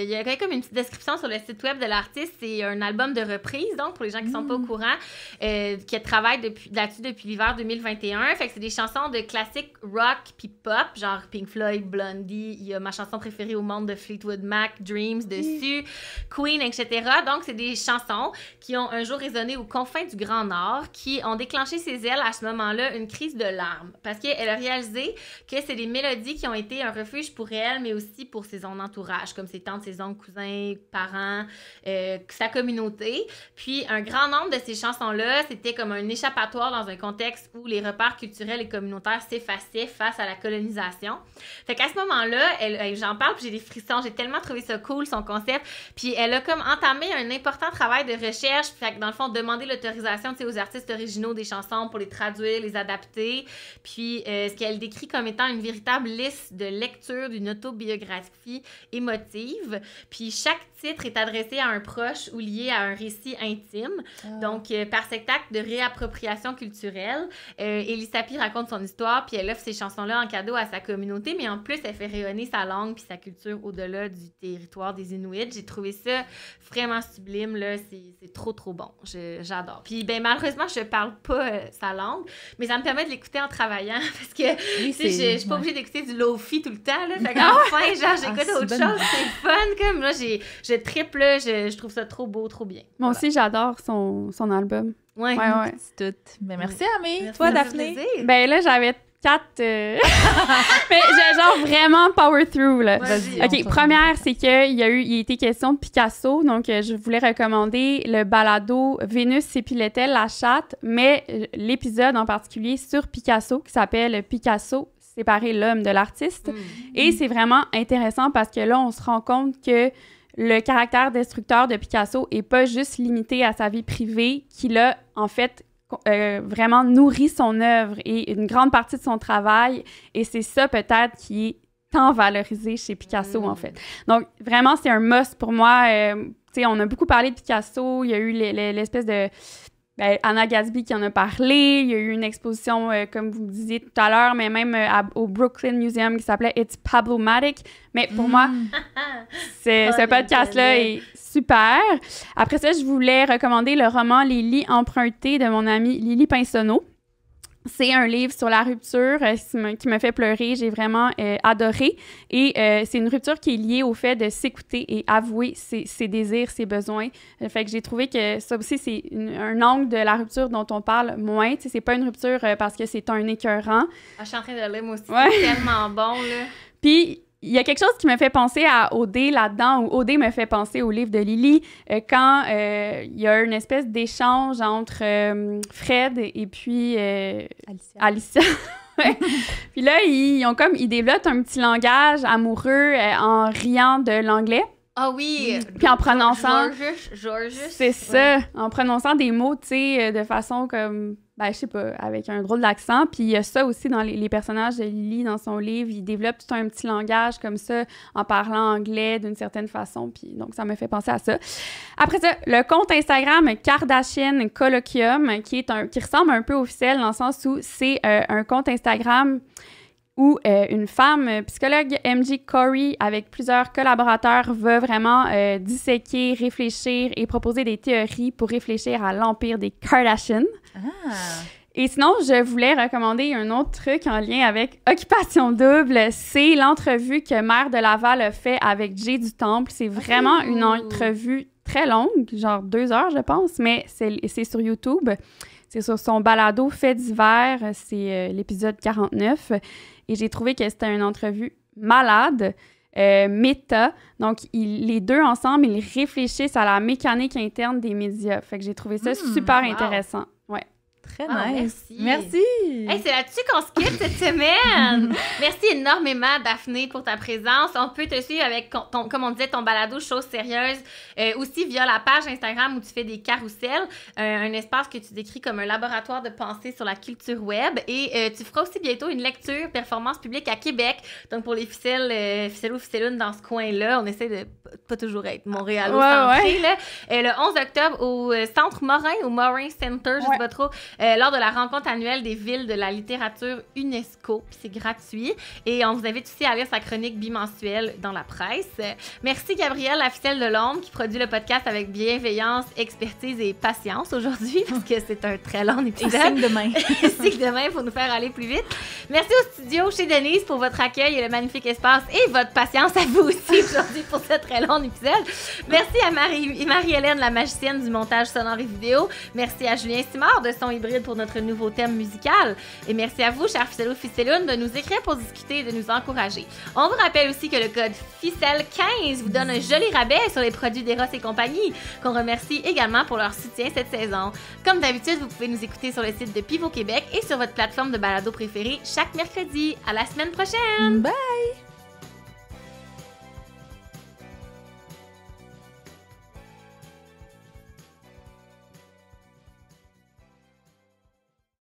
y a comme une petite description sur le site web de l'artiste. C'est un album de reprise, donc, pour les gens qui sont pas au courant, qui travaille là-dessus depuis l'hiver 2021. Fait que c'est des chansons de classiques rock puis pop, genre Pink Floyd, Blondie. Il y a ma chanson préférée au monde de Fleetwood Mac, Dreams, dessus, Queen, etc. Donc, c'est des chansons qui ont un jour résonné aux confins du Grand Nord, qui ont déclenché chez elle, à ce moment-là, une crise de larmes. Parce qu'elle a réalisé que c'est des mélodies qui ont été un refuge pour elle, mais aussi pour son entourage, comme ses tantes, ses oncles, cousins, parents, sa communauté. Puis, un grand nombre de ces chansons-là, c'était comme un échappatoire dans un contexte où les repères culturels et communautaires s'effaçaient face à la colonisation. Fait qu'à ce moment-là, j'en parle, puis j'ai des frissons. J'ai tellement trouvé ça cool, son concept. Puis, elle a comme entamé un important travail de recherche. Fait que, dans le fond, demander l'autorisation, tu sais, aux artistes originaux des chansons pour les traduire, les adapter. Puis, ce qu'elle décrit comme étant une véritable liste de lecture d'une autobiographie émotive. Puis chaque titre est adressé à un proche ou lié à un récit intime. Donc, par cet acte de réappropriation culturelle, Elie Sapi raconte son histoire, puis elle offre ces chansons-là en cadeau à sa communauté, mais en plus, elle fait rayonner sa langue puis sa culture au-delà du territoire des Inuits. J'ai trouvé ça vraiment sublime, là. C'est trop, trop bon. J'adore. Puis, ben malheureusement, je parle pas sa langue, mais ça me permet de l'écouter en travaillant parce que, tu sais, je suis pas obligée d'écouter du lo-fi tout le temps, là. Fait qu'enfin, genre, j'écoute autre chose. C'est fun, comme, là, je triple, là. Je trouve ça trop beau, trop bien. Moi aussi, j'adore son album. Ouais. C'est tout. Ben, merci, Amé. Toi, Daphné? Ben là, j'avais 4... Mais j'ai genre vraiment power through, là. OK, première, c'est qu'il il a été question de Picasso. Donc, je voulais recommander le balado « Vénus s'épilait-elle la chatte », mais l'épisode en particulier sur Picasso, qui s'appelle « Picasso, séparer l'homme de l'artiste ». Et c'est vraiment intéressant parce que là, on se rend compte que le caractère destructeur de Picasso est pas juste limité à sa vie privée, qu'il a, en fait, vraiment nourri son œuvre et une grande partie de son travail. Et c'est ça, peut-être, qui est tant valorisé chez Picasso, en fait. Donc, vraiment, c'est un must pour moi. Tu sais, on a beaucoup parlé de Picasso. Il y a eu l'espèce de... Anna Gatsby qui en a parlé. Il y a eu une exposition, comme vous me disiez tout à l'heure, mais même au Brooklyn Museum qui s'appelait « It's Pablo-matic ». Mais pour moi, ce podcast-là est super. Après ça, je voulais recommander le roman « Les lits empruntés » de mon amie Lily Pinsonneau. C'est un livre sur la rupture qui me fait pleurer. J'ai vraiment adoré. Et c'est une rupture qui est liée au fait de s'écouter et avouer ses désirs, ses besoins. Fait que j'ai trouvé que ça aussi, c'est un angle de la rupture dont on parle moins. Tu sais, c'est pas une rupture parce que c'est un écœurant. Je suis en train de lire, moi aussi. C'est tellement bon, là. Puis, il y a quelque chose qui me fait penser à Odé là-dedans, ou Odé me fait penser au livre de Lily, quand il y a une espèce d'échange entre Fred et puis Alicia. Puis là, ils développent un petit langage amoureux en riant de l'anglais. Ah oui! Puis en prononçant... Georges. C'est ça, en prononçant des mots, tu sais, de façon comme... Ben, je sais pas, avec un drôle d'accent. Puis il y a ça aussi dans les personnages de Lily, dans son livre. Il développe tout un petit langage comme ça, en parlant anglais d'une certaine façon. Puis donc, ça me fait penser à ça. Après ça, le compte Instagram Kardashian Colloquium, qui ressemble un peu au officiel dans le sens où c'est un compte Instagram où une femme psychologue, MJ Corey, avec plusieurs collaborateurs, va vraiment disséquer, réfléchir et proposer des théories pour réfléchir à l'empire des Kardashian. Et sinon, je voulais recommander un autre truc en lien avec Occupation Double. C'est l'entrevue que Mère de Laval a fait avec Jay du Temple. C'est vraiment une entrevue très longue, genre 2 heures, je pense, mais c'est sur YouTube. C'est sur son balado Faits divers. C'est l'épisode 49. Et j'ai trouvé que c'était une entrevue malade, méta. Donc, les deux ensemble, ils réfléchissent à la mécanique interne des médias. Fait que j'ai trouvé ça super intéressant. Ouais. Très nice. Merci. Hey, c'est là-dessus qu'on se quitte cette semaine. Merci énormément, Daphné, pour ta présence. On peut te suivre avec, comme on disait, ton balado Choses sérieuses, aussi via la page Instagram où tu fais des carousels, un espace que tu décris comme un laboratoire de pensée sur la culture web. Et tu feras aussi bientôt une lecture performance publique à Québec. Donc, pour les ficelles ou ficelleunes dans ce coin-là, on essaie de pas toujours être montréalo-centré. Le 11 octobre au Centre Morin, au Morin Center, je sais pas trop, lors de la rencontre annuelle des villes de la littérature UNESCO. Puis c'est gratuit. Et on vous invite aussi à lire sa chronique bimensuelle dans la presse. Merci Gabrielle, la ficelle de l'ombre, qui produit le podcast avec bienveillance, expertise et patience aujourd'hui, parce que c'est un très long épisode. Et signe de main. Signe de main pour nous faire aller plus vite. Merci au studio chez Denise pour votre accueil et le magnifique espace et votre patience à vous aussi aujourd'hui pour ce très long épisode. Merci à Marie-Hélène, la magicienne du montage sonore et vidéo. Merci à Julien Simard de Son Hybride pour notre nouveau thème musical. Et merci à vous, chers Ficello Ficelloune, de nous écrire pour discuter et de nous encourager. On vous rappelle aussi que le code FICEL15 vous donne un joli rabais sur les produits d'Eros et compagnie, qu'on remercie également pour leur soutien cette saison. Comme d'habitude, vous pouvez nous écouter sur le site de Pivot Québec et sur votre plateforme de balado préférée chaque mercredi. À la semaine prochaine! Bye!